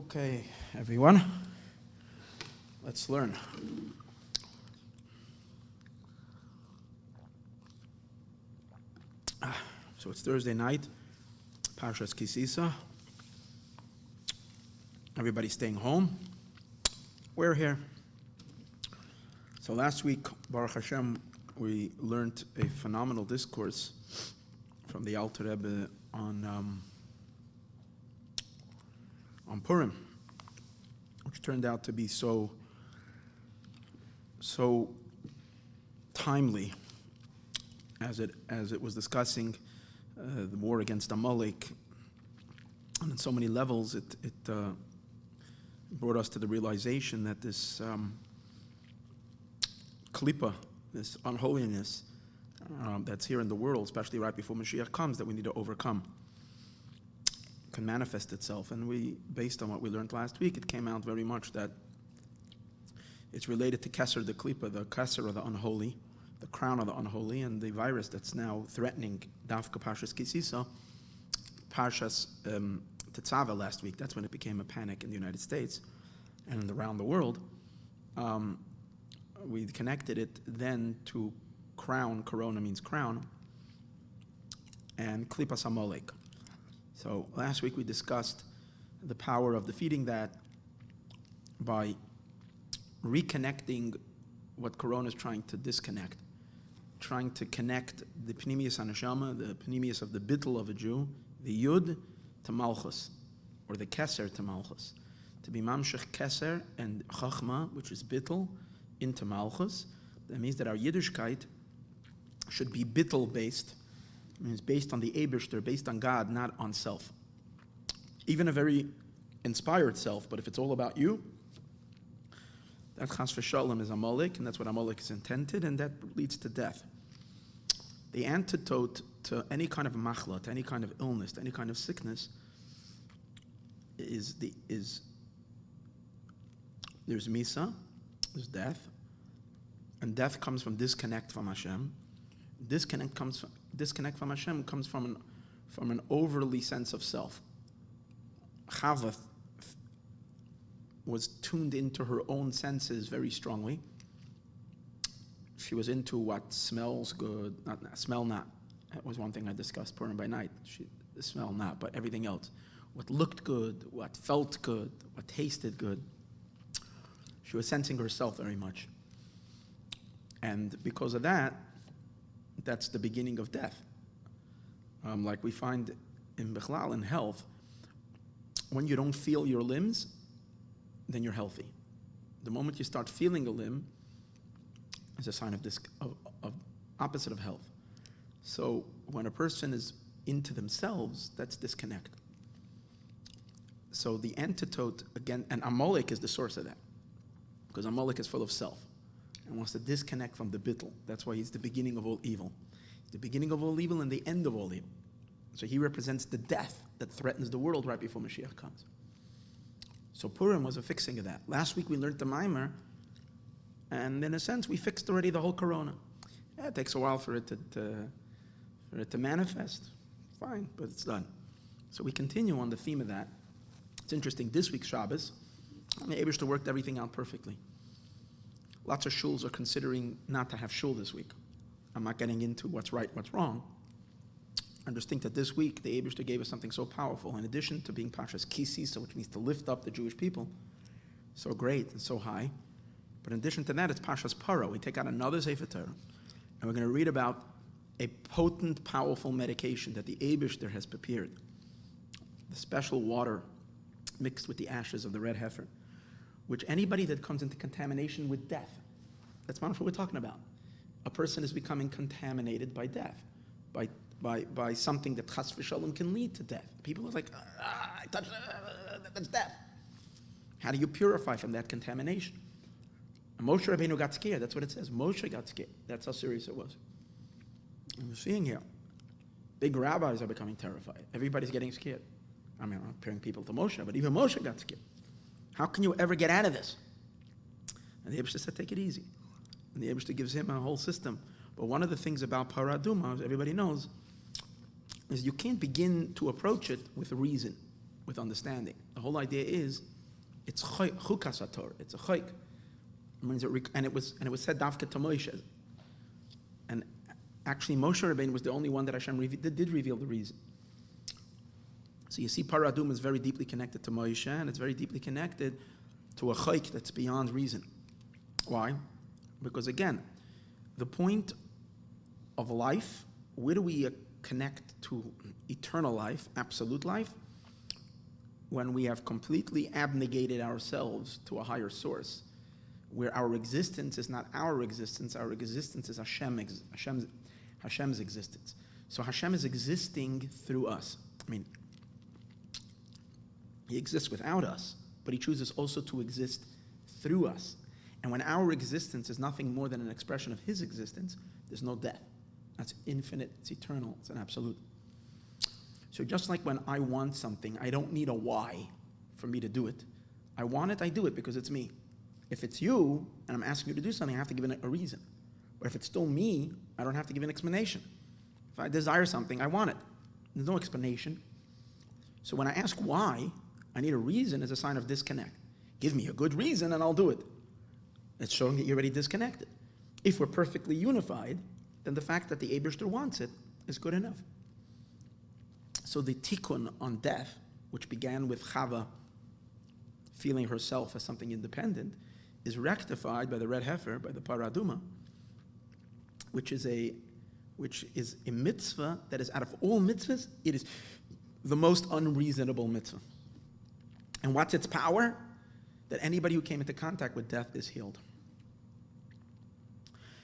Okay, everyone, let's learn. So it's Thursday night, Parshas Sisa. Everybody's staying home. We're here. So last week, Baruch Hashem, we learned a phenomenal discourse from the Alter Rebbe on Purim, which turned out to be so timely as it was discussing the war against Amalek, and on so many levels it brought us to the realization that this klipa, this unholiness that's here in the world, especially right before Mashiach comes, that we need to overcome, can manifest itself. And we, based on what we learned last week, it came out very much that it's related to Keser the klipa, the Keser of the unholy, the crown of the unholy, and the virus that's now threatening Dafka Parshas Sisa, Parshas Tetzaveh last week. That's when it became a panic in the United States and around the world. We connected it then to crown. Corona means crown, and Klipas Amalek. So last week we discussed the power of defeating that by reconnecting what Corona is trying to disconnect, trying to connect the Pnimius HaNeshama, the Pnimius of the Bittul of a Jew, the Yud to Malchus, or the Keser to Malchus. To be Mamshech Keser and Chachma, which is Bittul, into Malchus. That means that our Yiddishkeit should be Bittul based. It means based on the Eibishter, based on God, not on self. Even a very inspired self, but if it's all about you, that Chas v'Shalom is Amalek, and that's what Amalek is intended, and that leads to death. The antidote to any kind of machla, to any kind of illness, to any kind of sickness, is there's Misa, there's death, and death comes from disconnect from Hashem. Disconnect from Hashem comes from an overly sense of self. Chava was tuned into her own senses very strongly. She was into what smells good, smell not. That was one thing I discussed Purim by night. The smell not, but everything else. What looked good, what felt good, what tasted good. She was sensing herself very much. And because of that, that's the beginning of death. Like we find in Bechlal, in health, when you don't feel your limbs, then you're healthy. The moment you start feeling a limb is a sign of opposite of health. So when a person is into themselves, that's disconnect. So the antidote, again, and Amalek is the source of that, because Amalek is full of self and wants to disconnect from the bittul. That's why he's the beginning of all evil. He's the beginning of all evil and the end of all evil. So he represents the death that threatens the world right before Mashiach comes. So Purim was a fixing of that. Last week we learned the Maimer, and in a sense we fixed already the whole Corona. Yeah, it takes a while for it to manifest. Fine, but it's done. So we continue on the theme of that. It's interesting, this week's Shabbos, the Eibishter worked everything out perfectly. Lots of shuls are considering not to have shul this week. I'm not getting into what's right, what's wrong. I just think that this week the Eibishter gave us something so powerful. In addition to being Parshas Sisa, which means to lift up the Jewish people, so great and so high. But in addition to that, it's Parshas Para. We take out another Sefer Torah, and we're going to read about a potent, powerful medication that the Eibishter has prepared. The special water mixed with the ashes of the red heifer, which anybody that comes into contamination with death, that's what we're talking about. A person is becoming contaminated by death, by something that Chas v'Shalom can lead to death. People are like, I touched, that's death. How do you purify from that contamination? And Moshe Rabbeinu got scared. That's what it says. Moshe got scared. That's how serious it was. And we're seeing here, big rabbis are becoming terrified. Everybody's getting scared. I mean, I'm not comparing people to Moshe, but even Moshe got scared. How can you ever get out of this? And the Eibishter said, take it easy. And the Eibishter gives him a whole system. But one of the things about Paraduma, as everybody knows, is you can't begin to approach it with reason. with understanding. The whole idea is, it's chukas haTorah. It's a chayk. And it was said Davka to Moshe. And actually, Moshe Rabbeinu was the only one that Hashem did reveal the reason. So you see, Paradum is very deeply connected to Moshe, and it's very deeply connected to a chayk that's beyond reason. Why? Because again, the point of life, where do we connect to eternal life, absolute life? When we have completely abnegated ourselves to a higher source, where our existence is not our existence is Hashem's existence. So Hashem is existing through us. I mean, He exists without us, but He chooses also to exist through us. And when our existence is nothing more than an expression of His existence, there's no death. That's infinite, it's eternal, it's an absolute. So just like when I want something, I don't need a why for me to do it. I want it, I do it because it's me. If it's you, and I'm asking you to do something, I have to give it a reason. But if it's still me, I don't have to give an explanation. If I desire something, I want it. There's no explanation. So when I ask why, I need a reason as a sign of disconnect. Give me a good reason and I'll do it. It's showing that you're already disconnected. If we're perfectly unified, then the fact that the Eibishter wants it is good enough. So the tikkun on death, which began with Chava feeling herself as something independent, is rectified by the red heifer, by the paraduma, which is a mitzvah that is, out of all mitzvahs, it is the most unreasonable mitzvah. And what's its power? That anybody who came into contact with death is healed.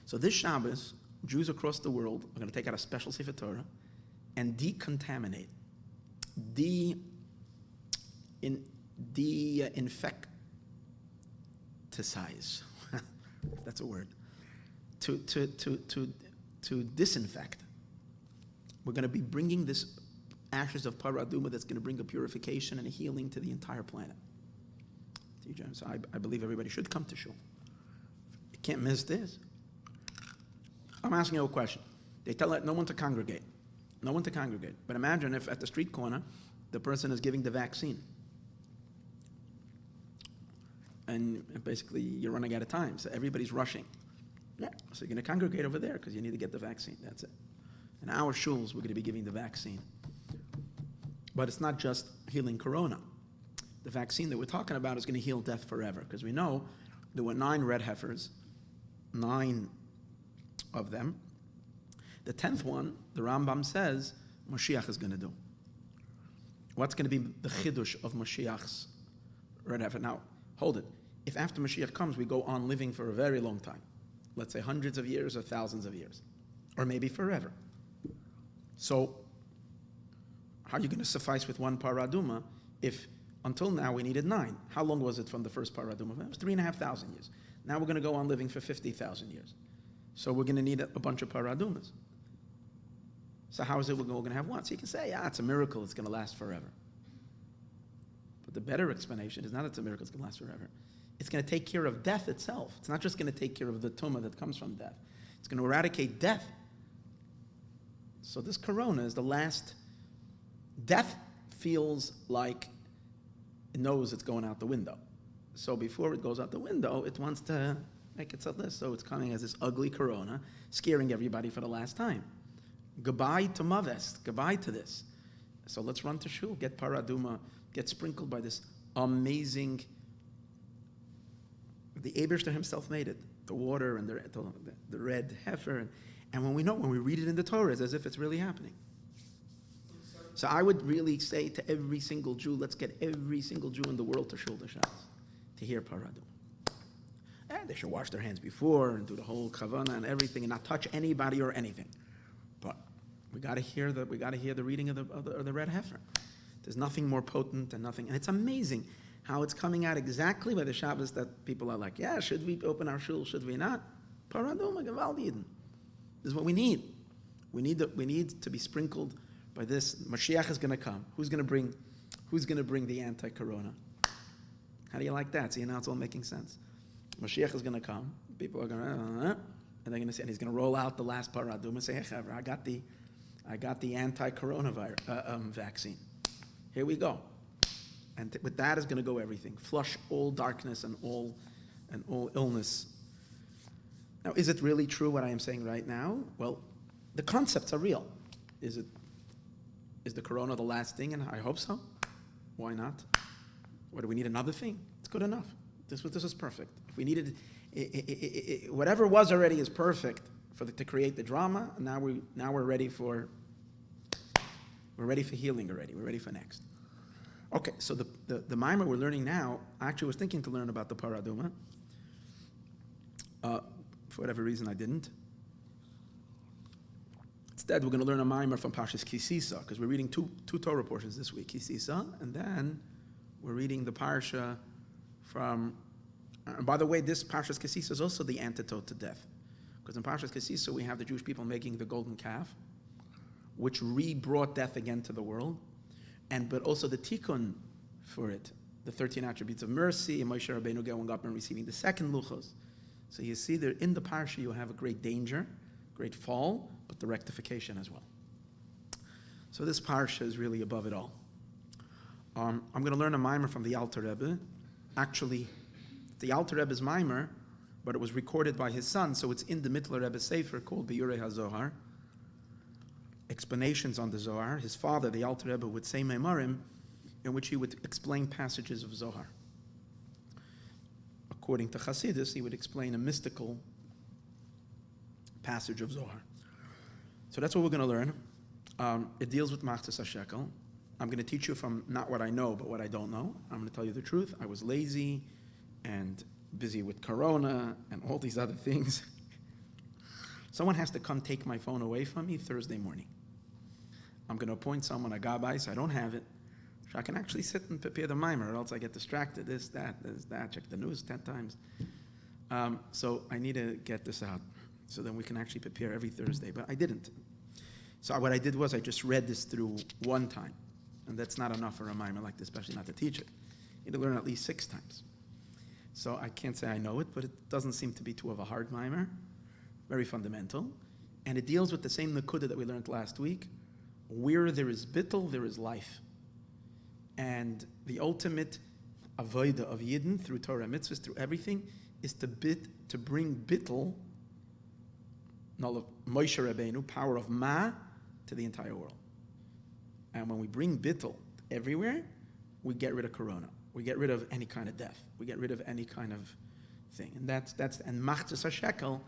So this Shabbos, Jews across the world are going to take out a special Sefer Torah and decontaminate, de-infecticize, if that's a word, to disinfect. We're going to be bringing this ashes of paraduma that's going to bring a purification and a healing to the entire planet. So I believe everybody should come to shul. You can't miss this. I'm asking you a question. They tell no one to congregate. No one to congregate. But imagine if at the street corner, the person is giving the vaccine. And basically, you're running out of time. So everybody's rushing. Yeah. So you're going to congregate over there because you need to get the vaccine. That's it. In our shuls, we're going to be giving the vaccine. But it's not just healing corona. The vaccine that we're talking about is going to heal death forever, because we know there were 9 red heifers, 9 of them. The 10th one, the Rambam says, Mashiach is going to do. What's going to be the chidush of Mashiach's red heifer? Now, hold it. If after Mashiach comes, we go on living for a very long time, let's say hundreds of years or thousands of years, or maybe forever. So, how are you going to suffice with one paraduma if until now we needed 9? How long was it from the first paraduma? It was 3,500 years. Now we're going to go on living for 50,000 years. So we're going to need a bunch of paradumas. So how is it we're going to have one? So you can say, it's a miracle, it's going to last forever. But the better explanation is not it's a miracle, it's going to last forever. It's going to take care of death itself. It's not just going to take care of the tumah that comes from death. It's going to eradicate death. So this corona is the last. Death feels like it knows it's going out the window. So before it goes out the window, it wants to make it so this. So it's coming as this ugly corona, scaring everybody for the last time. Goodbye to Mavest. Goodbye to this. So let's run to shul, get paraduma, get sprinkled by this amazing. The Eibishter himself made it. The water and the red heifer. And when we read it in the Torah, it's as if it's really happening. So I would really say to every single Jew, let's get every single Jew in the world to shul Shabbos, to hear paradum. And they should wash their hands before and do the whole kavanah and everything, and not touch anybody or anything. But we got to hear the reading of the red heifer. There's nothing more potent and nothing, and it's amazing how it's coming out exactly by the Shabbos that people are like, should we open our shul? Should we not? Paradum gewaldigen. This is what we need. We need to be sprinkled by this. Mashiach is going to come. Who's going to bring the anti-corona? How do you like that? See, now it's all making sense. Mashiach is going to come. People are going to, and they're going to say, and he's going to roll out the last paradum and say, hey, Chaver, I got the anti-coronavirus vaccine. Here we go. And with that is going to go everything. Flush all darkness and all illness. Now, is it really true what I am saying right now? Well, the concepts are real. Is the corona the last thing? And I hope so. Why not? What do we need? Another thing? It's good enough. This is perfect. If we needed, whatever was already is perfect to create the drama. And now we're ready for healing already. We're ready for next. Okay, so the mimer we're learning now, I actually was thinking to learn about the paraduma. For whatever reason, I didn't. Instead, we're going to learn a mimer from Parshas Sisa, because we're reading two Torah portions this week, Sisa, and then we're reading the parsha from. And by the way, this Parshas Sisa is also the antidote to death, because in Parshas Sisa we have the Jewish people making the golden calf, which re-brought death again to the world, but also the tikkun for it, the 13 attributes of mercy, and Moshe Rabbeinu going up and receiving the second luchos. So you see there in the parsha you have a great danger, great fall, but the rectification as well. So this parsha is really above it all. I'm going to learn a mimer from the Alter Rebbe. Actually, the Alter Rebbe's mimer, but it was recorded by his son, so it's in the Mittler Rebbe Sefer called Biur HaZohar. Explanations on the Zohar. His father, the Alter Rebbe, would say Meimarim, in which he would explain passages of Zohar. According to Chassidus, he would explain a mystical passage of Zohar. So that's what we're going to learn. It deals with Machatzit HaShekel. I'm going to teach you from not what I know, but what I don't know. I'm going to tell you the truth. I was lazy and busy with Corona and all these other things. Someone has to come take my phone away from me Thursday morning. I'm going to appoint someone, a gabbai, so I don't have it. So I can actually sit and prepare the mimer, or else I get distracted. This, that, check the news 10 times. So I need to get this out, so then we can actually prepare every Thursday. But I didn't. So what I did was I just read this through one time. And that's not enough for a mimer like this, especially not to teach it. You need to learn at least 6 times. So I can't say I know it, but it doesn't seem to be too of a hard mimer. Very fundamental. And it deals with the same Pikuda that we learned last week. Where there is bittul, there is life. And the ultimate avodah of Yidden through Torah mitzvahs, through everything, is to bring bittul, Moshe Rabbeinu, power of Ma, to the entire world. And when we bring bittul everywhere, we get rid of corona. We get rid of any kind of death. We get rid of any kind of thing. And and Machatzit HaShekel,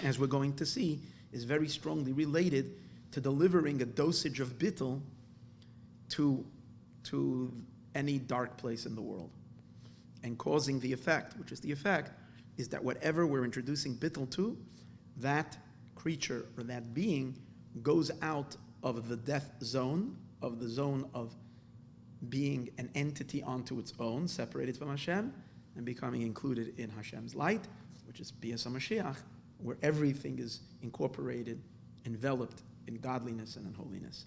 as we're going to see, is very strongly related to delivering a dosage of bittul to any dark place in the world, and causing the effect, which is the effect, is that whatever we're introducing bittul to, that creature or that being goes out of the death zone, of the zone of being an entity onto its own, separated from Hashem, and becoming included in Hashem's light, which is Bias HaMashiach, where everything is incorporated, enveloped in godliness and in holiness.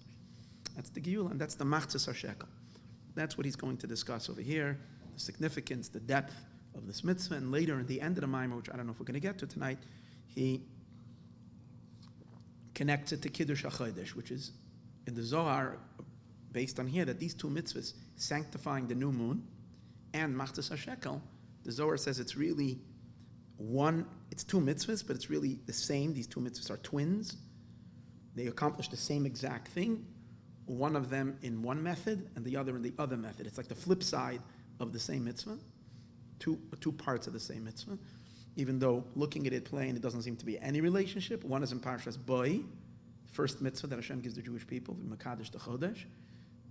That's the Giyul, and that's the Machatzit HaShekel. That's what he's going to discuss over here, the significance, the depth of this mitzvah, and later in the end of the Maimon, which I don't know if we're going to get to tonight, he connects it to Kiddush HaChodesh, which is in the Zohar, based on here, that these two mitzvahs, sanctifying the new moon and Machatzit HaShekel, the Zohar says it's really one, it's two mitzvahs, but it's really the same. These two mitzvahs are twins. They accomplish the same exact thing, one of them in one method and the other in the other method. It's like the flip side of the same mitzvah, two parts of the same mitzvah. Even though looking at it plain, it doesn't seem to be any relationship. One is in Parshas Boi, first mitzvah that Hashem gives the Jewish people, Mekadesh the Chodesh,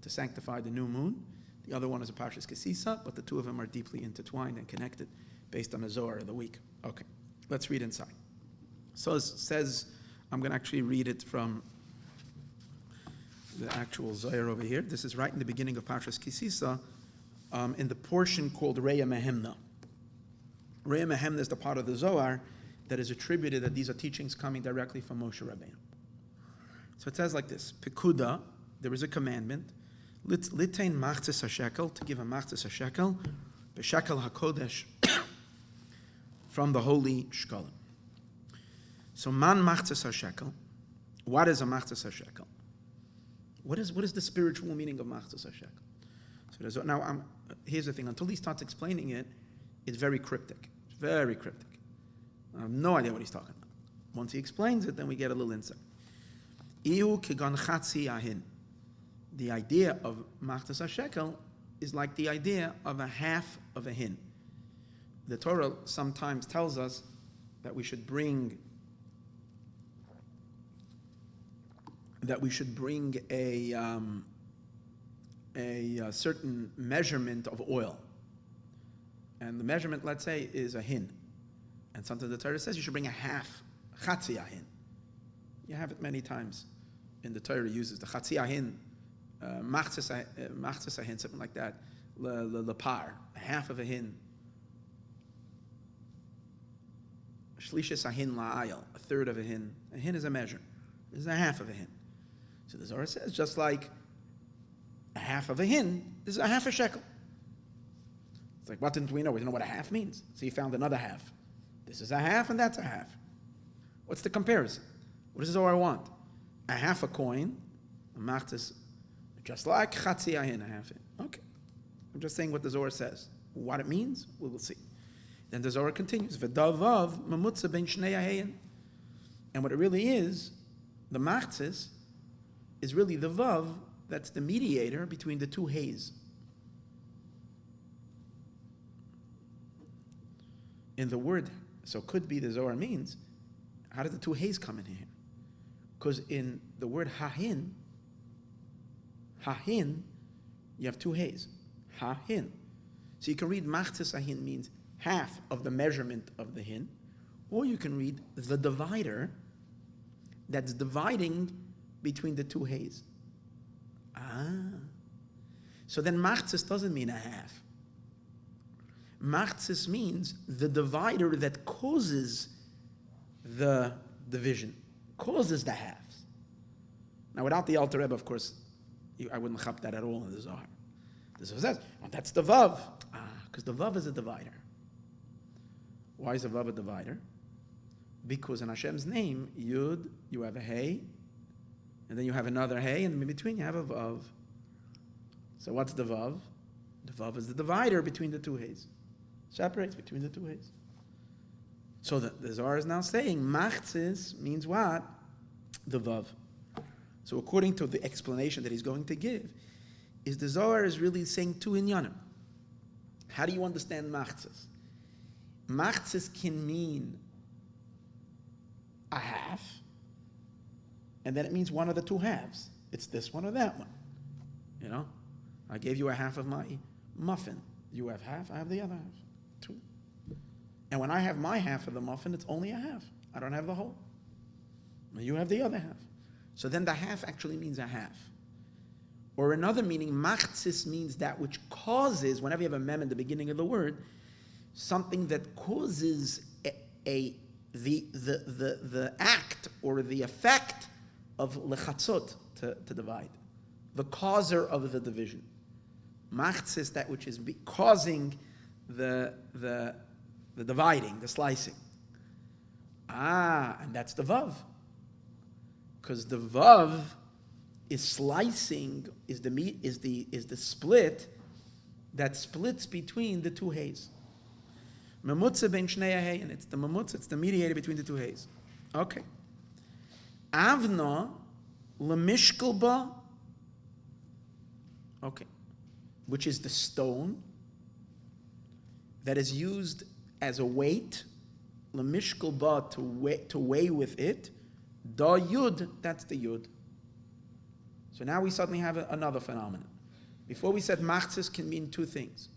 to sanctify the new moon. The other one is in Parshas Sisa, but the two of them are deeply intertwined and connected based on the Zohar of the week. Okay, let's read inside. So it says, I'm going to actually read it from the actual Zohar over here. This is right in the beginning of Parshas Sisa, in the portion called Reya Mehemna. Reya Mehemna is the part of the Zohar that is attributed that these are teachings coming directly from Moshe Rabbeinu. So it says like this: Pikuda, there is a commandment, Litein Machatzit HaShekel, to give a Machatzit HaShekel, b'Shekel HaKodesh, from the holy Shkolim. So man Machatzit HaShekel, what is a Machatzit HaShekel? What is the spiritual meaning of Machatzit HaShekel? So Now, here's the thing. Until he starts explaining it, it's very cryptic. It's very cryptic. I have no idea what he's talking about. Once he explains it, then we get a little insight. Ihu kigon chatzi ahin. The idea of Machatzit HaShekel is like the idea of a half of a hin. The Torah sometimes tells us that we should bring a certain measurement of oil. And the measurement, let's say, is a hin. And sometimes the Torah says you should bring a half, chatzi ahin. You have it many times in the Torah. Uses the chatzi ahin, machzis ahin, something like that. Lepar, a half of a hin. Shlishis ahin la'ayel, a third of a hin. A hin is a measure. This is a half of a hin. So the Zohar says, just like a half of a hin, this is a half a shekel. It's like, what didn't we know? We didn't know what a half means. So he found another half. This is a half and that's a half. What's the comparison? What does the Zohar want? A half a coin, a machzis, just like chatzi ahin, a half hin. Okay. I'm just saying what the Zohar says. What it means, we will see. Then the Zohar continues, V'davav mamutza ben shnei hayin. And what it really is, the machzis, is really the vav that's the mediator between the two hays. In the word, so could be the Zohar means, how did the two hays come in here? Because in the word hahin, you have two hays. Hahin. So you can read machzis hahin means half of the measurement of the hin, or you can read the divider that's dividing between the two hays. So then machzis doesn't mean a half. Machzis means the divider that causes the division, causes the halves. Now, without the Alter Rebbe, of course, I wouldn't chap that at all in the Zohar. The Zohar says, well, that's the vav. Because the vav is a divider. Why is the vav a divider? Because in Hashem's name, Yud, you have a hey, and then you have another hey, and in between you have a vav. So what's the vav? The vav is the divider between the two hays. Separates between the two hays. So the Zohar is now saying, machzis means what? The vav. So according to the explanation that he's going to give, is the Zohar is really saying two inyanim. How do you understand machzis? Machzis can mean a half, and then it means one of the two halves. It's this one or that one. You know? I gave you a half of my muffin. You have half, I have the other half. Two. And when I have my half of the muffin, it's only a half. I don't have the whole. You have the other half. So then the half actually means a half. Or another meaning, machzis means that which causes, whenever you have a mem in the beginning of the word, something that causes the act or the effect of lechatzot to divide. The causer of the division. Machzis, that which is causing the dividing, the slicing. And that's the vav. Because the vav is slicing, is the split that splits between the two hays. Mamutza ben shnei hay, and it's the mamutza, it's the mediator between the two hays. Okay. Avna lemishkel ba. Okay. Which is the stone that is used as a weight, lemishkel ba, to weigh with it. Da yud, that's the yud. So now we suddenly have another phenomenon. Before we said machzis can mean two things.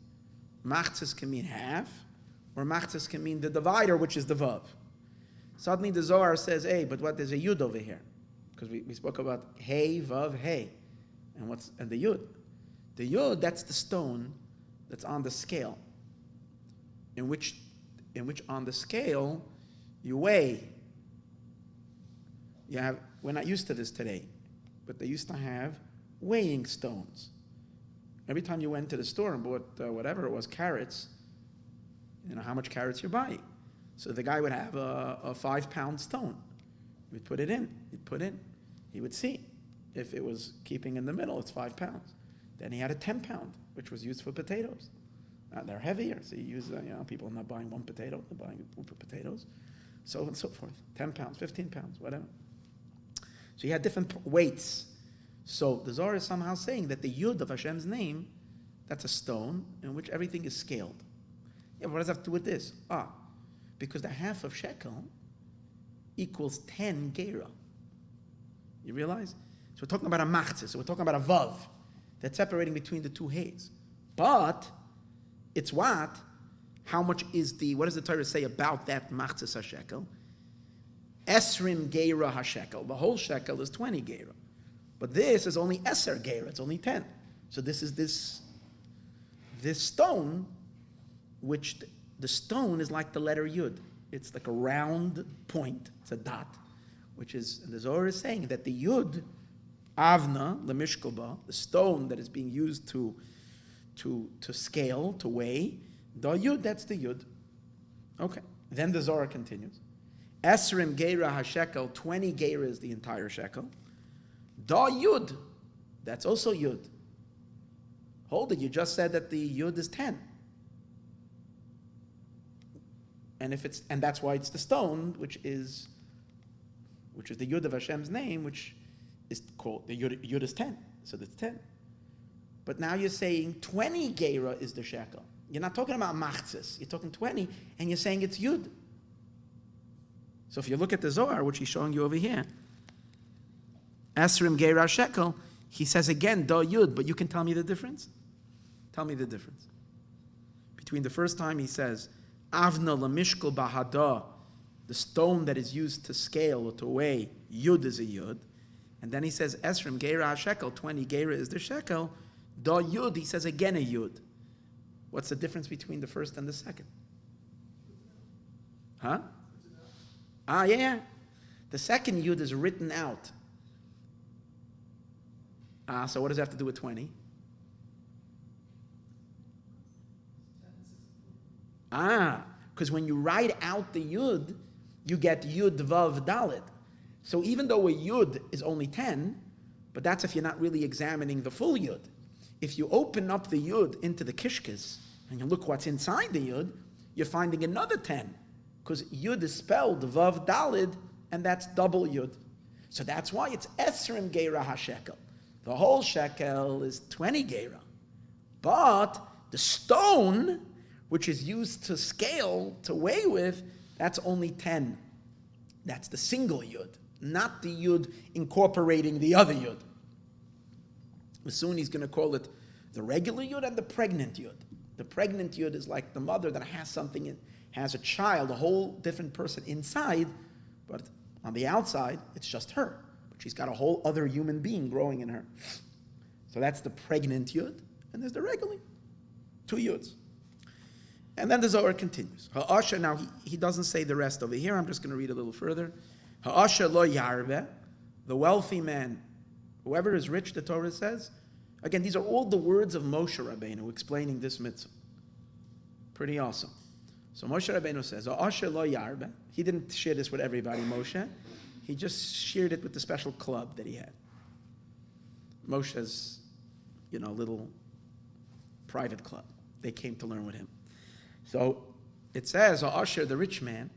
Machzis can mean half, or machzis can mean the divider, which is the vav. Suddenly the Zohar says, hey, but what, there's a yud over here. Because we spoke about hey, vav, hey. And the yud. The yud, that's the stone that's on the scale. In which on the scale you weigh. We're not used to this today, but they used to have weighing stones. Every time you went to the store and bought whatever it was, carrots, you know how much carrots you're buying. So the guy would have a 5-pound stone. He would put it in. He'd put in. He would see if it was keeping in the middle, it's 5 pounds. Then he had a 10-pound. which was used for potatoes. They're heavier, so you use, people are not buying one potato, they're buying a group of potatoes, so on and so forth. 10 pounds, 15 pounds, whatever. So you had different weights. So the Zohar is somehow saying that the Yud of Hashem's name, that's a stone in which everything is scaled. Yeah, what does that have to do with this? Because the half of shekel equals 10 gera. You realize? So we're talking about a machatzit, so we're talking about a vav that's separating between the two hays. But it's what? How much is what does the Torah say about that machatzit HaShekel? Esrim gera HaShekel. The whole shekel is 20 gera. But this is only eser gera, it's only 10. So this is this stone, which the stone is like the letter Yud. It's like a round point, it's a dot, which is, the Zohar is saying that the Yud, Avna, Lemishkoba, the stone that is being used to scale, to weigh, the Yud, that's the Yud. Okay, then the Zohar continues. Esrim Geira HaShekel, 20 Geira is the entire shekel. Da Yud, that's also Yud. Hold it, you just said that the Yud is 10. And that's why it's the stone, which is the Yud of Hashem's name, which is called, the Yud is 10, so that's 10. But now you're saying 20 Geira is the shekel. You're not talking about machzis, you're talking 20, and you're saying it's Yud. So if you look at the Zohar, which he's showing you over here, Esrim Geira shekel, he says again, da Yud, but you can tell me the difference? Tell me the difference. Between the first time he says, Avna lamishkol bahada, the stone that is used to scale or to weigh, Yud is a Yud. And then he says, Esrim Geira HaShekel, 20 Geira is the shekel. Da Yud, he says again a Yud. What's the difference between the first and the second? Huh? Yeah. The second Yud is written out. So what does that have to do with 20? Because when you write out the Yud, you get Yud Vav Dalet. So even though a Yud is only 10, but that's if you're not really examining the full Yud. If you open up the Yud into the Kishkis, and you look what's inside the Yud, you're finding another 10. Because Yud is spelled Vav Dalet, and that's double Yud. So that's why it's Esrim Geira HaShekel. The whole shekel is 20 Geira. But the stone, which is used to scale, to weigh with, that's only 10. That's the single Yud, not the Yud incorporating the other Yud. Soon he's going to call it the regular Yud and the pregnant Yud. The pregnant Yud is like the mother that has something, has a child, a whole different person inside, but on the outside, it's just her. But she's got a whole other human being growing in her. So that's the pregnant Yud, and there's the regular, 2 Yuds. And then the Zohar continues. Ha'asher, now he doesn't say the rest over here. I'm just going to read a little further. Ha'asher lo yarbe, the wealthy man, whoever is rich, the Torah says. Again, these are all the words of Moshe Rabbeinu explaining this mitzvah. Pretty awesome. So Moshe Rabbeinu says, Ha'asher lo yarbe. He didn't share this with everybody, Moshe. He just shared it with the special club that he had. Moshe's, little private club. They came to learn with him. So it says, Asher, the rich man,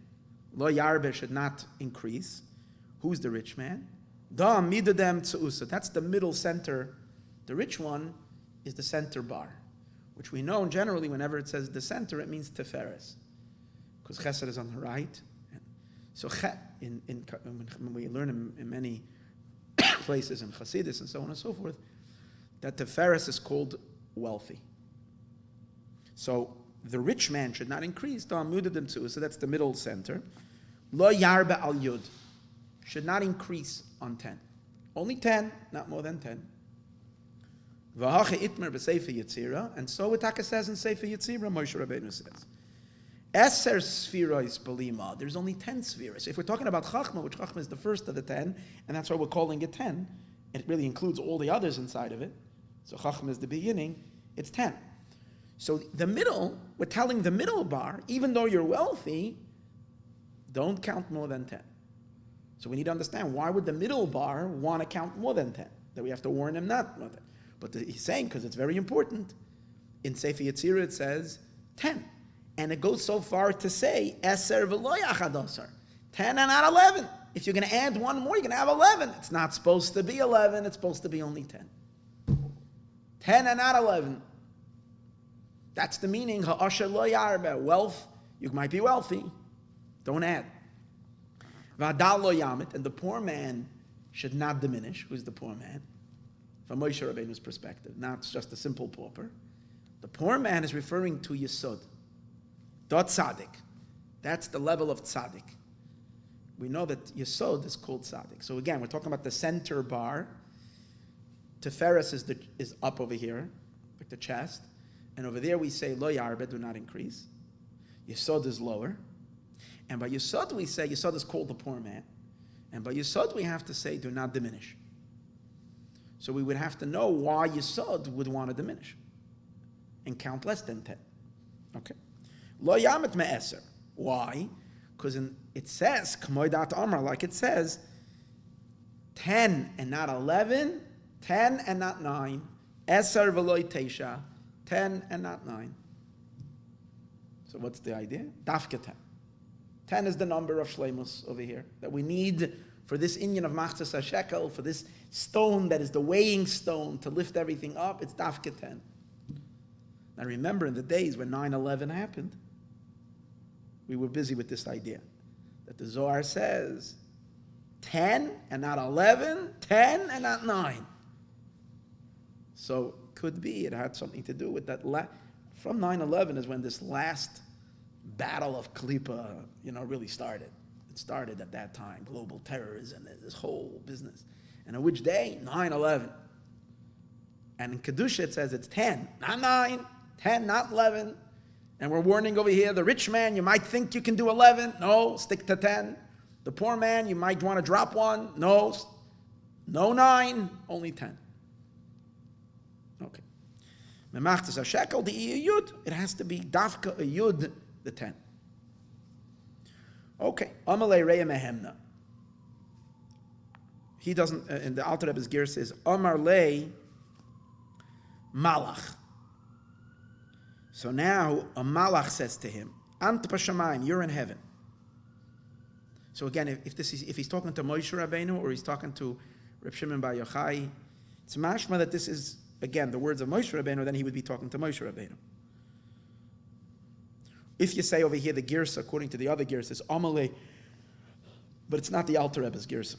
lo yarbe, should not increase. Who's the rich man? Da midadem tzuusa. That's the middle center. The rich one is the center bar, which we know generally whenever it says the center, it means teferes, because chesed is on the right. So when we learn in many places in Chassidus and so on and so forth, that teferes is called wealthy. So the rich man should not increase. So that's the middle center. Lo yarba al yud, should not increase on 10. Only 10, not more than 10. V'hacha itmer b'sefer Yitzira, and so it says in Sefer Yitzira, Moshe Rabbeinu says, Eser Sfiros Belima, there's only 10 spheres. If we're talking about Chachma, which Chachma is the first of the 10, and that's why we're calling it 10, it really includes all the others inside of it. So Chachma is the beginning, it's 10. So the middle, we're telling the middle bar, even though you're wealthy, don't count more than 10. So we need to understand, why would the middle bar want to count more than 10? That we have to warn him not more than. But he's saying, because it's very important, In Sefer Yetzirah it says 10. And it goes so far to say, Eser v'lo yachad asar. 10 and not 11. If you're going to add one more, you're going to have 11. It's not supposed to be 11. It's supposed to be only 10. 10 and not 11. That's the meaning. Ha'asher lo yarbe. Wealth, you might be wealthy. Don't add. V'adal lo yamit. And the poor man should not diminish. Who's the poor man? From Moshe Rabbeinu's perspective. Not just a simple pauper. The poor man is referring to Yesod. Dot tzaddik. That's the level of tzaddik. We know that Yesod is called tzaddik. So again, we're talking about the center bar. Teferes is up over here, like the chest. And over there we say, lo yarbe, do not increase. Yesod is lower. And by Yesod we say, Yesod is called the poor man. And by Yesod we have to say, do not diminish. So we would have to know why Yesod would want to diminish. And count less than 10. Okay. Lo yamet me'eser. Why? Because it says, K'moidat Amar, like it says, 10 and not 11, 10 and not 9, Eser v'loi teisha, 10 and not 9. So what's the idea? Dafka 10. 10 is the number of shleimus over here that we need for this inyan of Machatzit HaShekel, for this stone that is the weighing stone to lift everything up. It's Dafka 10. Now remember, in the days when 9/11 happened, we were busy with this idea that the Zohar says 10 and not 11, 10 and not 9. So could be it had something to do with that. From 9/11 is when this last battle of Klippa, really started. It started at that time, global terrorism, this whole business. And on which day? 9/11. And in Kedusha it says it's 10, not 9, 10, not 11. And we're warning over here, the rich man, you might think you can do 11. No, stick to 10. The poor man, you might want to drop one. No 9, only 10. Okay. Machatzit HaShekel, the yud, it has to be dafka a yud, the 10. Okay. Amalei Reya Mehemna. He doesn't, in the Alter Rebbe's gear says, Amar lei malach. So now a malach says to him, Ant b'shamayim, you're in heaven. So again, if he's talking to Moshe Rabbeinu or he's talking to Reb Shimon Bar Yochai, it's mashma that this is, again, the words of Moshe Rabbeinu, then he would be talking to Moshe Rabbeinu. If you say over here the girsa, according to the other girsa, is Amalei, but it's not the Alter Rebbe's girsa.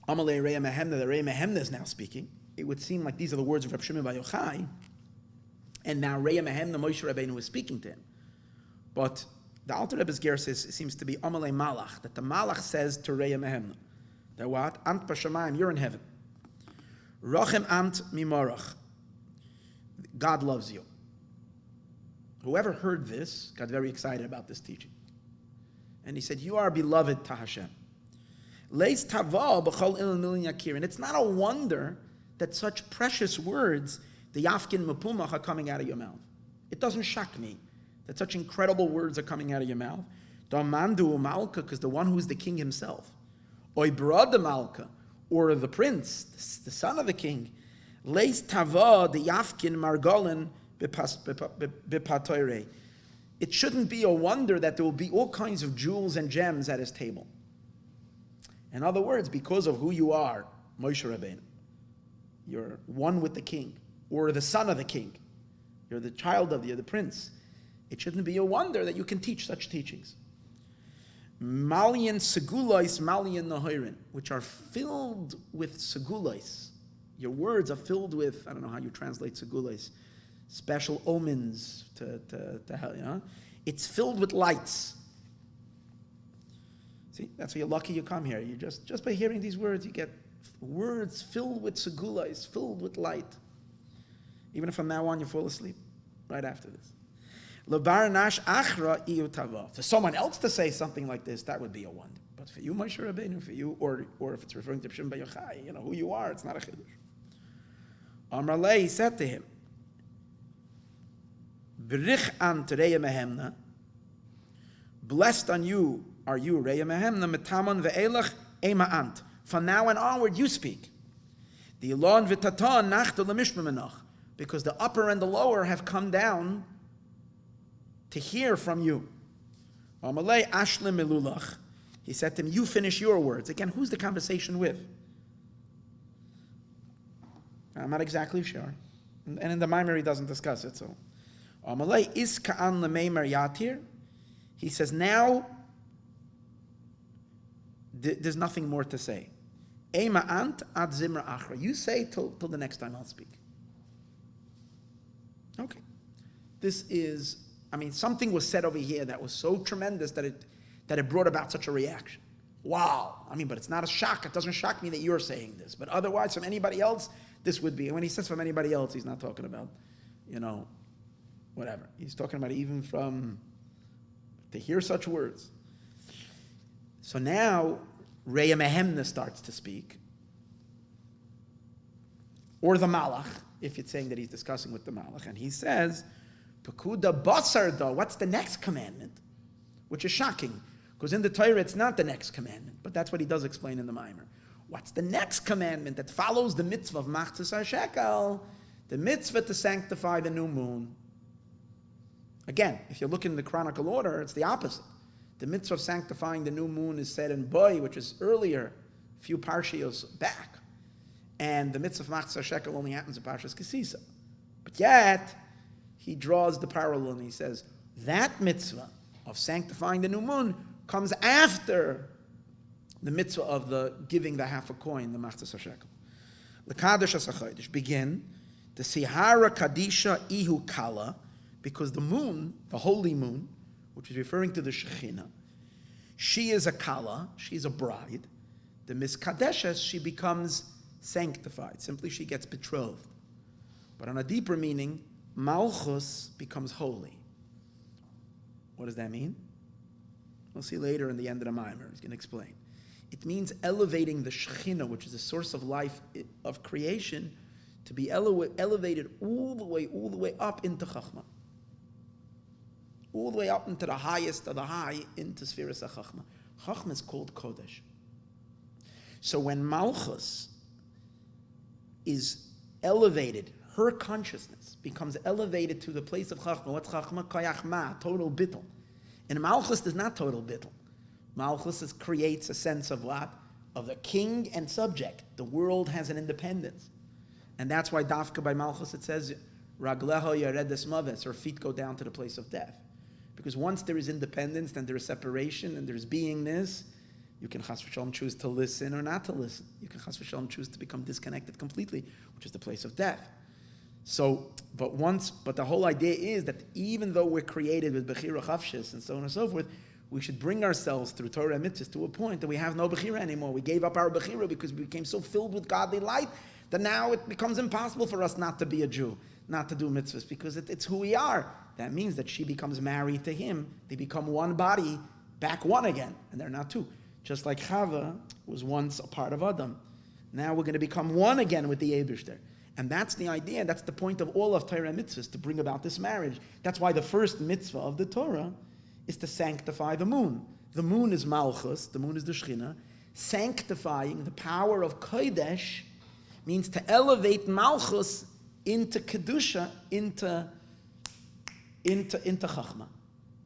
Amalei Reya Mehemna, the Reya Mehemna is now speaking. It would seem like these are the words of Reb Shimon Bar Yochai, and now Reya Mehemna, Moshe Rabbeinu is speaking to him. But the Alter Rebbe's gersa seems to be Amalei Malach, that the Malach says to Reya Mehemna, that what? Ant b'shamayim, you're in heaven. Rochem ant mimorach. God loves you. Whoever heard this got very excited about this teaching. And he said, you are beloved to Hashem. Leis tava b'chol il milin yakir. And it's not a wonder that such precious words, the yafkin mepumach, are coming out of your mouth. It doesn't shock me that such incredible words are coming out of your mouth. Damandu malka, because the one who is the king himself. Oy brada malka, or the prince, the son of the king. Leis tava the yafkin margolin b'patoire. It shouldn't be a wonder that there will be all kinds of jewels and gems at his table. In other words, because of who you are, Moshe Rabbeinu, you're one with the king, or the son of the king. You're the child of the prince. It shouldn't be a wonder that you can teach such teachings. Maayon segulais, Maayon nahirin, which are filled with segulais. Your words are filled with, I don't know how you translate segulais, special omens to hell, It's filled with lights. See, that's why you're lucky you come here. You just by hearing these words, you get words filled with segulais, filled with light. Even if from now on you fall asleep, right after this. For someone else to say something like this, that would be a wonder. But for you, Moshe Rabbeinu, for you, or if it's referring to Shimon Bar Yochai, who you are, it's not a chiddush. Amar lei, he said to him, B'rich ant Reya Mehemna, blessed on you are you, Reya Mehemna, metamon ve'elach ema ant. From now on onward, you speak. The ilon v'tatan nachta l'mishma menach. because the upper and the lower have come down to hear from you. Amalei ashlim melulach. He said to him, you finish your words. Again, who's the conversation with? I'm not exactly sure. And in the Maayon he doesn't discuss it. So, Amalei is ka'an lemeimer yatir. He says, now there's nothing more to say. Ema ant ad zimra achra. You say till the next time I'll speak. Okay. This is, something was said over here that was so tremendous that it brought about such a reaction. Wow. But it's not a shock. It doesn't shock me that you're saying this. But otherwise, from anybody else, this would be. And when he says from anybody else, he's not talking about, whatever. He's talking about even from, to hear such words. So now, Reya Mehemna starts to speak. Or the Malach, if it's saying that he's discussing with the Malach. And he says, Pikuda basar though, what's the next commandment? Which is shocking, because in the Torah it's not the next commandment, but that's what he does explain in the Maayon. What's the next commandment that follows the mitzvah of Machatzit HaShekel? The mitzvah to sanctify the new moon. Again, if you look in the chronicle order, it's the opposite. The mitzvah of sanctifying the new moon is said in Boy, which is earlier, a few parshios back. And the mitzvah of Machatzit HaShekel only happens in Parshas Sisa. But yet, he draws the parallel and he says, that mitzvah of sanctifying the new moon comes after the mitzvah of the giving the half a coin, the Machatzit HaShekel. L'kadosh HaSachodesh, begin, the Sihara Kadisha Ihu Kala, because the moon, the holy moon, which is referring to the Shekhinah, she is a Kala, she's a bride. The Miskadeshes, she becomes sanctified. Simply, she gets betrothed. But on a deeper meaning, Malchus becomes holy. What does that mean? We'll see later in the end of the Maayon. He's going to explain. It means elevating the Shekhinah, which is the source of life of creation, to be elevated all the way up into Chachma. All the way up into the highest of the high, into Sfiras HaChachma. Chachma is called Kodesh. So when Malchus is elevated, her consciousness becomes elevated to the place of Chachma. What's Chachma? Koyach Ma, total bittul. And Malchus is not total bittul. Malchus creates a sense of what? Of the king and subject. The world has an independence. And that's why Dafka by Malchus it says, Ragleho Yaredes Maves, her feet go down to the place of death. Because once there is independence, then there is separation and there's beingness. You can chas v'shalom choose to listen or not to listen. You can chas v'shalom choose to become disconnected completely, which is the place of death. So, but the whole idea is that even though we're created with Bechira Chavshis and so on and so forth, we should bring ourselves through Torah and mitzvahs to a point that we have no Bechira anymore. We gave up our Bechira because we became so filled with godly light that now it becomes impossible for us not to be a Jew, not to do mitzvahs, because it's who we are. That means that she becomes married to him. They become one body, back one again, and they're not two. Just like Chava was once a part of Adam. Now we're going to become one again with the Eibishter. And that's the idea, that's the point of all of Torah and mitzvahs, to bring about this marriage. That's why the first mitzvah of the Torah is to sanctify the moon. The moon is Malchus, the moon is the Shekhinah. Sanctifying the power of Kodesh means to elevate Malchus into Kedusha, into Chachma.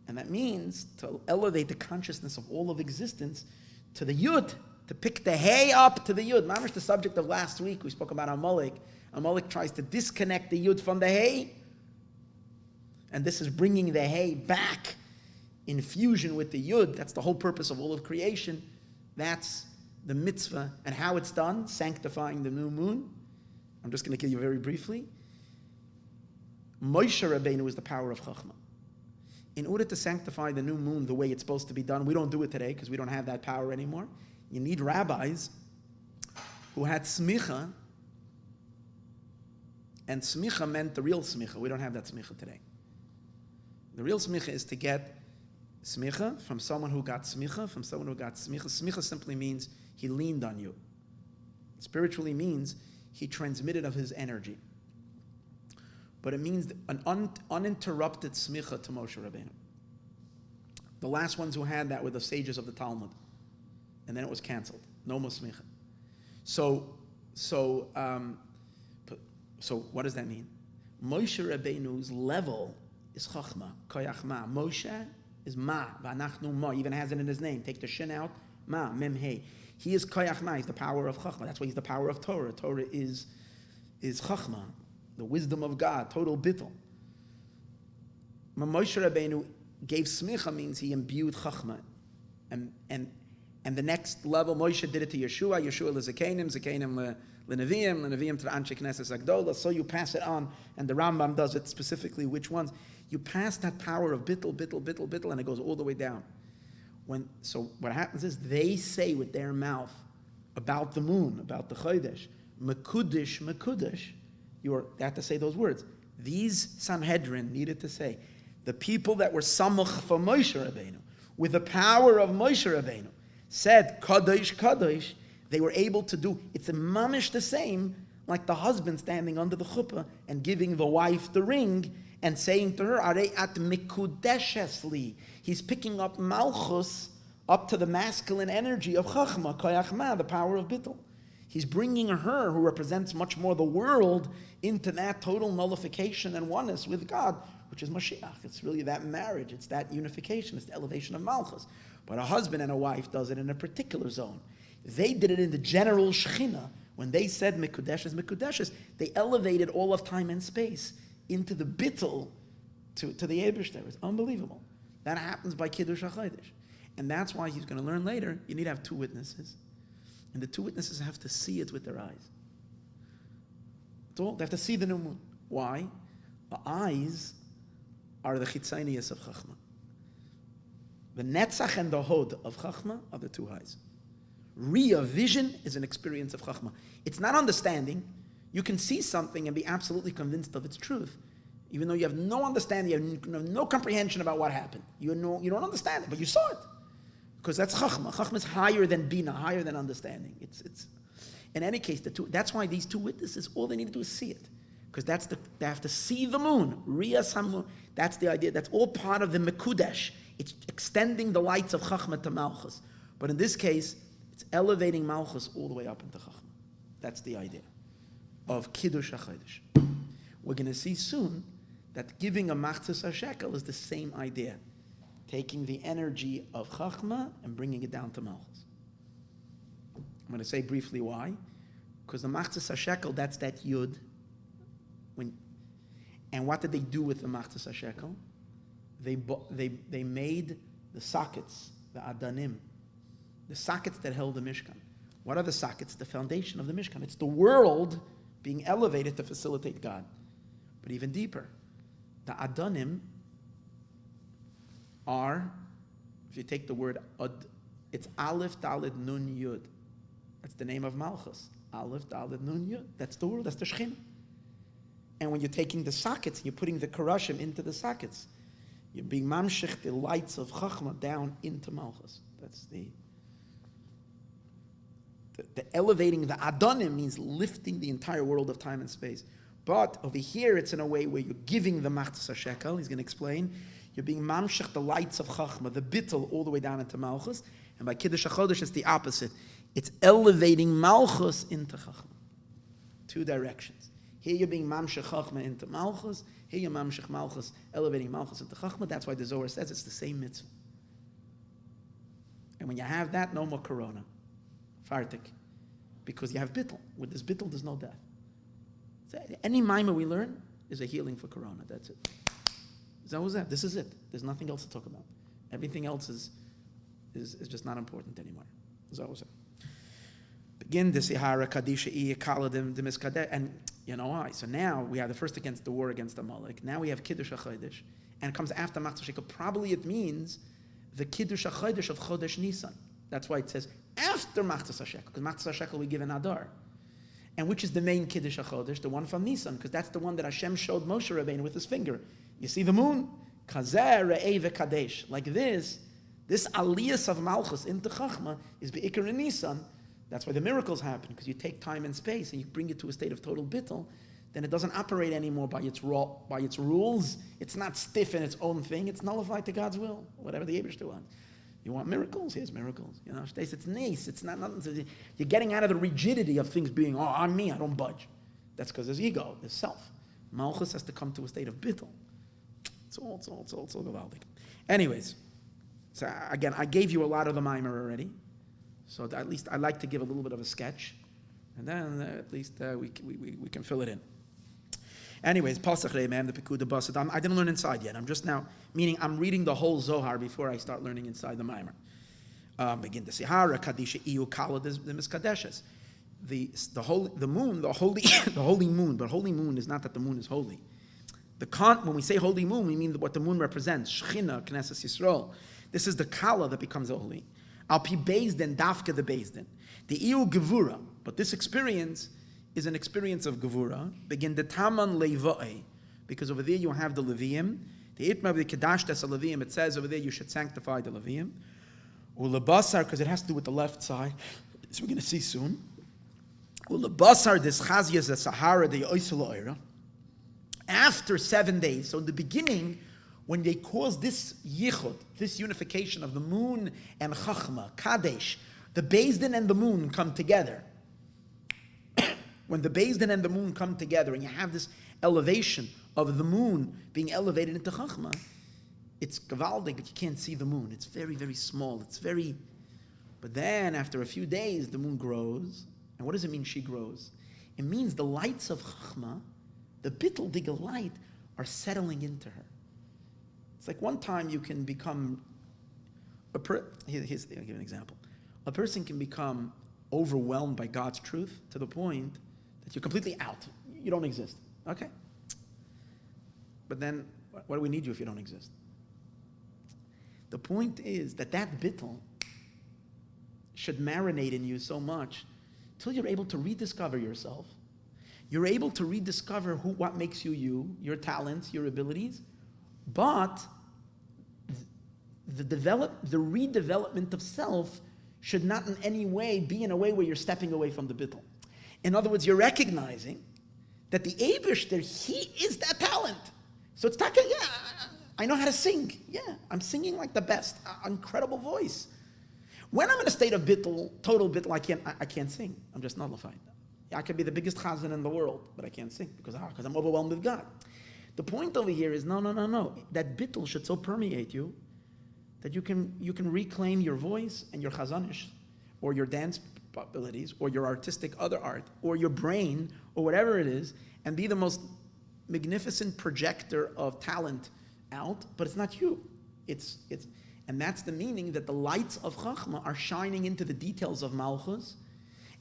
And that means to elevate the consciousness of all of existence to the Yud, to pick the Hay up to the Yud. Mamish, the subject of last week, we spoke about Amalek. Amalek tries to disconnect the Yud from the Hay. And this is bringing the Hay back in fusion with the Yud. That's the whole purpose of all of creation. That's the mitzvah. And how it's done, sanctifying the new moon. I'm just going to give you very briefly. Moshe Rabbeinu is the power of Chachma. In order to sanctify the new moon the way it's supposed to be done, we don't do it today because we don't have that power anymore. You need rabbis who had smicha, and smicha meant the real smicha. We don't have that smicha today. The real smicha is to get smicha from someone who got smicha, from someone who got smicha. Smicha simply means he leaned on you. Spiritually means he transmitted of his energy. But it means an uninterrupted smicha to Moshe Rabbeinu. The last ones who had that were the sages of the Talmud. And then it was canceled. No more smicha. So what does that mean? Moshe Rabbeinu's level is chachma, koyach ma. Moshe is ma, v'anachnu ma. He even has it in his name. Take the shin out, ma, mem he. He is koyach ma. He's the power of chachma. That's why he's the power of Torah. Torah is chachma, the wisdom of God, total bittul. Moshe Rabbeinu gave smicha means he imbued chachma, and the next level, Moshe did it to Yeshua. Yeshua Zekanim Leneviim to the Anshe Knesses Agdola. So you pass it on, and the Rambam does it specifically. Which ones? You pass that power of bittul, and it goes all the way down. So what happens is they say with their mouth about the moon, about the Chodesh, Mekudesh. They have to say those words. These Sanhedrin needed to say, the people that were Samuch for Moshe Rabbeinu, with the power of Moshe Rabbeinu, said Kadosh, they were able to do. It's a mamish the same, like the husband standing under the chuppah and giving the wife the ring and saying to her, Arei at mikudeshes li. He's picking up malchus up to the masculine energy of chachma, koyachma, the power of bittul. He's bringing her, who represents much more the world, into that total nullification and oneness with God, which is Mashiach. It's really that marriage. It's that unification. It's the elevation of malchus. But a husband and a wife does it in a particular zone. They did it in the general Shechina. When they said Mekudeshes, they elevated all of time and space into the bittul to the Eibishter. It's unbelievable. That happens by Kiddush HaChodesh. And that's why he's going to learn later, you need to have two witnesses. And the two witnesses have to see it with their eyes. That's all. They have to see the new moon. Why? The eyes are the chitzonius of Chachma. The netzach and the hod of Chachma are the two eyes. Ria, vision, is an experience of Chachma. It's not understanding. You can see something and be absolutely convinced of its truth, even though you have no understanding, you have no comprehension about what happened. You don't understand it, but you saw it. Because that's Chachma. Chachma is higher than Bina, higher than understanding. It's in any case, that's why these two witnesses, all they need to do is see it. Because they have to see the moon. Ria Samu, that's the idea. That's all part of the Mekudesh. It's extending the lights of Chachma to Malchus. But in this case, it's elevating Malchus all the way up into Chachma. That's the idea of Kiddush HaChodesh. We're going to see soon that giving a Machatzit HaShekel is the same idea. Taking the energy of Chachma and bringing it down to Malchus. I'm going to say briefly why. Because the Machatzit HaShekel, that's that Yud. And what did they do with the Machatzit HaShekel? They made the sockets, the Adanim, the sockets that held the Mishkan. What are the sockets? The foundation of the Mishkan. It's the world being elevated to facilitate God. But even deeper, the Adanim are, if you take the word Ad, it's Aleph, Daled, Nun, Yud. That's the name of Malchus. Aleph, Daled, Nun, Yud. That's the world, that's the Shechina. And when you're taking the sockets, you're putting the Karashim into the sockets. You're being mamshich the lights of Chachma down into Malchus. That's the elevating the Adonim means lifting the entire world of time and space. But over here, it's in a way where you're giving the Machatzit HaShekel. He's going to explain. You're being mamshich the lights of Chachma, the bittul, all the way down into Malchus. And by Kiddush HaChodesh, it's the opposite. It's elevating Malchus into Chachma. Two directions. Here you're being mamshich Chachma into Malchus. Here you're mamshich Malchus, elevating Malchus into Chachma. That's why the Zohar says it's the same mitzvah. And when you have that, no more corona. Fartik. Because you have bittul. With this bittul, there's no death. So any mimer we learn is a healing for corona. That's it. That. This is it. There's nothing else to talk about. Everything else is just not important anymore. Begin this Ihara Kadisha Kaladim Demiskadeh, and you know why. So now we have the first against the war against Amalek. Now we have Kiddush HaChodesh, and it comes after Machatzit HaShekel. Probably it means the Kiddush HaChodesh of Chodesh Nisan. That's why it says after Machatzit HaShekel, because Machatzit HaShekel we give an Adar. And which is the main Kiddush HaChodesh? The one from Nisan, because that's the one that Hashem showed Moshe Rabbeinu with his finger. You see the moon? Kazer Re'eh V'Kadesh. Like this aliyas of Malchus into Chachma is Be'ikar in Nisan. That's why the miracles happen, because you take time and space and you bring it to a state of total bittul. Then it doesn't operate anymore by its rules. It's not stiff in its own thing. It's nullified to God's will, whatever the Eibishter wants. You want miracles? Here's miracles. You know, it's nice. It's not nothing. You're getting out of the rigidity of things being, on me, I don't budge. That's because there's ego, there's self. Malchus has to come to a state of bittul. It's all gewaldig. Anyways, so again, I gave you a lot of the mimer already, so at least I like to give a little bit of a sketch, and then at least we can fill it in. Anyways, Pasach Re'emem, the Pikuda Basad. I didn't learn inside yet. I'm just now, meaning I'm reading the whole Zohar before I start learning inside the mimer. Begin the Sihara, Kadisha Iu Kala the Miskadeshes. The moon, the holy moon, but holy moon is not that the moon is holy. When we say holy moon, we mean what the moon represents. Shechina, Knesset Yisroel. This is the Kala that becomes holy. Al Pi Bezdin, Dafka the Bezdin. The Iu Gevura, but this experience is an experience of Gevura. Begin the Taman Leiva'e, because over there you have the Leviim. The Itma the Kedash Tes Leviim, it says over there you should sanctify the Leviim. Ulabasar, because it has to do with the left side, as we're going to see soon. Ulabasar des Chazias the Sahara the Oisel. After 7 days, so in the beginning, when they caused this yichud, this unification of the moon and Chachma, Kadesh, the Bezdin and the moon come together. When the Bezdin and the moon come together, and you have this elevation of the moon being elevated into Chachma, it's gewaldig, but you can't see the moon. It's very, very small. But then after a few days, the moon grows. And what does it mean she grows? It means the lights of Chachma, the bittul digga light, are settling into her. It's like one time you can become, I'll give an example. A person can become overwhelmed by God's truth to the point that you're completely out. You don't exist. Okay? But then, why do we need you if you don't exist? The point is that bittul should marinate in you so much till you're able to rediscover yourself. You're able to rediscover what makes you, your talents, your abilities, but the redevelopment of self should not in any way be in a way where you're stepping away from the bittul. In other words, you're recognizing that the Eibishter, he is that talent. So it's taka, yeah, I know how to sing. Yeah, I'm singing like the best, incredible voice. When I'm in a state of bittul, total bittul, I can't sing. I'm just nullified. I could be the biggest chazan in the world, but I can't sing because I'm overwhelmed with God. The point over here is no. That bittul should so permeate you that you can reclaim your voice and your chazanish, or your dance abilities, or your artistic other art, or your brain, or whatever it is, and be the most magnificent projector of talent out. But it's not you. And that's the meaning that the lights of Chachma are shining into the details of Malchus.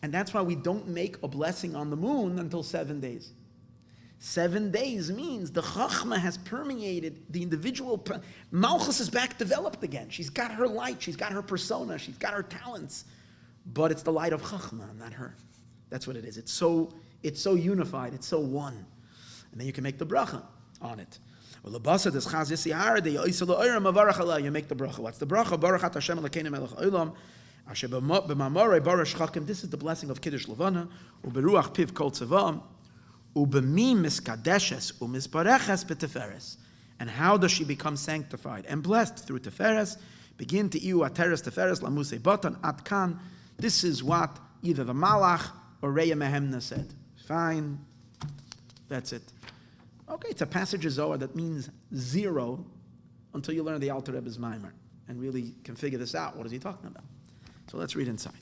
And that's why we don't make a blessing on the moon until 7 days. 7 days means the Chachma has permeated the individual. Malchus is back developed again. She's got her light, she's got her persona, she's got her talents. But it's the light of Chachma, not her. That's what it is. It's so unified, it's so one. And then you can make the bracha on it. You make the bracha. What's the bracha? Baruch atah Hashem Elokeinu melech haolam. This is the blessing of Kiddush Levana. Uberuach piv kol tzavam. Ubemi miskadeshes umisbareches b'teferes. And how does she become sanctified and blessed? Through teferes. Begin to iu ateres teferes lamuse batan atkan. This is what either the Malach or Reya Mehemna said. Fine. That's it. Okay, it's a passage of Zohar that means zero until you learn the Alter Rebbe's Maimer and really can figure this out. What is he talking about? So let's read inside.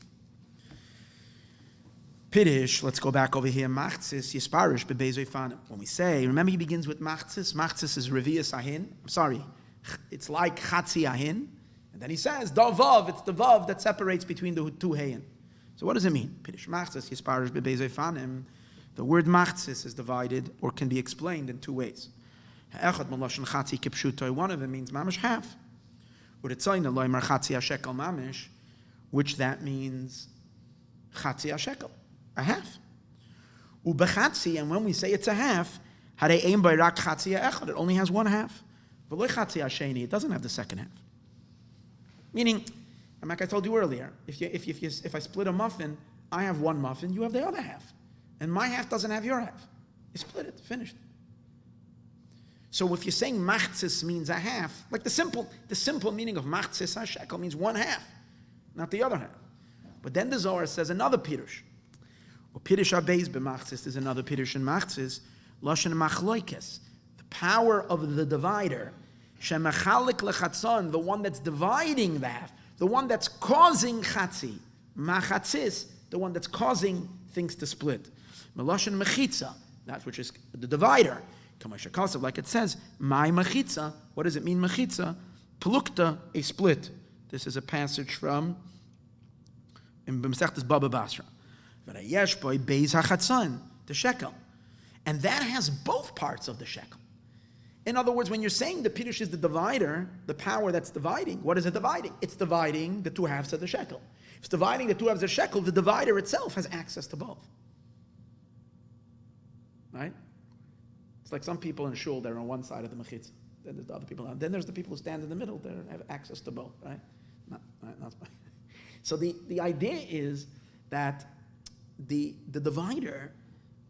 Piddish, let's go back over here. Machatzit yisparish bebezoy fanim. When we say, remember he begins with Machatzit. Machatzit is Revi'as Ahin. I'm sorry, it's like Chatzi Ahin. And then he says, Davav, it's the Vav that separates between the two Hayin. So what does it mean? Piddish Machatzit yisparish bebezoy fanim. The word Machatzit is divided or can be explained in two ways. One of them means mamish half. Which that means chatzi HaShekel, a half. And when we say it's a half, it only has one half. It doesn't have the second half. Meaning, and like I told you earlier, if I split a muffin, I have one muffin, you have the other half. And my half doesn't have your half. You split it, finished. So if you're saying Machatzit means a half, like the simple meaning of Machatzit HaShekel means one half, not the other half. But then the Zohar says another Pirush. Or Pirush HaBeis b'Machatzit is another Pirush in Machatzit. Lashon machloikes, the power of the divider. Shemachalik lechatzon, the one that's dividing the half, the one that's causing chatzi. Machatzis, the one that's causing things to split. Melashon mechitza, that which is the divider. Like it says, my mechitza. What does it mean, mechitza? Plukta, a split. This is a passage from in B'Mesechtes Baba Basra. V'rayesh boi beis hachatzon, the shekel. And that has both parts of the shekel. In other words, when you're saying the pirush is the divider, the power that's dividing, what is it dividing? It's dividing the two halves of the shekel. If it's dividing the two halves of the shekel, the divider itself has access to both. Right? It's like some people in shul, they're on one side of the mechitza. Then there's the other people. Then there's the people who stand in the middle. They have access to both, right? So the idea is that the divider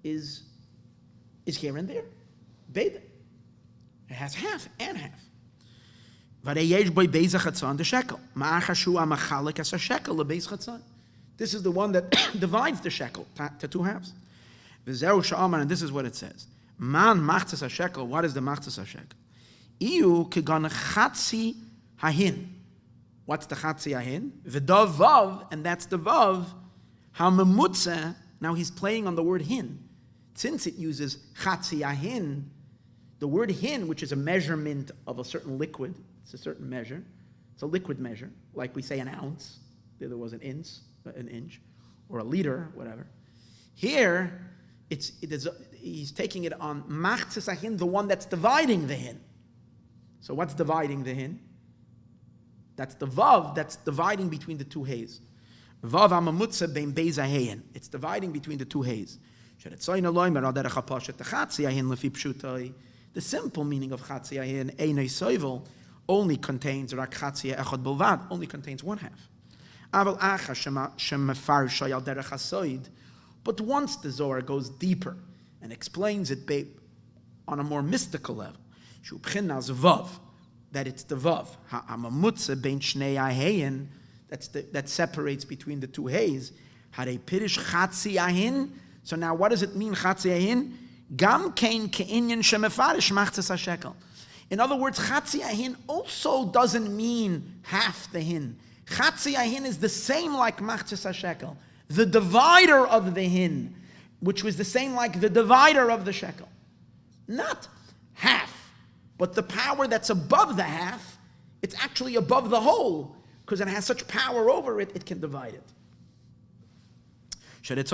is here and there. Beda. It has half and half. This is the one that divides the shekel to two halves. And this is what it says. Man machtzis HaShekel. What is the machtzis HaShekel? Iu kegon chatzi hahin. What's the chatzi hahin? V'dav vav, and that's the vav. Ha-memutze. Now he's playing on the word hin. Since it uses chatzi hahin, the word hin, which is a measurement of a certain liquid, it's a certain measure. It's a liquid measure, like we say an ounce. There was an inch, or a liter, whatever. Here, he's taking it on machtzis hahin, the one that's dividing the hin. So what's dividing the hin? That's the vav that's dividing between the two hays. Vav hamamutza bein beis hahin. It's dividing between the two hays. The simple meaning of chatzi hahin, einay soivel, only contains rak chatzi echad bilvad, only contains one half. Aval acha shemafarshay al derech hasoid. But once the Zohar goes deeper and explains it on a more mystical level, that it's the vav, ha'amamutza bein shnei hayin, that separates between the two hays. Harei pirish chatzi hayin. So now, what does it mean, chatzi hayin? Gam kein ke'inyan shemefarish machtzis HaShekel. In other words, chatzi hayin also doesn't mean half the hin. Chatzi hayin is the same like machtzis HaShekel, the divider of the hin, which was the same like the divider of the shekel. Not half, but the power that's above the half, it's actually above the whole, because it has such power over it, it can divide it. This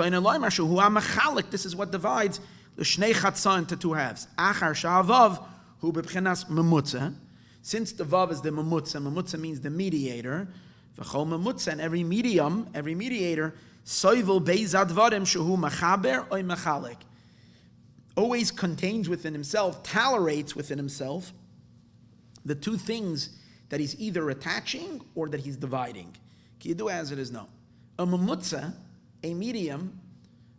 is what divides the shnei chatzah into two halves. Achar sha'avav hu b'bchenas memutza. Since the vav is the memutza means the mediator. V'chol memutza, and every mediator, soivel beizad varim shehu machaber oy machalek, always contains within himself, tolerates within himself the two things that he's either attaching or that he's dividing. Kidu as it is known. A memutza, a medium,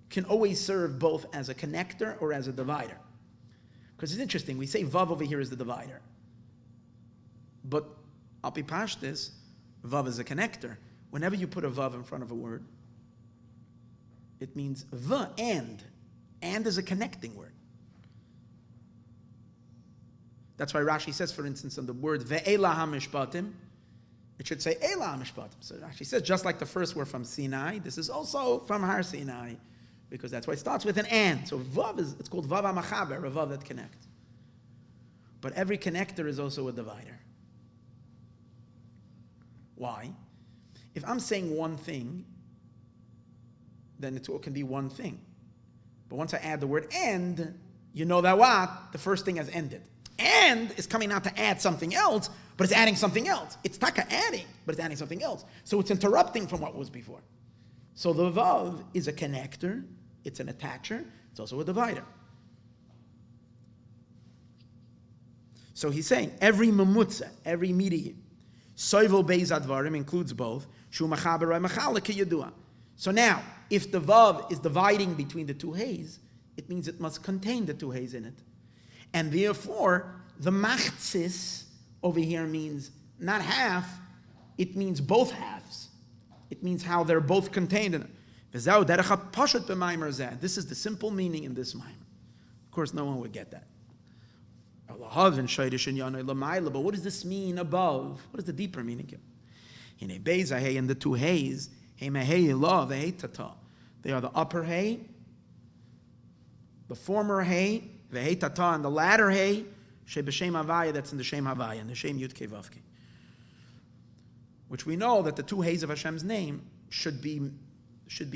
can always serve both as a connector or as a divider. Because it's interesting, we say vav over here is the divider. But al pi pashtus, vav is a connector. Whenever you put a vav in front of a word, it means the and. And is a connecting word. That's why Rashi says, for instance, on the word ve'ela hamishpatim, it should say ela hamishpatim. So Rashi says, just like the first word from Sinai, this is also from Har Sinai, because that's why it starts with an and. So vav it's called vav hamachaber, a vav that connects. But every connector is also a divider. Why? If I'm saying one thing, then it can be one thing. But once I add the word and, you know that what? The first thing has ended. And is coming out to add something else, but it's adding something else. It's taka adding, but it's adding something else. So it's interrupting from what was before. So the vav is a connector, it's an attacher, it's also a divider. So he's saying every memutza, every medium, soivel beis advarim includes both. Shu machaber machalek yedua. So now, if the vav is dividing between the two hays, it means it must contain the two hays in it. And therefore, the machatzit over here means not half, it means both halves. It means how they're both contained in it. This is the simple meaning in this maimer. course, no one would get that. But what does this mean above? What is the deeper meaning here? In the two hays, they are the upper hay, the former hay, and the latter hay, that's in the Shem Havaya, and the Shem Yud Kei Vav Kei. Which we know that the two hays of Hashem's name should be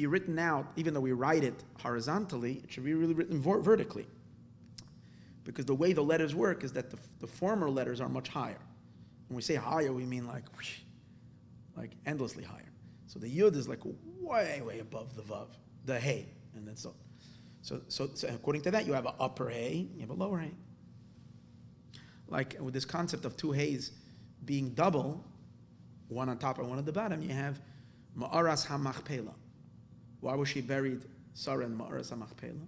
written out, even though we write it horizontally, it should be really written vertically. Because the way the letters work is that the former letters are much higher. When we say higher, we mean like endlessly higher. So the Yud is like way, way above the Vav, the Hay. And then so according to that, you have an upper Hay, you have a lower Hay. Like with this concept of two Hays being double, one on top and one at the bottom, you have Ma'aras HaMachpelah. Why was she buried, Sarah and Ma'aras HaMachpelah?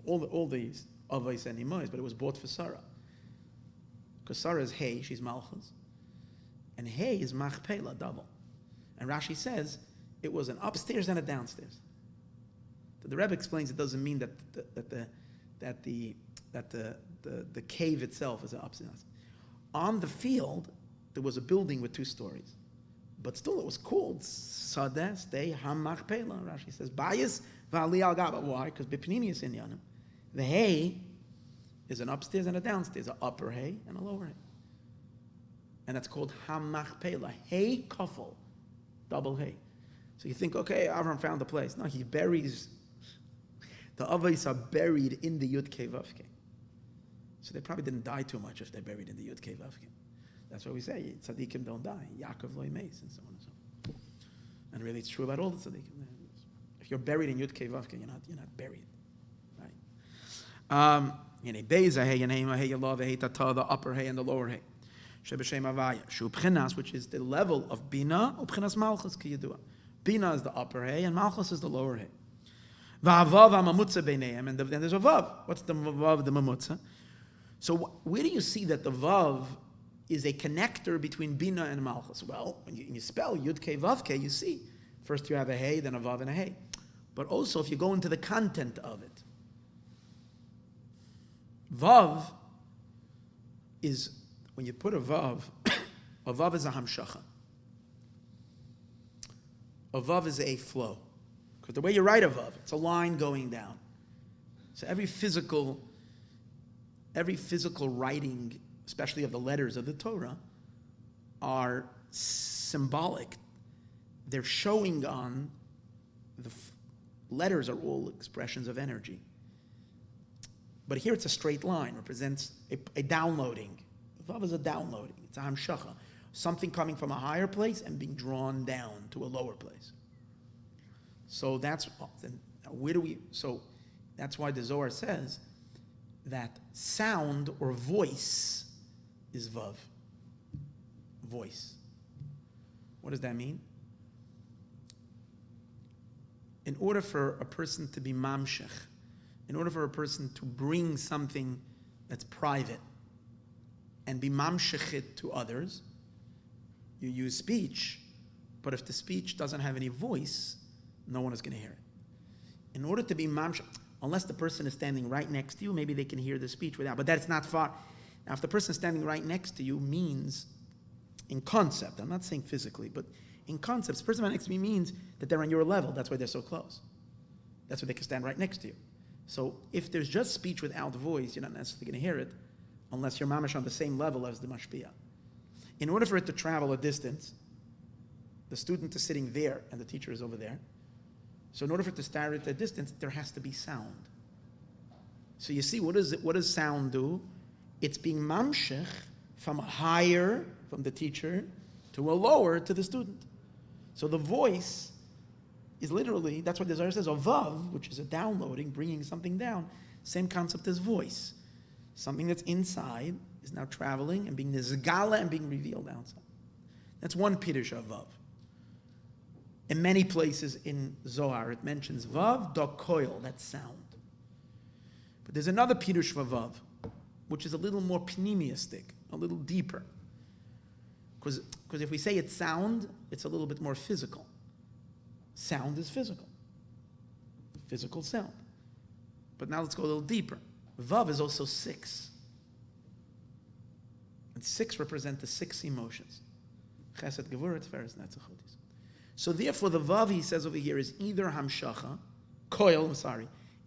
All these Avos and Imois, but it was bought for Sarah. Because Sarah is Hay, she's Malchus. And Hay is Machpelah, double. And Rashi says it was an upstairs and a downstairs. The Rebbe explains it doesn't mean that the cave itself is an upstairs. On the field, there was a building with 2 stories. But still, it was called Sades de HaMachpelah. Rashi says, Bayis v'ali al gaba. Why? Because Bipnimius in Yanim. The hay is an upstairs and a downstairs, an upper hay and a lower hay. And that's called HaMachpelah. Hay kafel, double hay. So you think, okay, Avram found the place. No, he buries, the Avos are buried in the Yud Kei Vav Kei. So they probably didn't die too much if they're buried in the Yud Kei Vav Kei. That's what we say, tzaddikim don't die. Yaakov lo yimeis, and so on and so on. And really, it's true about all the tzaddikim. If you're buried in Yud Kei Vav Kei, you're not buried, right? The upper hay and the lower hay. Shebeshem Havaya, Shu B'chinas, which is the level of Bina, B'chinas Malchus Kiyadua. Bina is the upper hay, and Malchus is the lower hay. V'havav ha'mamutza b'neihem, and then there's a vav. What's the vav, the mamutza? So where do you see that the vav is a connector between Bina and Malchus? Well, when you spell Yud Kei Vav Kei, you see. First you have a hay, then a vav and a hay. But also, if you go into the content of it, vav is, when you put a vav is a hamshacha. A vav is a flow. Because the way you write a vav, it's a line going down. So every physical writing, especially of the letters of the Torah, are symbolic. They're showing on, letters are all expressions of energy. But here it's a straight line, represents a downloading. Vav is a downloading. It's a hamshacha. Something coming from a higher place and being drawn down to a lower place. So that's why the Zohar says that sound or voice is vav. Voice. What does that mean? In order for a person to be mamshech, in order for a person to bring something that's private and be mamshechit to others, you use speech, but if the speech doesn't have any voice, no one is going to hear it. In order to be mamshech, unless the person is standing right next to you, maybe they can hear the speech without, but that's not far. Now, if the person standing right next to you means, in concept, I'm not saying physically, but in concept, the person right next to me means that they're on your level. That's why they're so close. That's why they can stand right next to you. So if there's just speech without voice, you're not necessarily going to hear it unless you're mamash on the same level as the mashpia. In order for it to travel a distance, the student is sitting there and the teacher is over there. So in order for it to start at a distance, there has to be sound. So you see, what does sound do? It's being mamshech from a higher, from the teacher, to a lower, to the student. So the voice is literally, that's what the Zohar says, a vav, which is a downloading, bringing something down. Same concept as voice. Something that's inside is now traveling and being nizgala and being revealed outside. That's one pirush of vav. In many places in Zohar, it mentions vav dokoil, that's sound. But there's another pirush for vav, which is a little more pneumistic, a little deeper. Because if we say it's sound, it's a little bit more physical. Sound is physical. Physical sound. But now let's go a little deeper. Vav is also 6. And 6 represent the 6 emotions. Chesed, Gevurah, Tiferes, Netzach, Hod. So therefore, the Vav, he says over here, is either Hamshacha,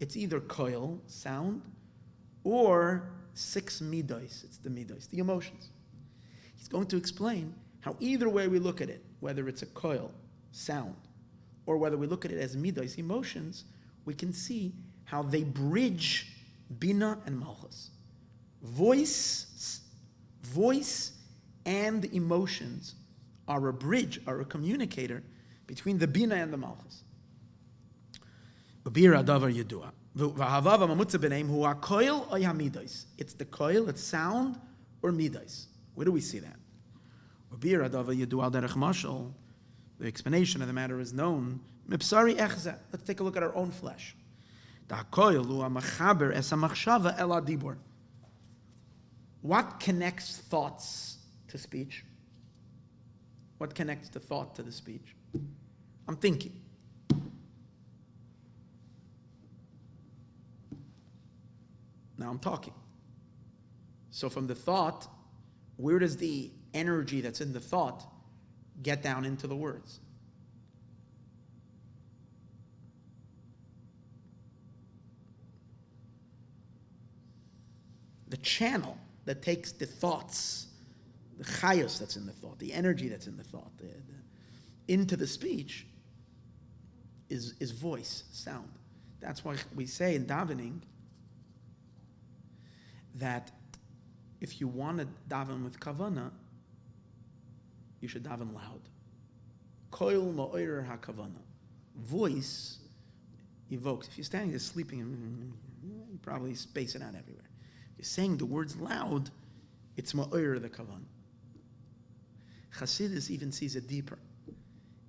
it's either koil, sound, or 6 midos. It's the midos, the emotions. He's going to explain how either way we look at it, whether it's a koil, sound, or whether we look at it as midos, emotions, we can see how they bridge Bina and Malchus. Voice and emotions are a bridge, are a communicator between the Bina and the Malchus. Biur adavar yedua. V'havav hamamutza b'neim hu ha'koil or ha'midos. It's the koil, it's sound, or midos. Where do we see that? Biur adavar yedua al derech mashal. The explanation of the matter is known. Mipsari echza. Let's take a look at our own flesh. The ha'koil hu ha'machaber es ha'machshava el ha'dibur. What connects thoughts to speech? What connects the thought to the speech? I'm thinking. Now I'm talking. So from the thought, where does the energy that's in the thought get down into the words? The channel that takes the thoughts, the chayos that's in the thought, the energy that's in the thought, into the speech is voice, sound. That's why we say in davening that if you want to daven with kavanah, you should daven loud. Koil ma'orer ha'kavanah. Voice evokes. If you're standing there sleeping, you probably space it out everywhere. If you're saying the words loud, it's ma'orer the kavanah. Chassidus even sees it deeper.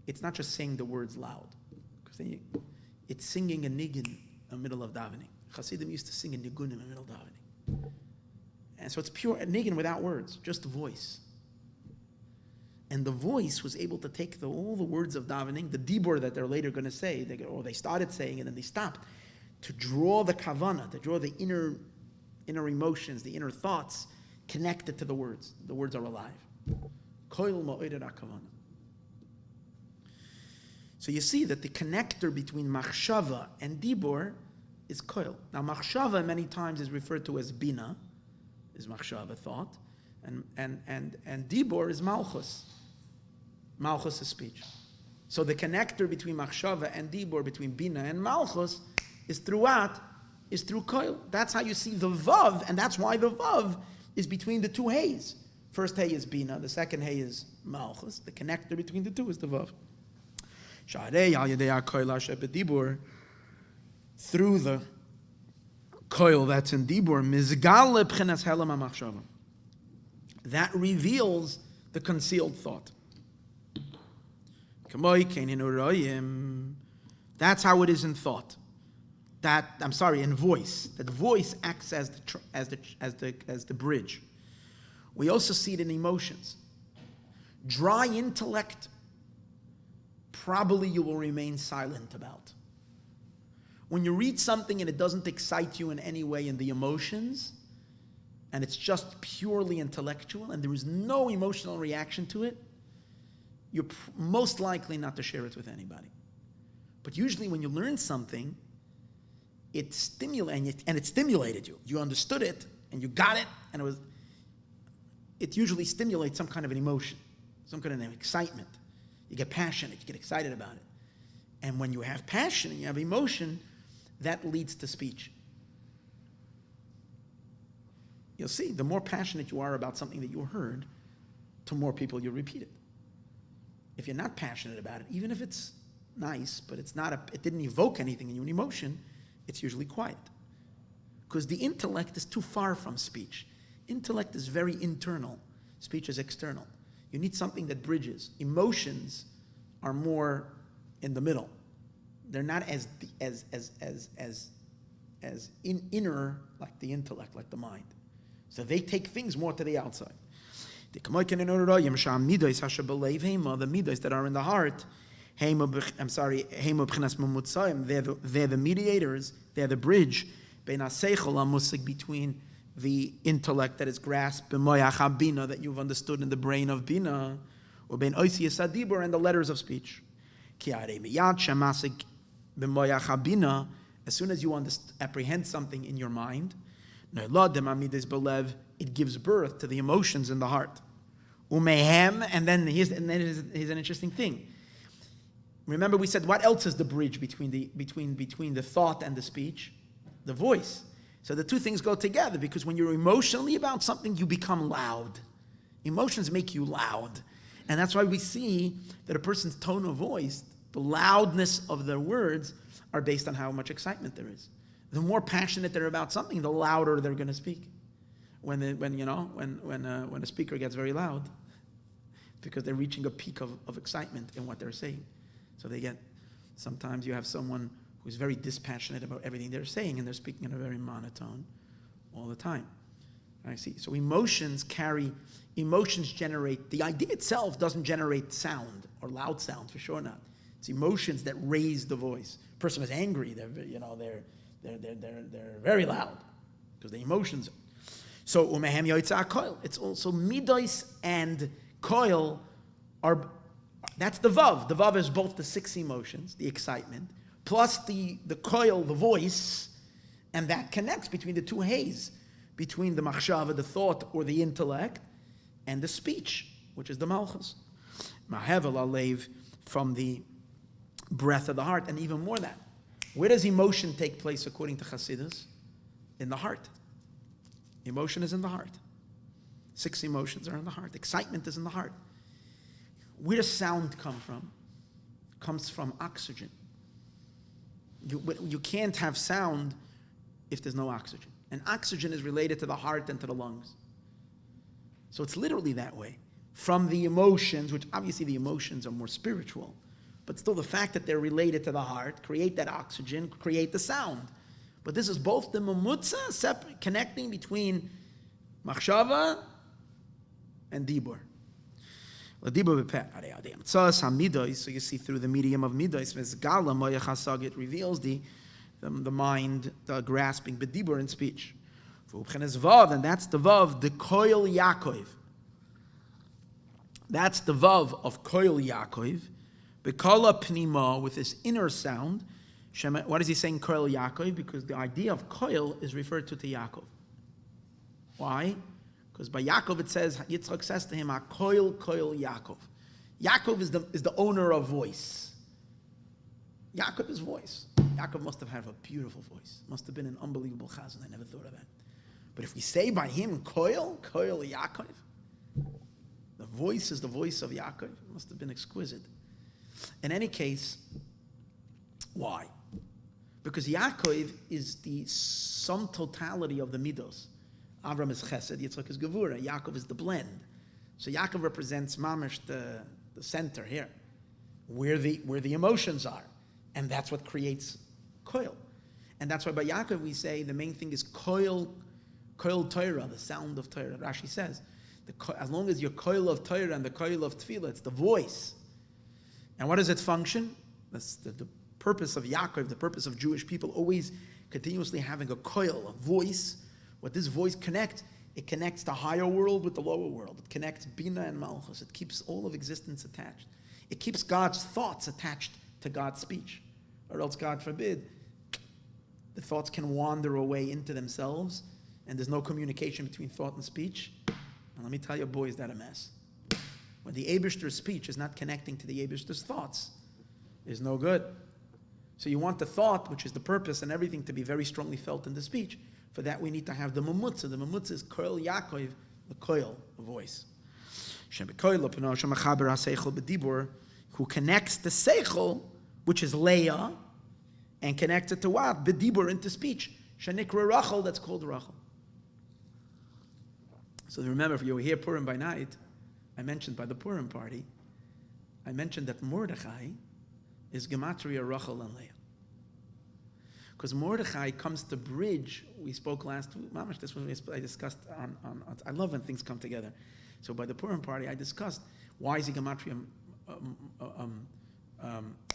It's not just saying the words loud, because then it's singing a nigun in the middle of davening. Chassidim used to sing a nigun in the middle of davening. And so it's pure nigun without words, just voice. And the voice was able to take all the words of davening, the dibur that they're later going to say, or they started saying and then they stopped, to draw the kavanah, to draw the inner emotions, the inner thoughts connected to the words. The words are alive. Koil ma'orer ha'kavanah. So you see that the connector between machshava and dibur is koil. Now machshava many times is referred to as bina, is machshava, thought, and dibur is malchus. Malchus is speech. So the connector between machshava and dibur, between bina and malchus, is through what? Is through koil. That's how you see the vav, and that's why the vav is between the two hays. First hay is bina, the second hay is malchus. The connector between the two is the vav. Through the koil that's in dibur, mizgal b'chinas helam ha'machshava. That reveals the concealed thought. That's how it is in thought. In voice. That voice acts as the bridge. We also see it in emotions. Dry intellect, probably you will remain silent about. When you read something and it doesn't excite you in any way in the emotions, and it's just purely intellectual, and there is no emotional reaction to it, you're most likely not to share it with anybody. But usually when you learn something, it stimulated you. You understood it, and you got it, and it usually stimulates some kind of an emotion, some kind of an excitement. You get passionate, you get excited about it. And when you have passion and you have emotion, that leads to speech. You'll see, the more passionate you are about something that you heard, to more people you repeat it. If you're not passionate about it, even if it's nice, but it didn't evoke anything in you, an emotion, it's usually quiet. Because the intellect is too far from speech. Intellect is very internal. Speech is external. You need something that bridges. Emotions are more in the middle. They're not as inner like the intellect, like the mind. So they take things more to the outside. The midos that are in the heart, they're the mediators, they're the bridge between the intellect that is grasped, that you've understood in the brain of bina, and the letters of speech. As soon as you apprehend something in your mind, it gives birth to the emotions in the heart. And then here's an interesting thing. Remember, we said what else is the bridge between the thought and the speech? The voice. So the two things go together, because when you're emotionally about something, you become loud. Emotions make you loud. And that's why we see that a person's tone of voice, the loudness of their words, are based on how much excitement there is. The more passionate they're about something, the louder they're going to speak. When a speaker gets very loud, because they're reaching a peak of excitement in what they're saying. So sometimes you have someone who's very dispassionate about everything they're saying, and they're speaking in a very monotone all the time. I see. So emotions generate, the idea itself doesn't generate sound, or loud sound, for sure not. It's emotions that raise the voice. A person is angry, they're very loud, because the emotions. So umehem yotzah koil. It's also midos and koil that's the vav. The vav is both the 6 emotions, the excitement, plus the koil, the voice, and that connects between the two hays, between the machshava, the thought or the intellect, and the speech, which is the malchus. Mahevel alev, from the breath of the heart, and even more that. Where does emotion take place according to Chassidus? In the heart. Emotion is in the heart. 6 emotions are in the heart. Excitement is in the heart. Where does sound come from? It comes from oxygen. You can't have sound if there's no oxygen. And oxygen is related to the heart and to the lungs. So it's literally that way. From the emotions, which obviously the emotions are more spiritual, but still the fact that they're related to the heart, create that oxygen, create the sound. But this is both the mamutza, connecting between machshava and dibur. So you see through the medium of midos, it reveals the mind, the grasping, bedibur in speech. And that's the vav, the koil Yaakov. That's the vav of koil Yaakov. Bekala pnima, with this inner sound. What is he saying, koil Yaakov? Because the idea of koil is referred to Yaakov. Why? Because by Yaakov it says, Yitzchak says to him, koil Yaakov. Yaakov is the owner of voice. Yaakov is voice. Yaakov must have had a beautiful voice. Must have been an unbelievable chazan. I never thought of that. But if we say by him, koil Yaakov, the voice is the voice of Yaakov. It must have been exquisite. In any case, why? Because Yaakov is the sum totality of the midos. Avram is chesed, Yitzchak is gevura. Yaakov is the blend. So Yaakov represents mamish, the center here, where the emotions are, and that's what creates koil. And that's why by Yaakov we say the main thing is koil Torah, the sound of Torah. Rashi says, as long as you're koil of Torah and the koil of tefillah, it's the voice. And what does it function? That's the purpose of Yaakov, the purpose of Jewish people, always continuously having a koil, a voice. What this voice connects, it connects the higher world with the lower world. It connects Bina and Malchus. It keeps all of existence attached. It keeps God's thoughts attached to God's speech. Or else, God forbid, the thoughts can wander away into themselves, and there's no communication between thought and speech. And let me tell you, boy, is that a mess. When the Eibishter's speech is not connecting to the Eibishter's thoughts, it's no good. So you want the thought, which is the purpose and everything, to be very strongly felt in the speech. For that, we need to have the mamutza. The mamutza is koil Yaakov, the koil, the voice. Who connects the seichel, which is Leah, and connects it to what? Bedibur, into speech. Shanikra Rachel, that's called Rachel. So remember, if you were here Purim by night, I mentioned by the Purim party, I mentioned that Mordechai is Gematria Rachel and Leah. Because Mordechai comes to bridge, we spoke last week, Mamash, this one I discussed on, I love when things come together. So by the Purim party, I discussed why is he Gematria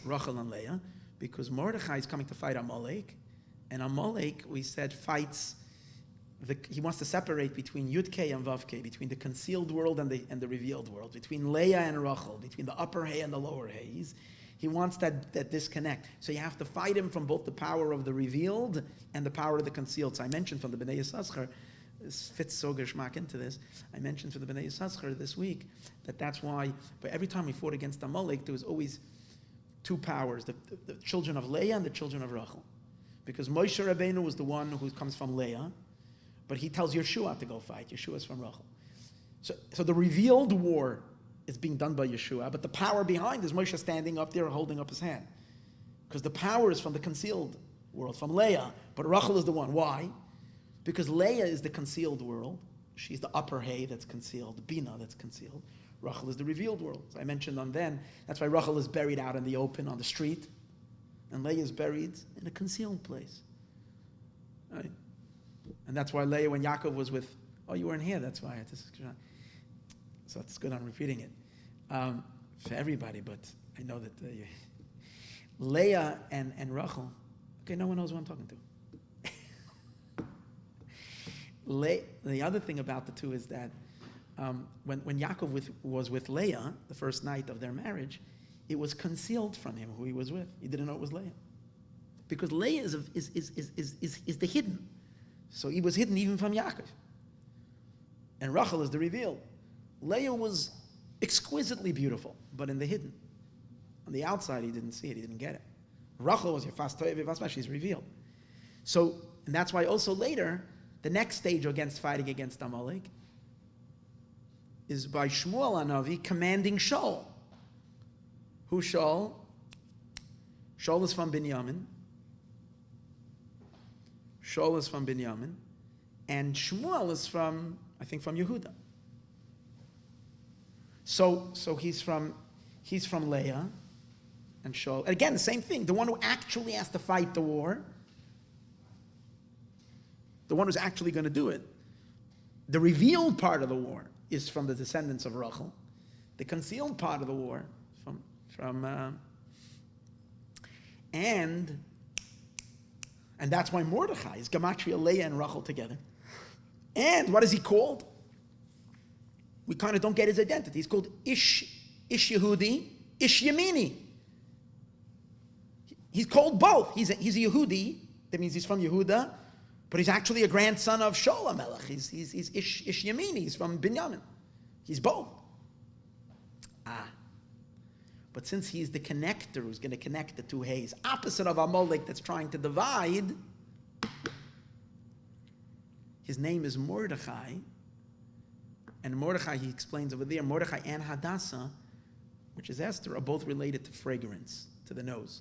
Rachel and Leah? Because Mordechai is coming to fight Amalek, And Amalek, we said, fights. He wants to separate between Yud-K and Vav-K, between the concealed world and the revealed world, between Leah and Rachel, between the upper hay and the lower hay. He wants that disconnect. So you have to fight him from both the power of the revealed and the power of the concealed. So I mentioned from the Bnei Yissaschar, this fits so geschmack into this, I mentioned for the Bnei Yissaschar this week that's why, but every time we fought against Amalek, there was always two powers, the children of Leah and the children of Rachel. Because Moshe Rabbeinu was the one who comes from Leah, but he tells Yeshua to go fight. Yeshua is from Rachel. So the revealed war is being done by Yeshua, but the power behind is Moshe standing up there holding up his hand. Because the power is from the concealed world, from Leah, but Rachel is the one. Why? Because Leah is the concealed world. She's the upper hay that's concealed, the Bina that's concealed. Rachel is the revealed world. As I mentioned on then, that's why Rachel is buried out in the open on the street, and Leah is buried in a concealed place. Right? And that's why Leah, when Yaakov was with, you weren't here, that's why. So it's good I'm repeating it for everybody, but I know that Leah and Rachel, okay, no one knows what I'm talking to. The other thing about the two is that when Yaakov was with Leah, the first night of their marriage, it was concealed from him who he was with. He didn't know it was Leah. Because Leah is the hidden. So he was hidden even from Yaakov. And Rachel is the revealed. Leah was exquisitely beautiful, but in the hidden. On the outside, he didn't see it, he didn't get it. Rachel was she's revealed. So, and that's why also later, the next stage against fighting against Amalek is by Shmuel Hanavi commanding Shaul. Who's Shaul? Shaul is from Binyamin. Shaul is from Binyamin, and Shmuel is from Yehuda. So he's from Leah, and Shaul. And again, the same thing. The one who actually has to fight the war, the one who's actually going to do it. The revealed part of the war is from the descendants of Rachel. The concealed part of the war and that's why Mordechai is Gematria, Leah, and Rachel together. And what is he called? We kind of don't get his identity. He's called Ish Yehudi, Ish Yemini. He's called both. He's a Yehudi. That means he's from Yehuda, but he's actually a grandson of Shaul HaMelech. He's Ish Yemini. He's from Binyamin. He's both. But since he's the connector who's going to connect the two hays, opposite of Amalek that's trying to divide, his name is Mordechai. And Mordechai, he explains over there, Mordechai and Hadassah, which is Esther, are both related to fragrance, to the nose.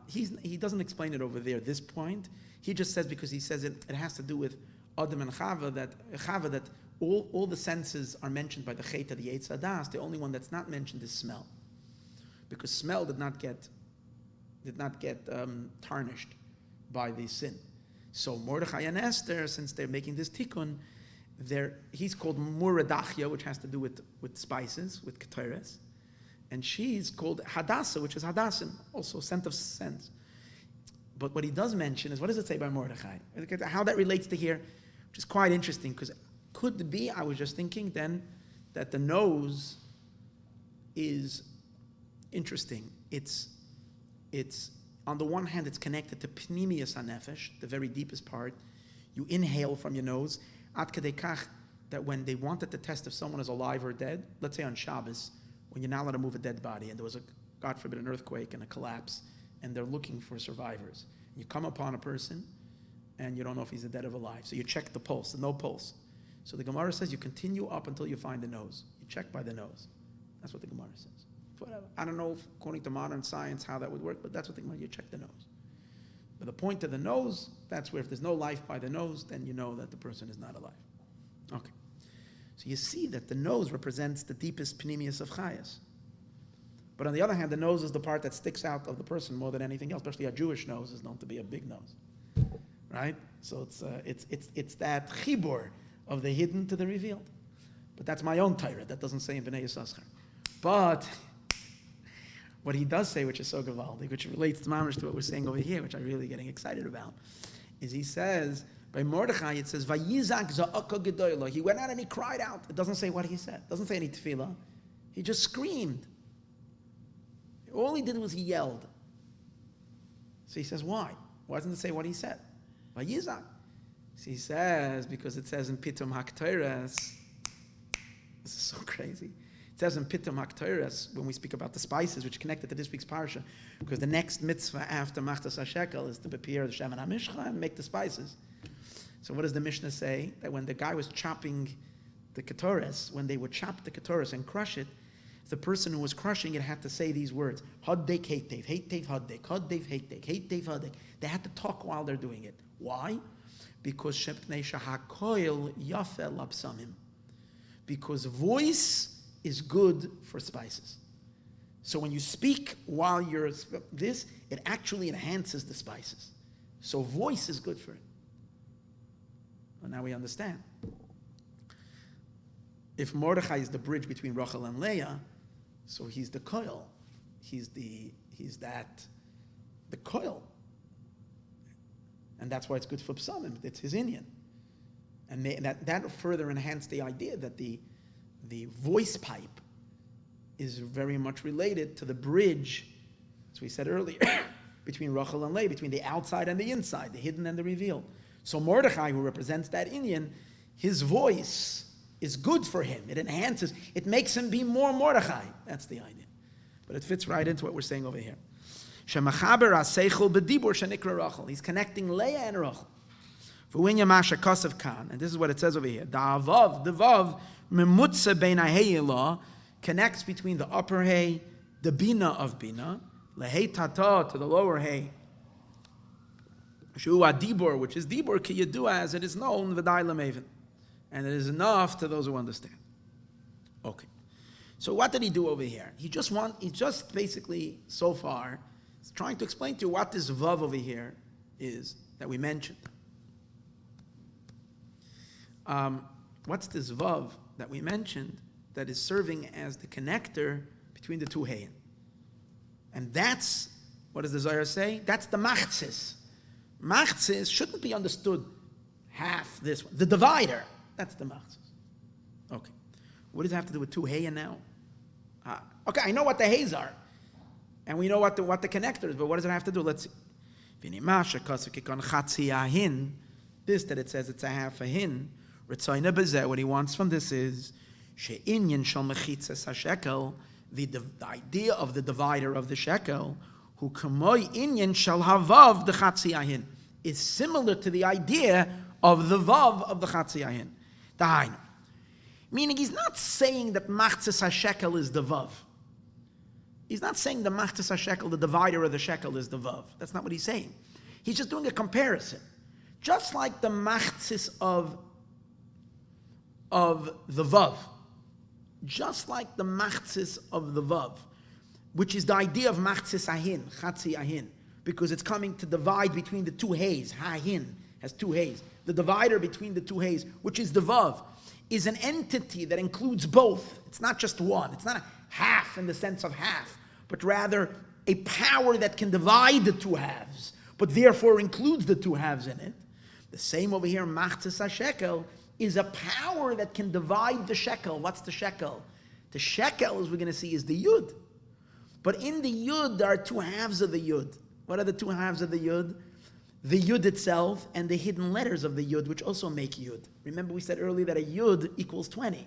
He doesn't explain it over there at this point. He just says, because he says it has to do with Adam and Chava, that all the senses are mentioned by the Cheta, the Yetz Hadas. The only one that's not mentioned is smell, because smell did not get tarnished by the sin. So Mordechai and Esther, since they're making this tikkun, he's called Muradachia, which has to do with spices, with keteres, and she's called Hadassah, which is Hadassim, also scent of scents. But what he does mention is, what does it say by Mordechai? How that relates to here, which is quite interesting, because could be, I was just thinking then, that the nose is interesting. It's on the one hand, it's connected to Pnimius HaNefesh, the very deepest part. You inhale from your nose. Ad kedei kach, that when they wanted to test if someone is alive or dead, let's say on Shabbos, when you're not allowed to move a dead body, and there was God forbid, an earthquake and a collapse, and they're looking for survivors. You come upon a person, and you don't know if he's dead or alive. So you check the pulse, no pulse. So the Gemara says you continue up until you find the nose. You check by the nose. That's what the Gemara says. Whatever. I don't know, according to modern science, how that would work, but that's what the Gemara, you check the nose. But the point of the nose, that's where if there's no life by the nose, then you know that the person is not alive. Okay. So you see that the nose represents the deepest pnimius of chayas. But on the other hand, the nose is the part that sticks out of the person more than anything else, especially a Jewish nose is known to be a big nose. Right? So it's that chibur of the hidden to the revealed. But that's my own Torah. That doesn't say in Bnei Yissaschar. But what he does say, which is so gavaldic, which relates to mamish to what we're saying over here, which I'm really getting excited about, is he says, by Mordechai, it says, Vayizak za'aka gedoyla. He went out and he cried out. It doesn't say what he said. It doesn't say any tefillah. He just screamed. All he did was he yelled. So he says, why? Why doesn't it say what he said? Vayizak. So he says, because it says in Pitum HaKteres, this is so crazy. It says in Pitum HaKteres, when we speak about the spices, which connected to this week's parsha, because the next mitzvah after Machatzit HaShekel is to prepare the Shem and HaMishcha and make the spices. So what does the Mishnah say? That when the guy was chopping the ketores, when they would chop the ketores and crush it, the person who was crushing it had to say these words: Haddek, Hatev, Hatev, Haddek, Haddek, Hatev, Hatev, Haddek. They had to talk while they're doing it. Why? Because Shepnei Shahakoil Yafel Lapsamim. Because voice is good for spices. So when you speak while you're this, it actually enhances the spices. So voice is good for it. Well, now we understand. If Mordechai is the bridge between Rachel and Leah, so he's the coil. He's the coil. And that's why it's good for psalmim. It's his Indian. And that further enhanced the idea that the voice pipe is very much related to the bridge, as we said earlier, between Rachel and Leah, between the outside and the inside, the hidden and the revealed. So Mordechai, who represents that Indian, his voice is good for him. It enhances, it makes him be more Mordechai. That's the idea. But it fits right into what we're saying over here. Shemachaber HaSeichel b'dibur shenikra Rachel. He's connecting Leah and Rachel. V'winya masha kasav kan. And this is what it says over here. The vav, memutza bein ha'heilah, connects between the upper hay, the bina of bina, lehei tata, to the lower hay, Shua dibur, which is dibur ki yedua, as it is known, v'dai l'meven. And it is enough to those who understand. Okay. So what did he do over here? He just basically, so far, is trying to explain to you what this vav over here is that we mentioned. What's this vav that we mentioned that is serving as the connector between the two hayin? And that's, what does the Zohar say? That's the Machatzit. Machatzit shouldn't be understood half this one. The divider, that's the Machatzit. Okay. What does it have to do with two hayin now? Okay, I know what the hays are. And we know what the connector is, but what does it have to do? Let's see. This that it says it's a half a hin. What he wants from this is the idea of the divider of the shekel, who kamoy inyan shall havav the chatzi ahin, is similar to the idea of the vav of the chatzi ahin. Dahainu. Meaning he's not saying that Machatzit HaShekel is the vav. He's not saying the Machatzit HaShekel, the divider of the shekel, is the vav. That's not what he's saying. He's just doing a comparison. Just like the Machatzit of the vav. Just like the Machatzit of the vav, which is the idea of Machatzit ahin, Chatzi ahin, because it's coming to divide between the two hays. Ha-hin has two hays. The divider between the two hays, which is the vav, is an entity that includes both. It's not just one. It's not a half in the sense of half, but rather a power that can divide the two halves, but therefore includes the two halves in it. The same over here, Machatzit HaShekel is a power that can divide the shekel. What's the shekel? The shekel, as we're going to see, is the yud. But in the yud, there are two halves of the yud. What are the two halves of the yud? The yud itself and the hidden letters of the yud, which also make yud. Remember we said earlier that a yud equals 20.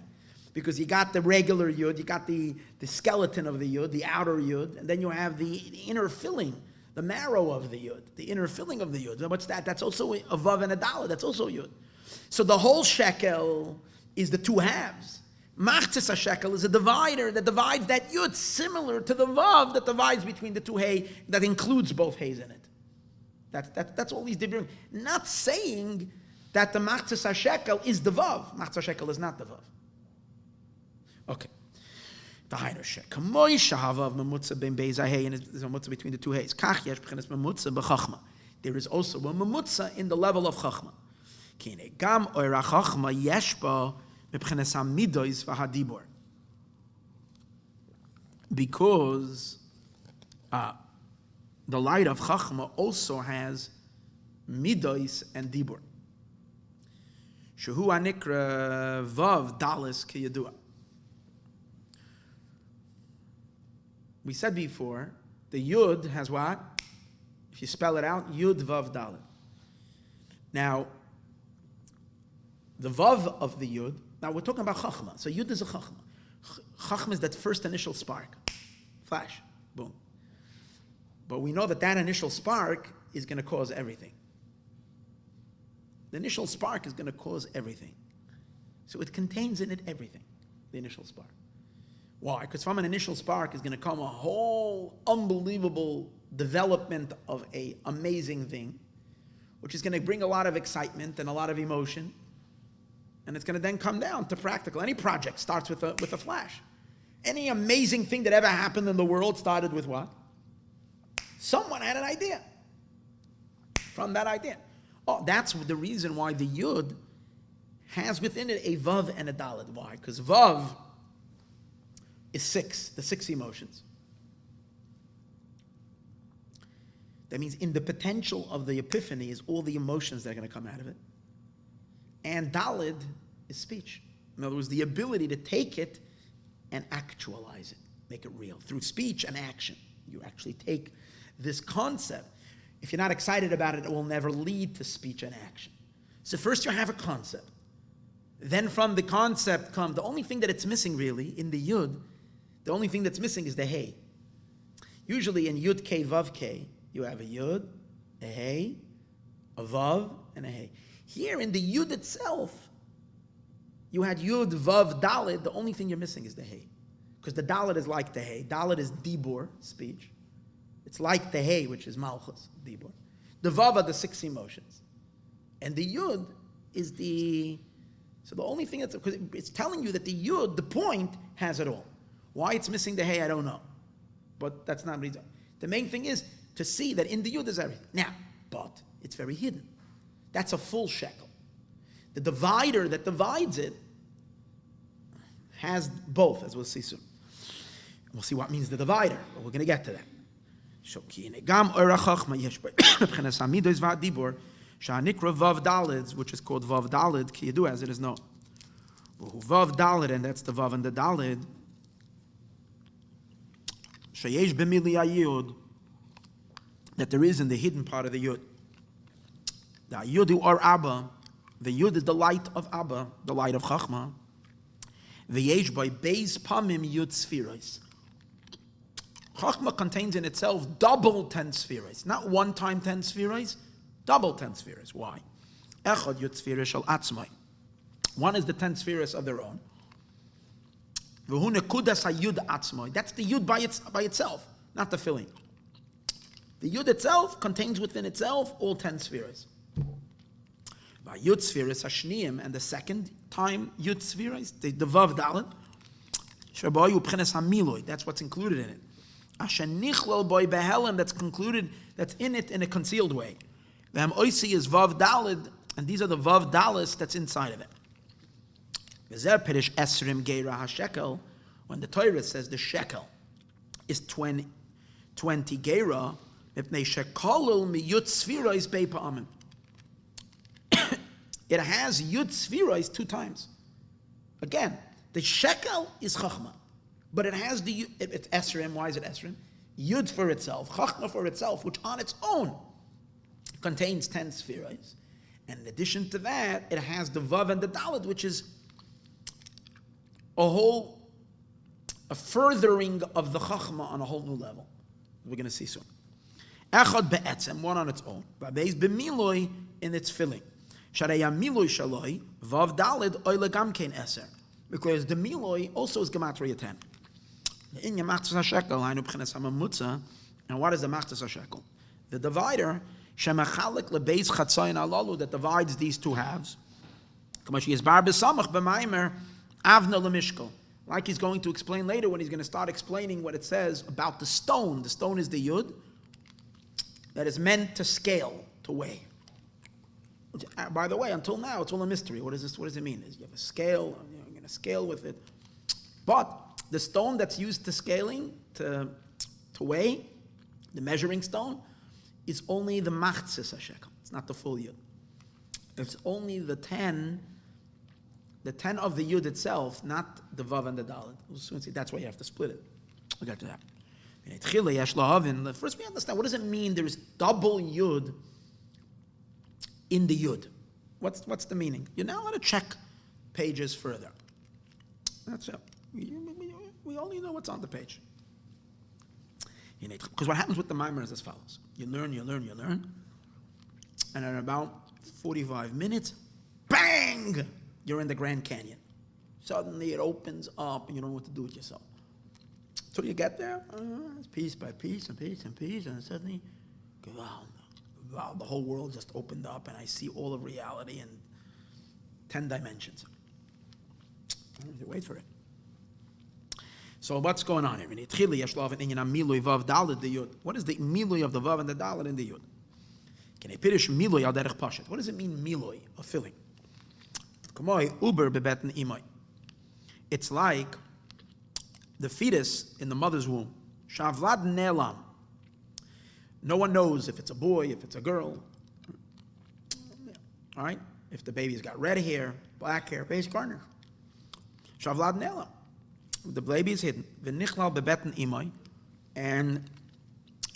Because you got the regular yud, you got the skeleton of the yud, the outer yud, and then you have the inner filling, the marrow of the yud, the inner filling of the yud. What's that? That's also a vav and a daled. That's also yud. So the whole shekel is the two halves. Machatzit HaShekel is a divider that divides that yud, similar to the vav that divides between the two hay, that includes both hays in it. That's all he's doing. Not saying that the Machatzit HaShekel is the vav. Machatzit HaShekel is not the vav. Okay. The Hainu Shek. Kamoy shahavav memutza ben beis hay, and there's a memutza between the two hays. Kach yesh b'chenes memutza b'chachma. There is also a memutza in the level of chachma. Kine gam oira chachma yesh ba b'chenes hamidos v'hadibur. Because the light of Chachma also has midos and dibur. Shehu anikra vav dalis kiyadua. We said before, the Yud has what? If you spell it out, Yud Vav Dalet. Now, the Vav of the Yud, now we're talking about Chachma. So Yud is a Chachma. Chachma is that first initial spark. Flash. Boom. But we know that that initial spark is going to cause everything. The initial spark is going to cause everything. So it contains in it everything, the initial spark. Why? Because from an initial spark is going to come a whole unbelievable development of an amazing thing, which is going to bring a lot of excitement and a lot of emotion, and it's going to then come down to practical. Any project starts with a flash. Any amazing thing that ever happened in the world started with what? Someone had an idea. From that idea. Oh, that's the reason why the Yud has within it a Vav and a Dalet. Why? Because Vav is 6, the 6 emotions. That means in the potential of the epiphany is all the emotions that are going to come out of it. And Daled is speech. In other words, the ability to take it and actualize it, make it real. Through speech and action, you actually take this concept. If you're not excited about it, it will never lead to speech and action. So first you have a concept. Then from the concept the only thing that it's missing really in the Yud, the only thing that's missing is the Hey. Usually in Yud K Vav K, you have a Yud, a Hey, a Vav, and a Hey. Here in the Yud itself, you had Yud, Vav, Dalet. The only thing you're missing is the Hey. Because the Dalet is like the Hey. Dalet is Dibur, speech. It's like the Hey, which is Malchus, Dibur. The Vav are the 6 emotions. And the Yud is so the only thing that's, because it's telling you that the Yud, the point, has it all. Why it's missing the Hey, I don't know. But that's not what he's doing. The main thing is to see that in the Yud is everything. Now, but it's very hidden. That's a full shekel. The divider that divides it has both, as we'll see soon. We'll see what means the divider, but we're going to get to that. Which is called Vav Daled, Kiyadu, as it is known. Vav Daled, and that's the Vav and the Daled. Sheyesh b'mili Yud, that there is in the hidden part of the Yud. The Yudu or Abba, the Yud is the light of Abba, the light of Chachma. V'yesh by Beis Pamim Yud Spheros. Chachma contains in itself double 10 spheres, not one time 10 spheres, double 10 spheres. Why? Echad Yud Spheres Shal Atzmai. One is the 10 spheres of their own. V'hu nekudas hayud atzmai. That's the Yud by itself, not the filling. The Yud itself contains within itself all 10 spheres. Yud spheres hashniim, and the second time Yud spheres, the Vav Dalet, shabayu b'chenes hamiloi. That's what's included in it. Asher nichlal boy behelim, that's concluded, that's in it in a concealed way. V'hem oisi is Vav Dalet, and these are the Vav Dalis that's inside of it. V'zer perish esrim geira HaShekel, when the Torah says the shekel is 20 geira, mipnei shekolul mi Yud spheres bei pa'amim. It has Yud Sfiros 2 times. Again, the shekel is Chachma, but it has it's Esrim. Why is it Esrim? Yud for itself, Chachma for itself, which on its own contains 10 Sfiros. And in addition to that, it has the Vav and the Dalet, which is a furthering of the Chachma on a whole new level. We're going to see soon. Echad be'etzem, one on its own. V'abeis b'miloi, in its filling. Sharei miloi shaloi, vav daled oile gamkein eser. Because the miloi also is gematria 10. In Machatzit HaShekel, hainu b'chenes hamamutza, and what is the Machatzit HaShekel? The divider, shemachalik lebeis chatzayin alalu, that divides these 2 halves. Kamashi is bar b'samach b'maimer, avna lemishkel. Like he's going to explain later when he's going to start explaining what it says about the stone. The stone is the Yud that is meant to scale, to weigh. By the way, until now, it's all a mystery. What is this? What does it mean? You have a scale, you're going to scale with it. But the stone that's used to scaling, to weigh, The measuring stone is only the Machatzit HaShekel. It's not the full Yud. It's only the 10 of the Yud itself, not the Vav and the Dalet. We'll soon see. That's why you have to split it. We'll get to that. First we understand, what does it mean there is double Yud in the Yud? What's the meaning? You're now allowed to check pages further. That's it. We only know what's on the page. Because what happens with the Maayon is as follows. You learn, and in about 45 minutes, bang! You're in the Grand Canyon. Suddenly it opens up and you don't know what to do with yourself. So you get there, it's piece by piece and piece and piece, and suddenly, wow, the whole world just opened up and I see all of reality in 10 dimensions. Wait for it. So what's going on here? What is the milui of the vav and the dalet in the yud? What does it mean, milui, a filling? It's like the fetus in the mother's womb. Shavlad nelam. No one knows if it's a boy, if it's a girl. All right? If the baby's got red hair, black hair, beige garnish. Shavlad nelam. The baby is hidden. V'nichlal bebeten imay, and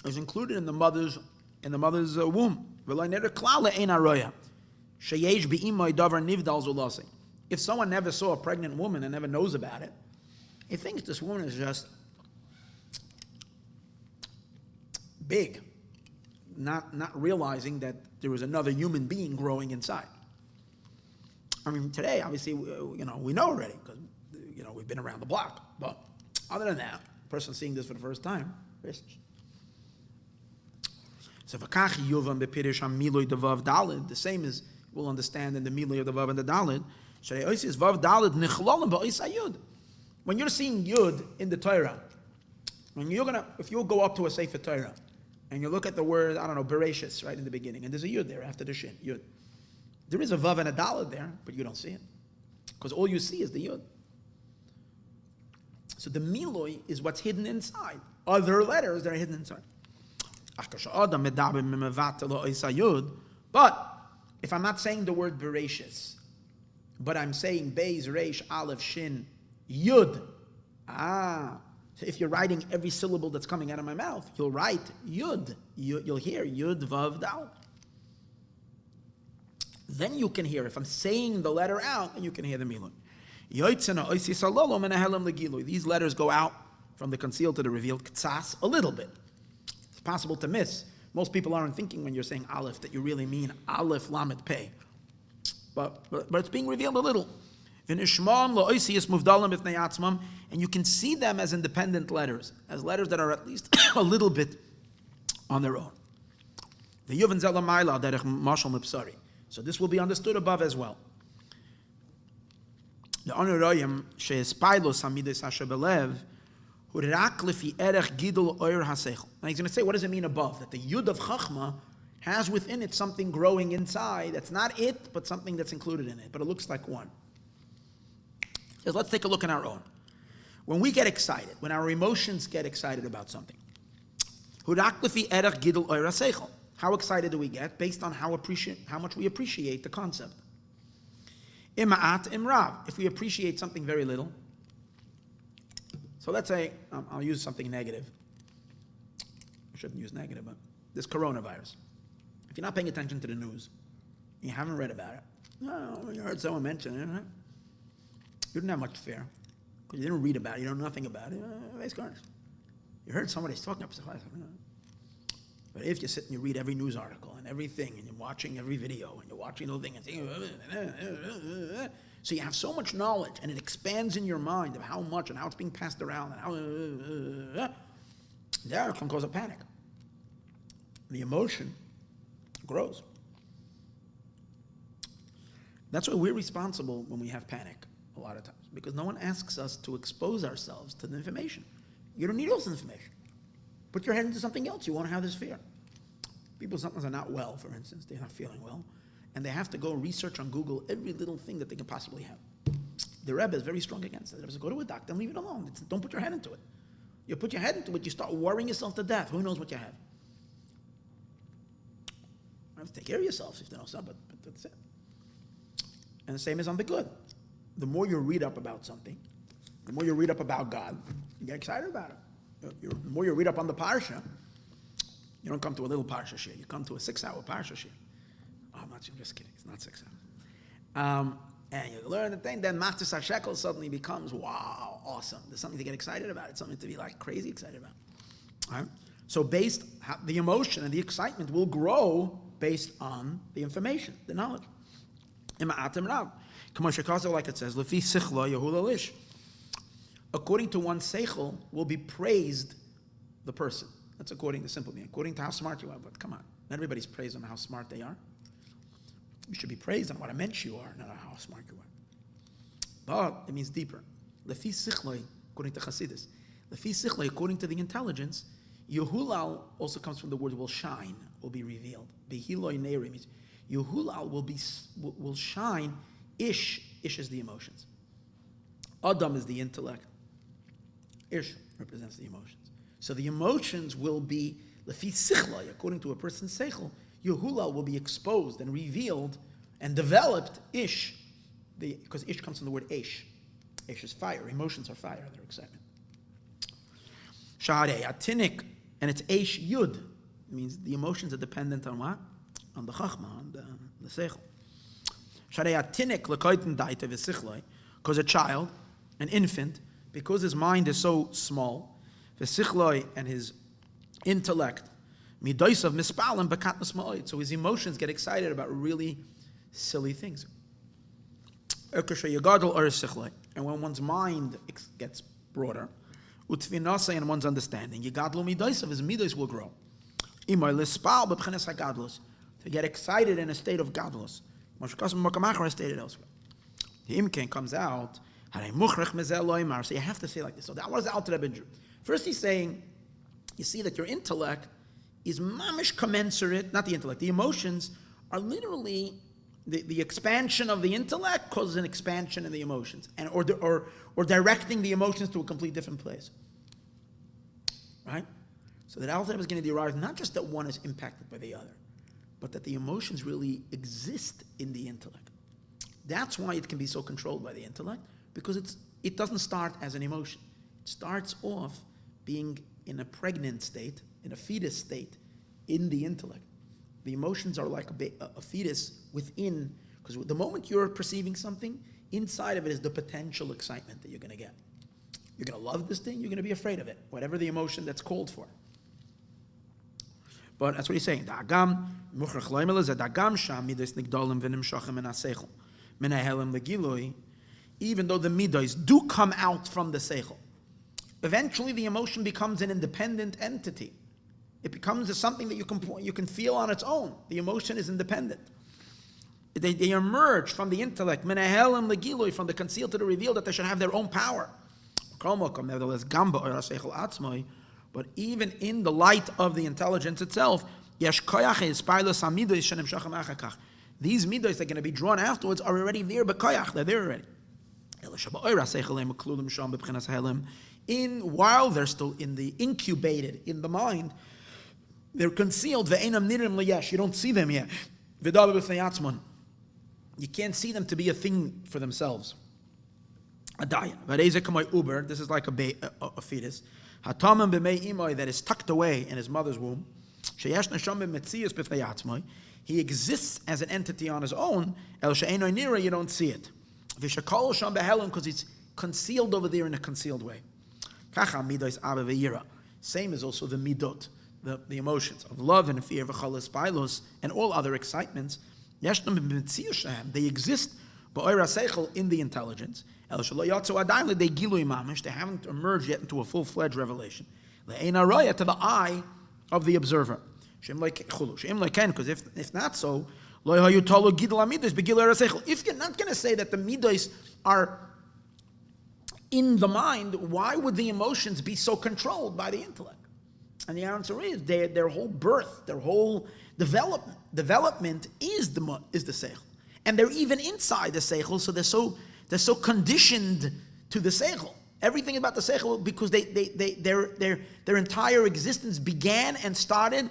is included in the mother's womb. If someone never saw a pregnant woman and never knows about it, he thinks this woman is just big, not realizing that there is another human being growing inside. I mean, today, obviously, we know already because we've been around the block. But other than that, a person seeing this for the first time, so the same as we'll understand in the milui of the vav and the dalid. When you're seeing yud in the Torah, if you'll go up to a Sefer Torah and you look at the word, bereshis, right in the beginning, and there's a yud there after the shin, yud. There is a vav and a dalid there, but you don't see it because all you see is the yud. So the milui is what's hidden inside. Other letters that are hidden inside. But if I'm not saying the word bereshis, but I'm saying beis, reish, aleph, shin, yud. So if you're writing every syllable that's coming out of my mouth, you'll write yud. You'll hear yud, vav, dal. Then you can hear, if I'm saying the letter out, then you can hear the milui. These letters go out from the concealed to the revealed, ktsas, a little bit. It's possible to miss. Most people aren't thinking when you're saying aleph that you really mean aleph, lamed, pei. But it's being revealed a little. And you can see them as independent letters, as letters that are at least a little bit on their own. So this will be understood above as well. Now he's going to say, what does it mean above? That the yud of chachma has within it something growing inside. That's not it, but something that's included in it. But it looks like one. So let's take a look at our own. When we get excited, when our emotions get excited about something, how excited do we get? Based on how much we appreciate the concept. If we appreciate something very little, so let's say, I'll use something negative. I shouldn't use negative, but this coronavirus. If you're not paying attention to the news, you haven't read about it, you heard someone mention it, right? You didn't have much fear, because you didn't read about it, you know nothing about it. You heard somebody's talking about it. But if you sit and you read every news article and everything, and you're watching every video, and you're watching the whole thing, and so you have so much knowledge, and it expands in your mind of how much and how it's being passed around, and how that can cause a panic. The emotion grows. That's why we're responsible when we have panic a lot of times, because no one asks us to expose ourselves to the information. You don't need all this information. Put your head into something else. You won't have this fear. People sometimes are not well, for instance. They're not feeling well. And they have to go research on Google every little thing that they can possibly have. The Rebbe is very strong against it. The Rebbe says, go to a doctor and leave it alone. Don't put your head into it. You put your head into it, you start worrying yourself to death. Who knows what you have? You have to take care of yourself if you know something, but that's it. And the same is on the good. The more you read up about something, the more you read up about God, you get excited about it. The more you read up on the parsha, you don't come to a little parsha shir. You come to a 6-hour parsha shir. Oh, I'm just kidding. It's not 6 hours. And you learn the thing, then Machatzit HaShekel suddenly becomes, wow, awesome. There's something to get excited about. It's something to be like crazy excited about. All right? So the emotion and the excitement will grow based on the information, the knowledge. Like it says, according to one's seichel will be praised the person. That's according to simple meaning. According to how smart you are. But come on, not everybody's praised on how smart they are. You should be praised on what a mensch you are, not on how smart you are. But it means deeper. Lefi sichloi, according to Chassidus. Lefi sichloi, according to the intelligence, Yehulal also comes from the word will shine, will be revealed. Behiloi neiri means Yehulal will shine. Ish is the emotions. Adam is the intellect. Ish represents the emotions. So the emotions will be lefi sichloi, according to a person's seichel. Yehulal will be exposed and revealed and developed. Ish, because ish comes from the word ish. Ish is fire. Emotions are fire. They're excitement. Sha'arei atinik, and it's ish yud. It means the emotions are dependent on what? On the chachma, on the seichel. Sha'arei atinik lekoiten daita v'sichloi, because a child, an infant, because his mind is so small, v'sichloi, and his intellect, midoisav mispalim bekatnas ma'oid. So his emotions get excited about really silly things. And when one's mind gets broader, utfinasa, and one's understanding, yigadlu midoisav, his midos will grow. Imay lispal b'bchenes hagadlus, to get excited in a state of gadlus. Moshe stated elsewhere. The imken comes out. So you have to say like this. So that was the Alter Rebbe. First he's saying, you see that your intellect is mamish commensurate, not the intellect, the emotions are literally, the expansion of the intellect causes an expansion in the emotions, and or directing the emotions to a complete different place. Right? So that Alter Rebbe is going to derive not just that one is impacted by the other, but that the emotions really exist in the intellect. That's why it can be so controlled by the intellect, because it doesn't start as an emotion. It starts off being in a pregnant state, in a fetus state, in the intellect. The emotions are like a fetus within, because the moment you're perceiving something, inside of it is the potential excitement that you're going to get. You're going to love this thing, you're going to be afraid of it, whatever the emotion that's called for. But that's what he's saying. Even though the midos do come out from the seichel, eventually the emotion becomes an independent entity. It becomes something that you can feel on its own. The emotion is independent. They emerge from the intellect, from the concealed to the revealed, that they should have their own power. But even in the light of the intelligence itself, these midos that are going to be drawn afterwards are already there, they're there already. While they're still incubated in the mind, they're concealed. You don't see them yet. You can't see them to be a thing for themselves. This is like a fetus that is tucked away in his mother's womb. He exists as an entity on his own. You don't see it. Because it's concealed over there in a concealed way. Same is also the midot, the emotions of love and fear, and all other excitements. They exist in the intelligence. They haven't emerged yet into a full-fledged revelation. To the eye of the observer. Because if not so, if you're not going to say that the midos are in the mind, why would the emotions be so controlled by the intellect? And the answer is their whole birth, their whole development is the seichel, and they're even inside the seichel, so they're so conditioned to the seichel. Everything about the seichel, because their entire existence began and started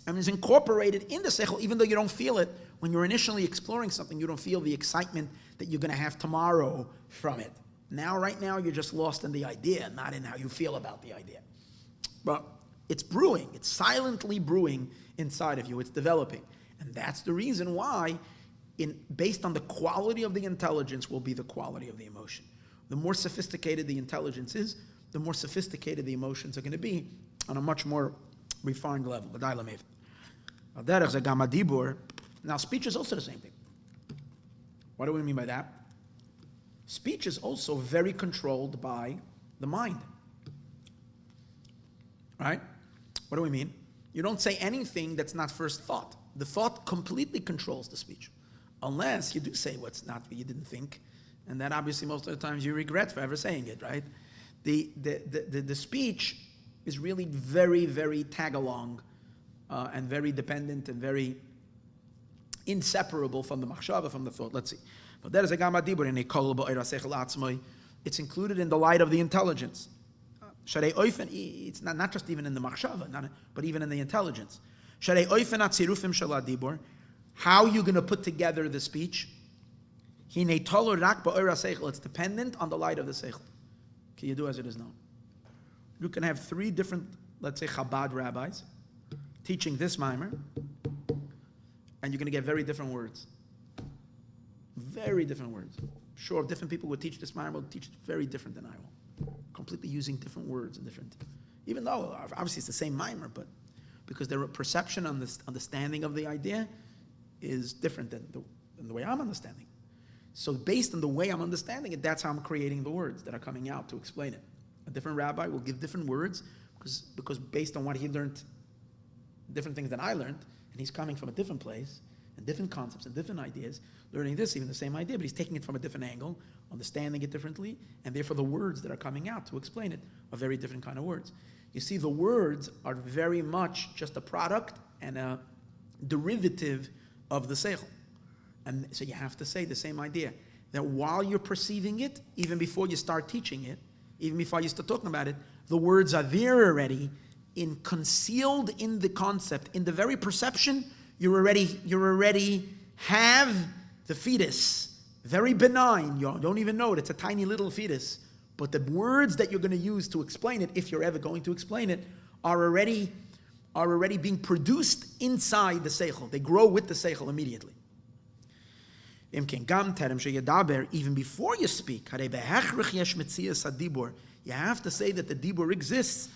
and is incorporated in the seichel, even though you don't feel it. When you're initially exploring something, you don't feel the excitement that you're going to have tomorrow from it. Right now, you're just lost in the idea, not in how you feel about the idea. But it's brewing. It's silently brewing inside of you. It's developing. And that's the reason why, based on the quality of the intelligence, will be the quality of the emotion. The more sophisticated the intelligence is, the more sophisticated the emotions are going to be on a much more refined level. Now, speech is also the same thing. What do we mean by that? Speech is also very controlled by the mind. Right? What do we mean? You don't say anything that's not first thought. The thought completely controls the speech. Unless you do say what's not what you didn't think. And then obviously most of the times you regret for ever saying it, right? The speech is really very, very tag-along and very dependent and very inseparable from the machshava, from the thought. Let's see. It's included in the light of the intelligence. It's not just even in the machshava, but even in the intelligence. How you going to put together the speech? It's dependent on the light of the seichel. Can you do as it is known? You can have 3 different, let's say, Chabad rabbis teaching this mimer, and you're going to get very different words. Very different words. Sure, different people would teach this mimer, will teach it very different than I will. Completely using different words and different. Even though, obviously, it's the same mimer, but because their perception, understanding of the idea is different than the way I'm understanding. So based on the way I'm understanding it, that's how I'm creating the words that are coming out to explain it. A different rabbi will give different words because based on what he learned, different things than I learned, and he's coming from a different place, and different concepts and different ideas, learning this, even the same idea, but he's taking it from a different angle, understanding it differently, and therefore the words that are coming out to explain it are very different kind of words. You see, the words are very much just a product and a derivative of the seichel. And so you have to say the same idea, that while you're perceiving it, even before you start teaching it, even before you start talking about it, the words are there already, concealed in the concept, in the very perception. You already have the fetus, very benign. You don't even know it. It's a tiny little fetus. But the words that you're going to use to explain it, if you're ever going to explain it, are already being produced inside the seichel. They grow with the seichel immediately. Even before you speak, you have to say that the dibur exists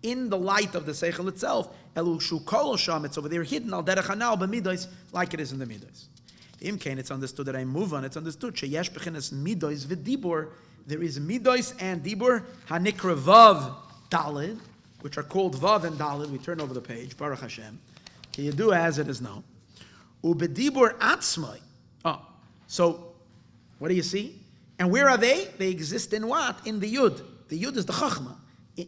in the light of the seichel itself. It's over there hidden like it is in the midos. It's understood that I move on. It's understood there is midos and dibur hanikra vav dalid, which are called vav and dalid. We turn over the page. Baruch Hashem. Can you do as it is now? Ubedibur atzmai. So what do you see? And where are they? They exist in what? In the yud. The yud is the chachma.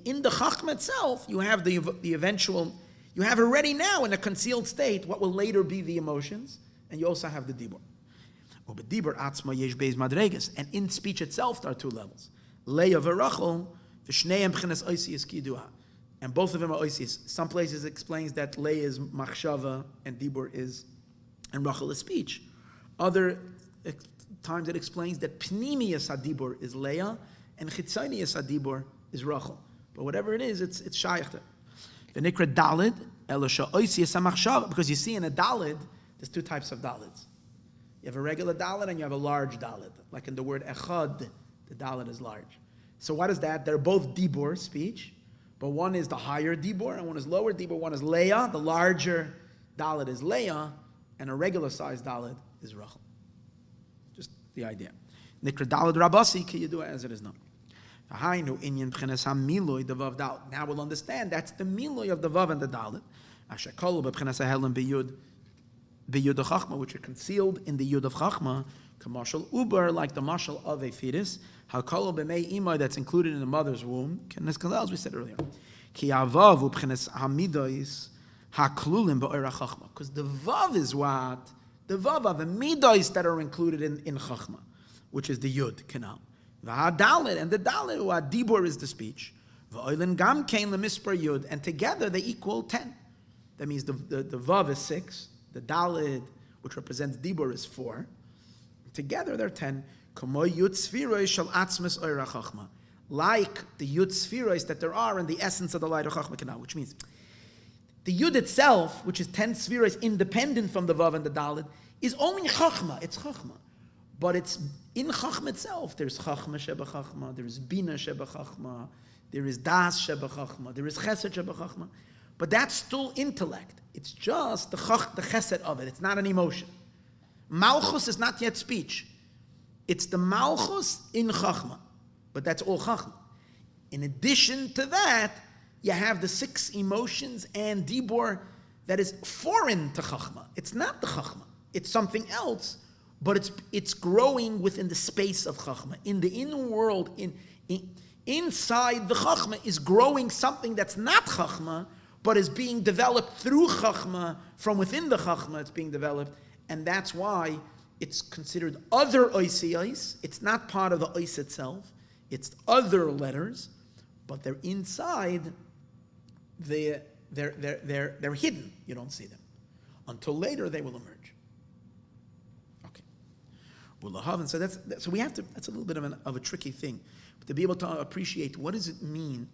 In the chachma itself, you have the eventual. You have already now in a concealed state what will later be the emotions, and you also have the dibur. Ubedibur atzmai yesh beis madregas. And in speech itself, there are 2 levels. Leah v'rachel v'shneim b'chinas oisius kidua. And both of them are oisius. Some places it explains that Leah is machshava and dibur is. And Rachel is speech. Other times it explains that Pnimius Hadibur is Leah and Chitzonius Hadibur is Rachel. But whatever it is, it's Shayachta. The Nikra Dalid, Elisha Oisius HaMachshav, because you see in a Dalid, there's 2 types of Dalids. You have a regular Dalid and you have a large Dalid. Like in the word Echad, the Dalid is large. So what is that? They're both Dibur, speech, but one is the higher Dibur and one is lower Dibur. One is Leah, the larger Dalid is Leah, and a regular sized dalid is Rachel. Just the idea. Nikra dalid rabasi, can you do it as it is known? Now we'll understand that's the miloi of the vav and the dalid. Which are concealed in the yud of chachma, kamashal uber, like the mashal of a fetus. Hakol b'mei imay, that's included in the mother's womb. As we said earlier. Ki avav u'b'chenes hamidois. Because the vav is what? The vav are the midos that are included in chachma, which is the yud, canal. And the dalit, dibur is the speech. V'oilin gam kein lemispar yud, and together they equal 10. That means the vav is 6, the dalid, which represents dibur, is 4. Together they're 10. Like the yud spherois that there are in the essence of the light of Chachma Kanal, which means the yud itself, which is 10 spherois independent from the vav and the dalid, is only Chachma. It's Chachma. But it's in Chachma itself. There's Chachma Sheba Chachma, there's Bina Sheba Chachma, there is Das Sheba Chachma, there is Chesed Sheba Chachma. But that's still intellect. It's just the Chesed of it. It's not an emotion. Malchus is not yet speech. It's the Malchus in Chachma. But that's all Chachma. In addition to that, you have the 6 emotions and Dibur that is foreign to Chachma. It's not the Chachma. It's something else, but it's growing within the space of Chachma. In the inner world, inside the Chachma is growing something that's not Chachma, but is being developed through Chachma. From within the Chachma, it's being developed. And that's why it's considered other oisiyos. It's not part of the ois itself. It's other letters, but they're inside. They're hidden. You don't see them until later. They will emerge. Okay. So so we have to. That's a little bit of a tricky thing, but to be able to appreciate what does it mean.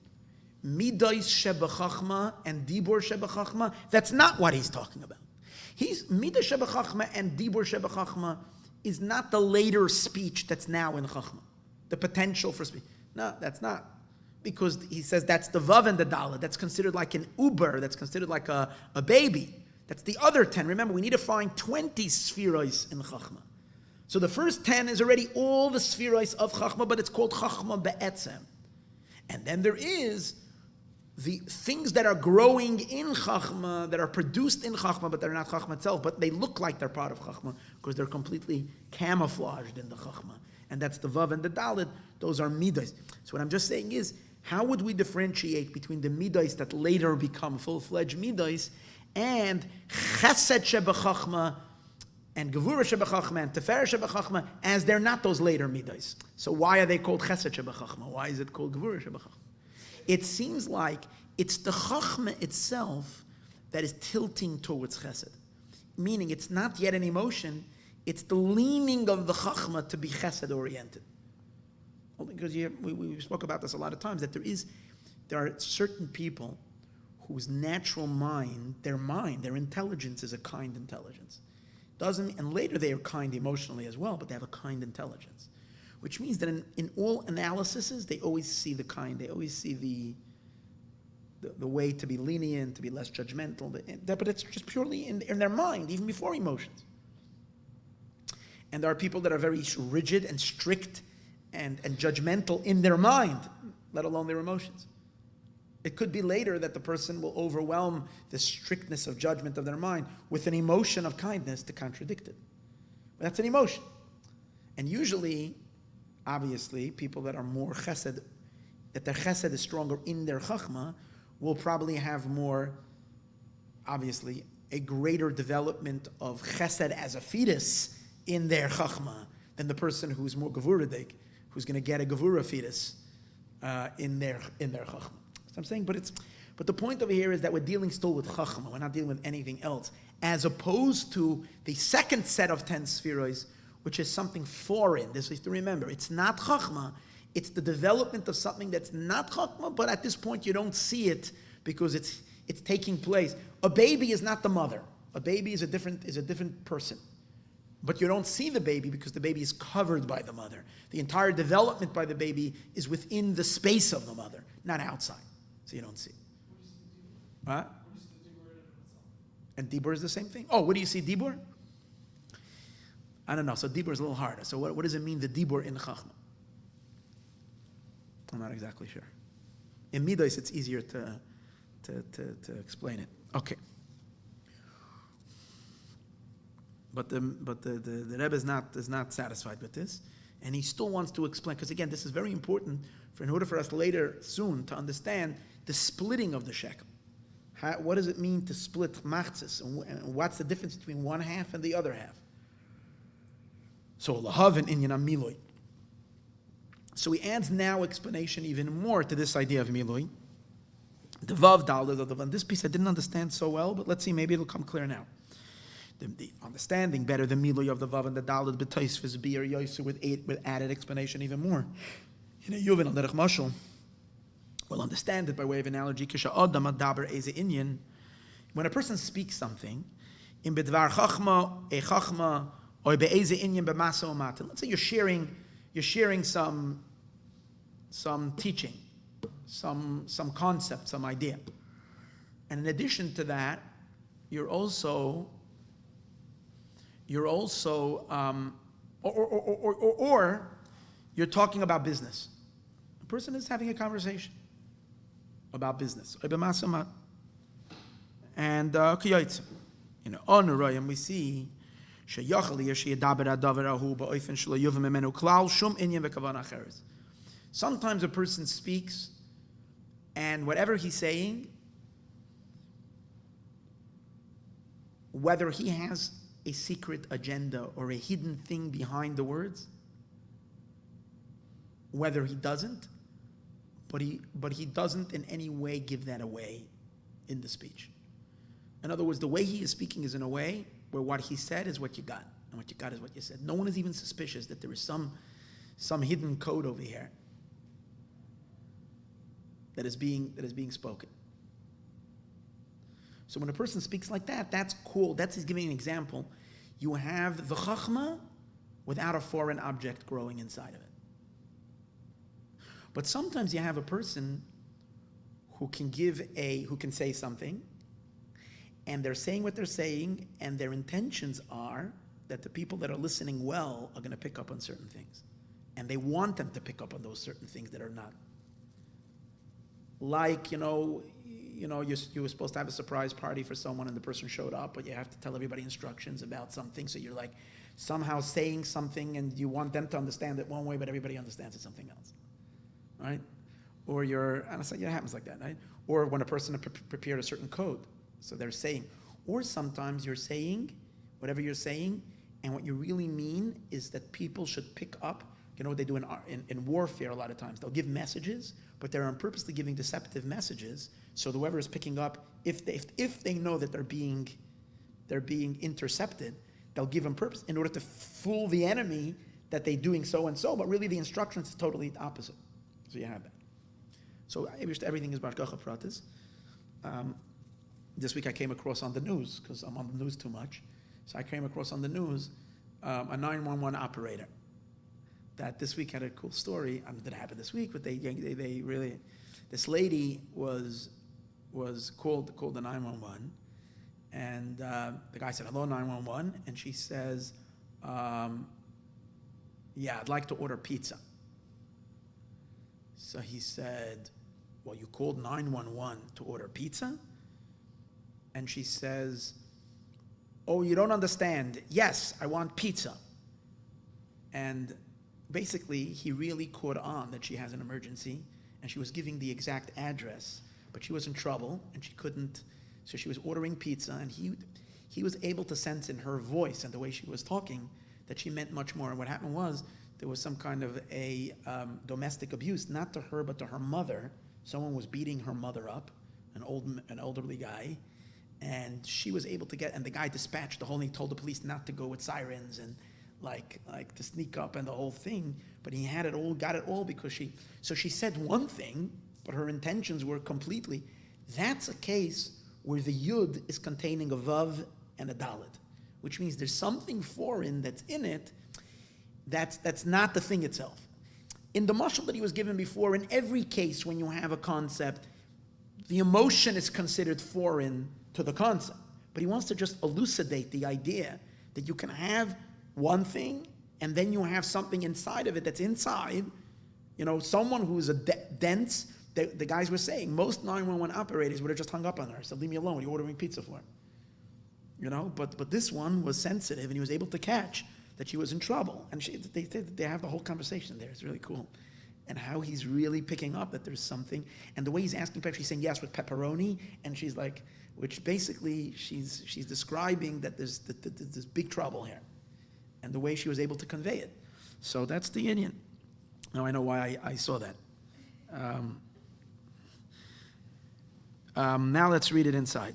Midos sheba chachma and dibur sheba chachma. That's not what he's talking about. Midas Sheba Chachma and Dibur Sheba Chachma is not the later speech that's now in Chachma. The potential for speech. No, that's not. Because he says that's the Vav and the Dalet. That's considered like an Uber. That's considered like a baby. That's the other 10. Remember, we need to find 20 spherois in Chachma. So the first 10 is already all the spherois of Chachma, but it's called Chachma Be'etzem. And then there is the things that are growing in Chachma, that are produced in Chachma, but they're not Chachma itself, but they look like they're part of Chachma because they're completely camouflaged in the Chachma. And that's the Vav and the Dalet. Those are Midas. So what I'm just saying is, how would we differentiate between the Midas that later become full-fledged Midas and Chesed Sheba Chachma and Gevura Sheba Chachma and Teferah Sheba Chachma as they're not those later Midas? So why are they called Chesed Sheba Chachma? Why is it called Gevura Sheba Chachma? It seems like it's the Chachma itself that is tilting towards Chesed. Meaning it's not yet an emotion, it's the leaning of the Chachma to be Chesed-oriented. Well, because we spoke about this a lot of times, that there are certain people whose natural mind, their intelligence is a kind intelligence. And later they are kind emotionally as well, but they have a kind intelligence. Which means that in all analyses, they always see the kind, they always see the way to be lenient, to be less judgmental, but it's just purely in their mind, even before emotions. And there are people that are very rigid and strict and judgmental in their mind, let alone their emotions. It could be later that the person will overwhelm the strictness of judgment of their mind with an emotion of kindness to contradict it. But that's an emotion. And usually, obviously, people that are more chesed, that their chesed is stronger in their chachma, will probably have more, obviously, a greater development of chesed as a fetus in their chachma than the person who's more gevuradik, who's going to get a gevura fetus in their chachma. So I'm saying, but the point over here is that we're dealing still with chachma. We're not dealing with anything else, as opposed to the second set of 10 spheroids, which is something foreign. This is to remember. It's not chachma. It's the development of something that's not chachma, but at this point you don't see it because it's taking place. A baby is not the mother. A baby is a different person. But you don't see the baby because the baby is covered by the mother. The entire development by the baby is within the space of the mother, not outside. So you don't see it. Right? And Dibur is the same thing. Oh, what do you see Dibur? I don't know. So Dibur is a little harder. So what does it mean, the Dibur in Chachma? I'm not exactly sure. In Midas, it's easier to explain it. Okay. But the Rebbe is not satisfied with this, and he still wants to explain, because again, this is very important in order for us later soon to understand the splitting of the shekel. What does it mean to split machzis, and what's the difference between one half and the other half? So lahav and inyan miloi. So he adds now explanation even more to this idea of milui. The vav daled of the vav. This piece I didn't understand so well, but let's see, maybe it'll come clear now. The understanding better the milui of the vav and the daled b'toisves biur yosu with added explanation even more. In a Yuvan al derech mashal, we'll understand it by way of analogy. Kisha'adam adaber eze inyan. When a person speaks something, in bedvar chachma e chachma or be'eze inyan b'masa o matan. Let's say you're sharing some teaching, some concept, some idea, and in addition to that, you're also or you're talking about business. A person is having a conversation about business, and on the Rayam we see. Sometimes a person speaks, and whatever he's saying, whether he has a secret agenda or a hidden thing behind the words, whether he doesn't, but he doesn't in any way give that away in the speech. In other words, the way he is speaking is in a way where what he said is what you got, and what you got is what you said. No one is even suspicious that there is some hidden code over here that is being spoken. So when a person speaks like that, that's cool. He's giving an example. You have the chachma without a foreign object growing inside of it. But sometimes you have a person who can say something, and they're saying what they're saying, and their intentions are that the people that are listening well are going to pick up on certain things. And they want them to pick up on those certain things that are not. Like, you were supposed to have a surprise party for someone and the person showed up, but you have to tell everybody instructions about something, so you're like somehow saying something and you want them to understand it one way, but everybody understands it something else, right? Or it happens like that, right? Or when a person prepared a certain code, so they're saying, or sometimes you're saying whatever you're saying, and what you really mean is that people should pick up. You know what they do in warfare a lot of times? They'll give messages, but they're on purposely giving deceptive messages, so whoever is picking up, if they know that they're being intercepted, they'll give them purpose in order to fool the enemy that they're doing so and so, but really the instructions is totally the opposite. So you have that. So everything is Barkacha Pratis. This week I came across on the news, because I'm on the news too much, so I came across on the news a 911 operator that this week had a cool story. I mean, it didn't happen this week, but they really, this lady was called the 911, and the guy said, "Hello, 911," and she says, "Yeah, I'd like to order pizza." So he said, "Well, you called 911 to order pizza?" And she says, "Oh, you don't understand. Yes, I want pizza." And basically, he really caught on that she has an emergency, and she was giving the exact address, but she was in trouble, and she couldn't, so she was ordering pizza, and he was able to sense in her voice and the way she was talking that she meant much more. And what happened was, there was some kind of a domestic abuse, not to her, but to her mother. Someone was beating her mother up, an elderly guy, and she was able to get, and the guy dispatched the whole thing, told the police not to go with sirens and like to sneak up and the whole thing, but he had it all, got it all, because she said one thing, but her intentions were completely. That's a case where the yud is containing a vav and a dalet, which means there's something foreign that's in it that's not the thing itself. In the mashal that he was given before, in every case when you have a concept, the emotion is considered foreign to the concept. But he wants to just elucidate the idea that you can have one thing, and then you have something inside of it that's inside. Someone who's dense, the guys were saying, most 911 operators would have just hung up on her, said, "Leave me alone, what are you ordering pizza for?" But this one was sensitive, and he was able to catch that she was in trouble. And they have the whole conversation there. It's really cool. And how he's really picking up that there's something. And the way he's asking, she's saying yes with pepperoni, and she's like, which basically she's describing that there's big trouble here. And the way she was able to convey it. So that's the Indian. Now I know why I saw that. Now let's read it inside.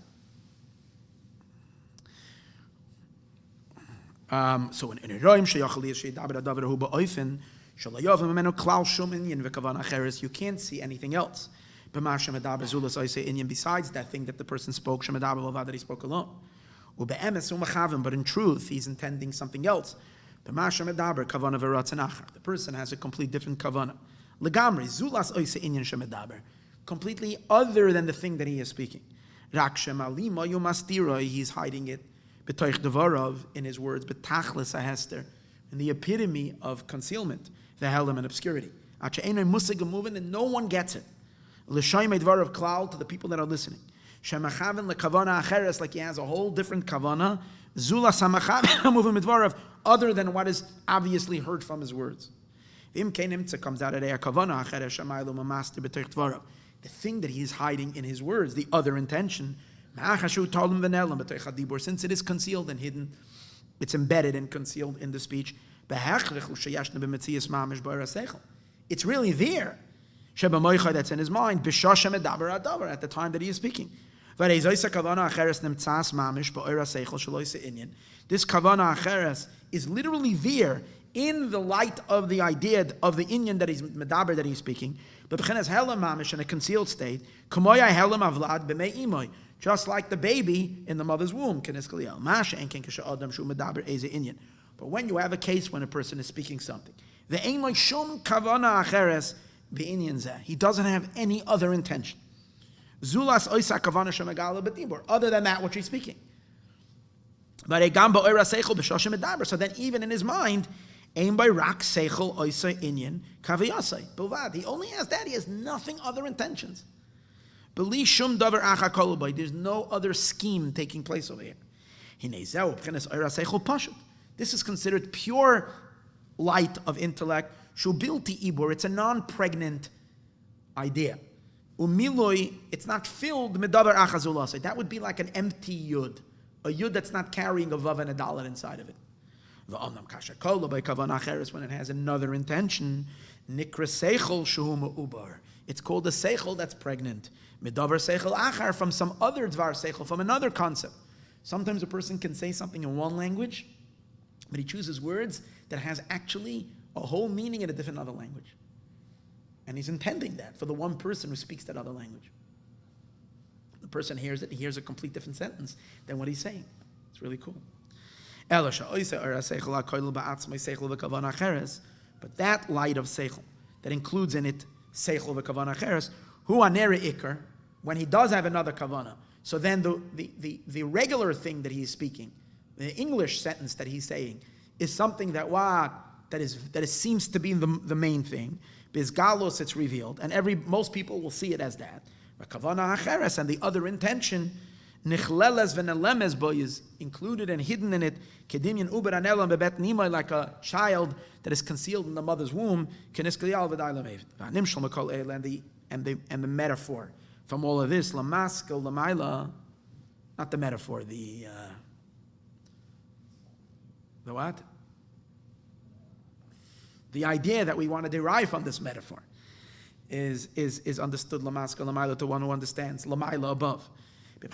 So in Roim sheyachal shedaber adaver hu ba'ofen shalayov memeno klal shum inyan v'kavan acheres. You can't see anything else. B'ma shemadaber zulas oisei inyan besides that thing that the person spoke shemadaber lovad that he spoke alone. Ube'emes umachavim, but in truth he's intending something else. B'ma shemadaber kavana v'ratzon acher. The person has a complete different kavana. Legamri zulas oisei inyan shemadaber, completely other than the thing that he is speaking. Rak shemalima yumastira, he's hiding it. B'toich devarav, in his words, b'tachlis ahester, in the epitome of concealment, the helam and obscurity. Ache'enoi musig moving, and no one gets it. L'shaymei devarav klal, to the people that are listening. Shemachaven lekavana acheres, like he has a whole different kavana. Zula samachaven moving midvarav, other than what is obviously heard from his words. Im kenim comes out of there kavana acheres shamaylu mamaster b'toich devarav. The thing that he is hiding in his words, the other intention. Since it is concealed and hidden, it's embedded and concealed in the speech. It's really there. That's in his mind at the time that he is speaking. This kavana acheres is literally there in the light of the idea of the inyan that he's medaber that he's speaking. But b'chenas helam mamish in a concealed state, kamoya helam avlad b'mei imoy, just like the baby in the mother's womb. But when you have a case when a person is speaking something, he doesn't have any other intention. Other than that which he's speaking. So then even in his mind, he only has that, he has nothing other intentions. There's no other scheme taking place over here. This is considered pure light of intellect. It's a non-pregnant idea. It's not filled. That would be like an empty yud. A yud that's not carrying a vav and a dalet inside of it. When it has another intention, it's called a seichel that's pregnant. Midavar seichel achar, from some other dvar seichel, from another concept. Sometimes a person can say something in one language, but he chooses words that has actually a whole meaning in a different other language. And he's intending that for the one person who speaks that other language. The person hears it, he hears a complete different sentence than what he's saying. It's really cool. But that light of seichel, that includes in it seichel v'kavanah acheres, hu anere ikar, when he does have another kavanah. So then the regular thing that he's speaking, the English sentence that he's saying, is something that seems to be the main thing. Bizgalos, it's revealed, and most people will see it as that. V'kavanah acheres, and the other intention, nichleles v'nelemes bo, is included and hidden in it. Kedimyan uber anelam bebet nimai, like a child that is concealed in the mother's womb. Kenisklial v'dailamev. V'animshal makol el, and the metaphor from all of this, lamaskel lamaila, not the metaphor, the what? The idea that we want to derive from this metaphor is understood lamaskel lamaila, to one who understands lamaila, above. When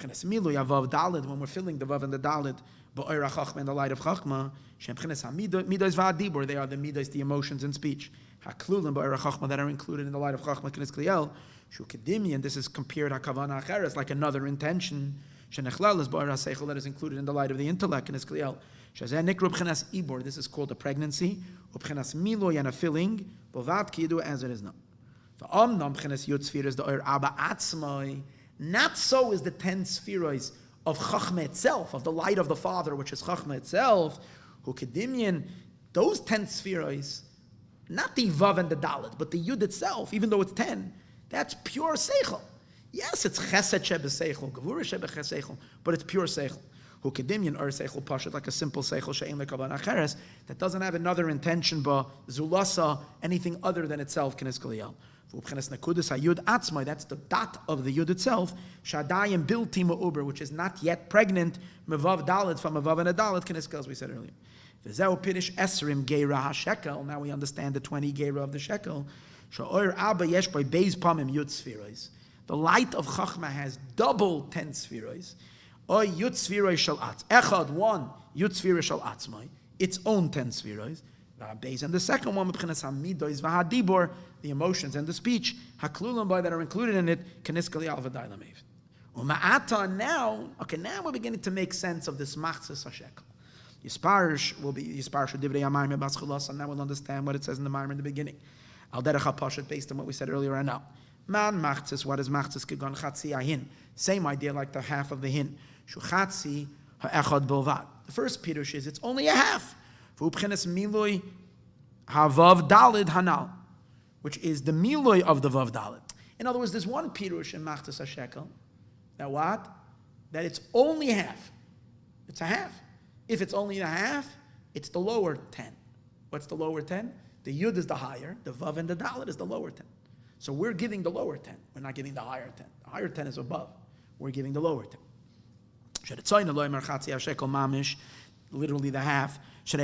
we're filling the vav and the dalet, in the light of chachma, they are the midos, the emotions in speech. That are included in the light of chachma, and this is compared hakavana acheres, like another intention. That is included in the light of the intellect. This is called a pregnancy, and a filling, as it is now. Not so is the 10 spheros of Chachma itself, of the light of the Father, which is Chachma itself, who kedimyan, those 10 spheros, not the Vav and the Dalet, but the Yud itself, even though it's 10, that's pure Seichel. Yes, it's Chesed Shebe Seichel, Gevura Shebe Cheseichel, but it's pure Seichel. Who kedimyan or Seichel Pashat, like a simple Seichel She'en Lekavan Acheres, that doesn't have another intention, but Zulasa, anything other than itself, Kines Kaliyal. That's the dot of the yud itself. Shadayim bilti ma'uber, which is not yet pregnant. Mevav dalet from mevav and a dalet kiniskel, as we said earlier. V'zeu pirish esrim geira HaShekel. Now we understand the 20 geira of the shekel. Sha'or abba yesh by beis pamim yud spherois. The light of Chachma has double 10 spherois. Oy yud spherois shal atz. Echad, one yud spherois shal atzmai. Its own 10 spherois. And the second one, the emotions and the speech, that are included in it, now we're beginning to make sense of this Machatzit HaShekel. Yisparish will be Yisparish Divrei HaMayim B'Schalosa, and now we'll understand what it says in the Mayim in the beginning. Al derech HaPashat, based on what we said earlier and now. Man Machatzit, what is Machatzit? Kegon Chatzi Ahin. Same idea like the half of the hin. Shuchatzi Ha'echad Bilvad. The first pirush is it's only a half. Miloi havav dalid hanal, which is the miloi of the vav dalid. In other words, there's one pirush in Machatzit HaShekel that what? That it's only half. It's a half. If it's only a half, it's the lower 10. What's the lower 10? The yud is the higher, the vav and the dalid is the lower 10. So we're giving the lower 10. We're not giving the higher 10. The higher 10 is above. We're giving the lower 10. Literally the half. The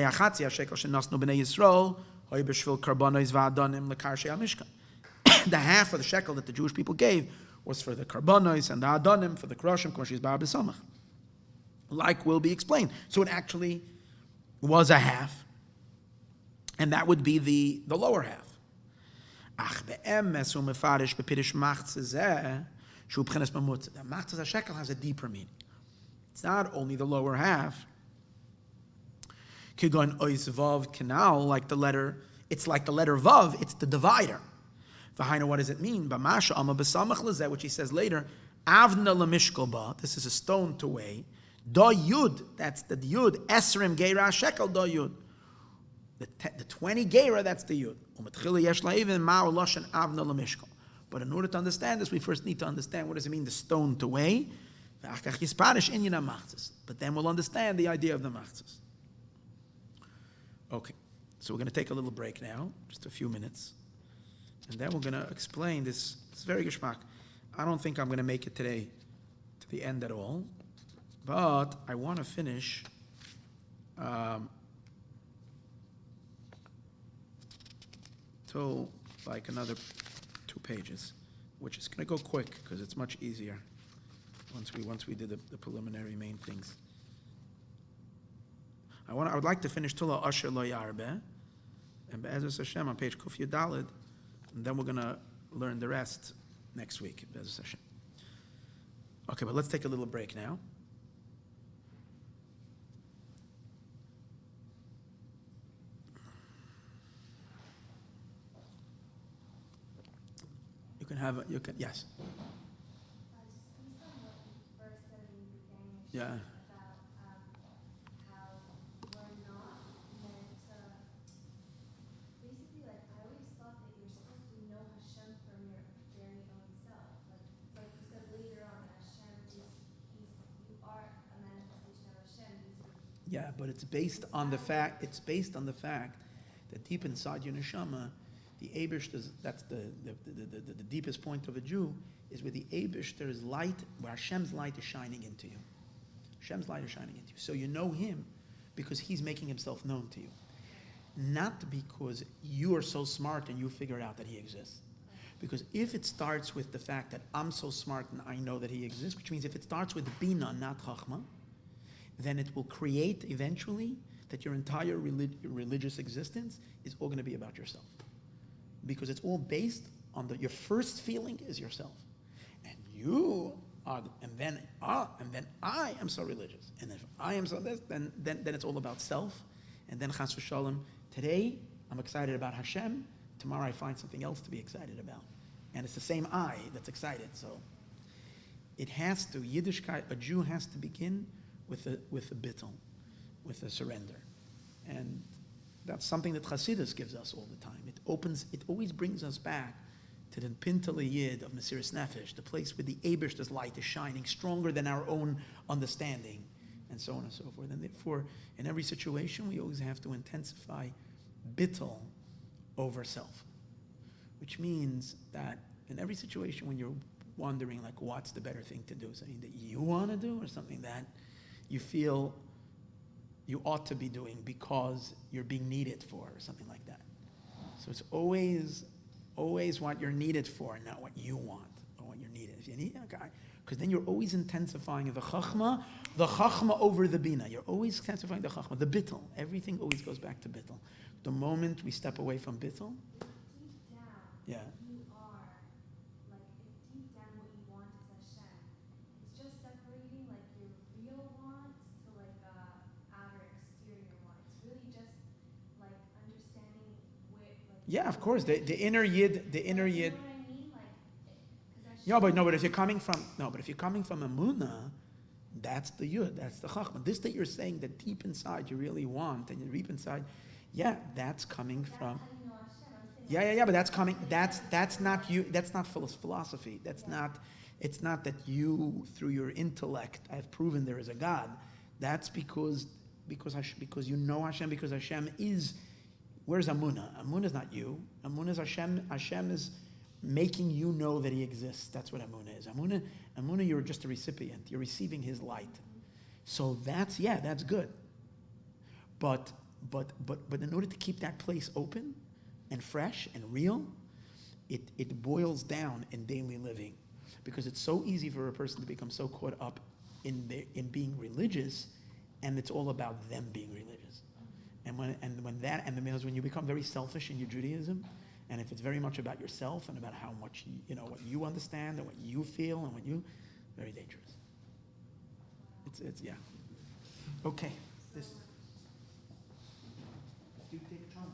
half of the shekel that the Jewish people gave was for the karbanos and the adonim, for the kroshim, koshis bar b'samach. Like will be explained. So it actually was a half, and that would be the lower half. The Machatzit HaShekel has a deeper meaning. It's not only the lower half. Kigon ois vav canal, like the letter, it's like the letter vav, it's the divider. V'haina, what does it mean? B'masha ama b'samach lezeh, which he says later, avna lemishkol ba, this is a stone to weigh. Da yud, that's the yud. Esrim geira shekel da yud. The 20 geira, that's the yud. U'metchila yesh la'ivin ma'or loshen avna lemishkol. But in order to understand this, we first need to understand what does it mean, the stone to weigh. But then we'll understand the idea of the Machatzit. Okay, so we're going to take a little break now, just a few minutes, and then we're going to explain this. It's very geschmack. I don't think I'm going to make it today to the end at all, but I want to finish till like another 2 pages, which is going to go quick because it's much easier once we did the preliminary main things. I would like to finish Tula Asher Lo Yarbe, and Be'ezus Hashem on page Kuf Yudalid, and then we're going to learn the rest next week. Be'ezus Hashem. Okay, but let's take a little break now. Yes. Yeah. Yeah, but it's based on the fact that deep inside your neshama, the Eibishter, that's the deepest point of a Jew, is where the Eibishter is light, where Hashem's light is shining into you. Hashem's light is shining into you. So you know Him because He's making Himself known to you. Not because you are so smart and you figure out that He exists. Because if it starts with the fact that I'm so smart and I know that He exists, which means if it starts with Bina, not Chachma, then it will create eventually that your entire religious existence is all going to be about yourself. Because it's all based on your first feeling is yourself. And you are, and then I am so religious. And if I am so this, then it's all about self. And then Chas v'Shalom, today I'm excited about Hashem, tomorrow I find something else to be excited about. And it's the same I that's excited. So it has to, Yiddishkeit, a Jew has to begin with a bittul, with a surrender. And that's something that Chassidus gives us all the time. It always brings us back to the Pintel Yid of Mesiras Nefesh, the place where the Eibishter's light is shining stronger than our own understanding, and so on and so forth. And therefore, in every situation, we always have to intensify bittul over self. which means that in every situation when you're wondering, like, what's the better thing to do, something that you want to do or something that you feel you ought to be doing because you're being needed for, or something like that. So it's always what you're needed for, not what you want, or what you're needed. If you need a guy, because then you're always intensifying the chachma over the bina. You're always intensifying the chachma, the bittul. Everything always goes back to bittul. The moment we step away from bittul, deep down, yeah. you are, like, if deep down what you want is Hashem, it's just separating, like, your real want to, like, outer exterior want. It's really just, like, understanding where, like... Yeah, of course, the inner yid, You know what I mean? Like, because Yeah, but if you're coming from Emunah, that's the yud, that's the chachma. This that you're saying that deep inside you really want, and you deep inside, yeah, that's coming from... Yeah, but that's coming, that's not you, that's not philosophy. It's not that you, through your intellect, have proven there is a God. That's because you know Hashem, because Hashem is... Where's Amunah? Amunah is not you. Amunah is Hashem. Hashem is making you know that He exists. That's what Amunah is. Amunah, you're just a recipient. You're receiving His light. So that's good. But in order to keep that place open and fresh and real, it boils down in daily living, because it's so easy for a person to become so caught up in being religious, and it's all about them being religious. And when you become very selfish in your Judaism, and if it's very much about yourself and about how much what you understand and what you feel and very dangerous. It's yeah. Okay. This. Do you take Trump?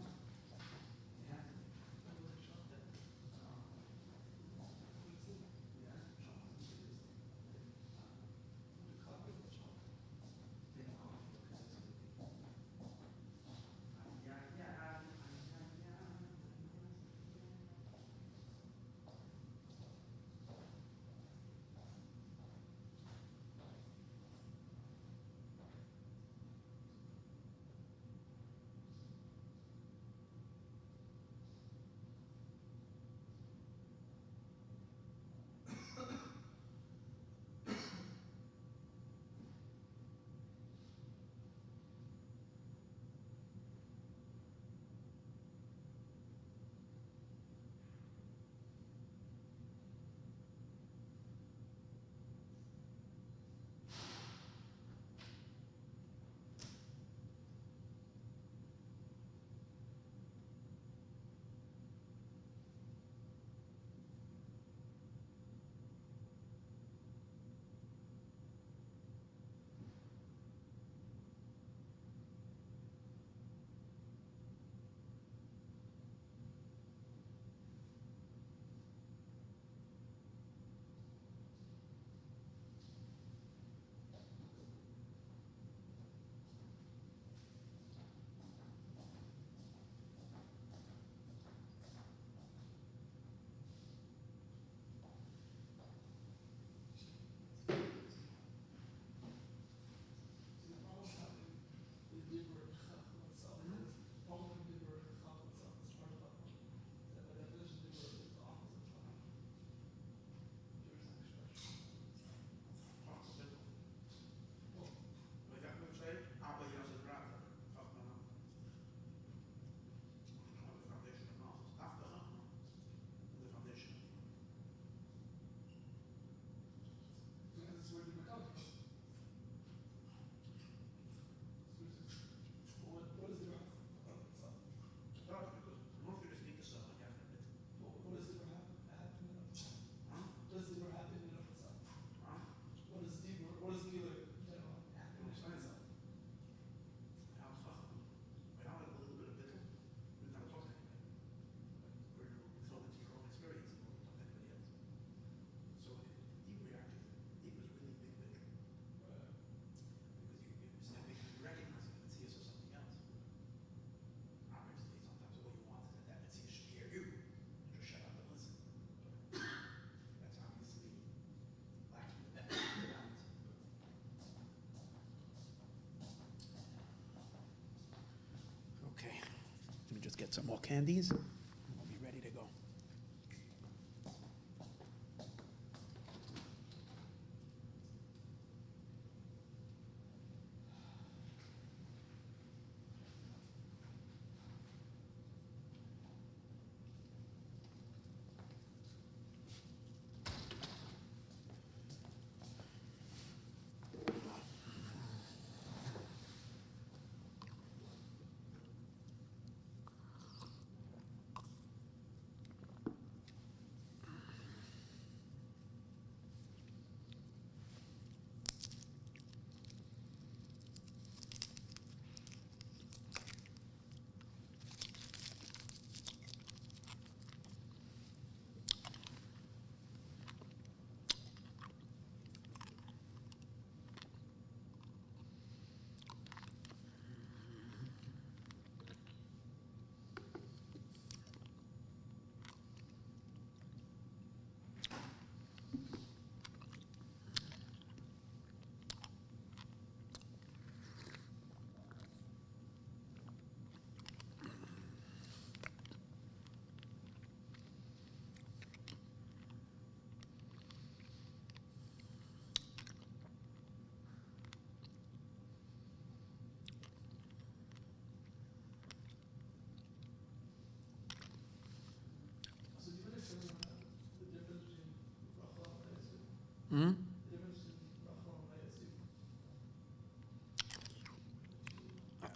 Get some more candies, and we'll be ready to go.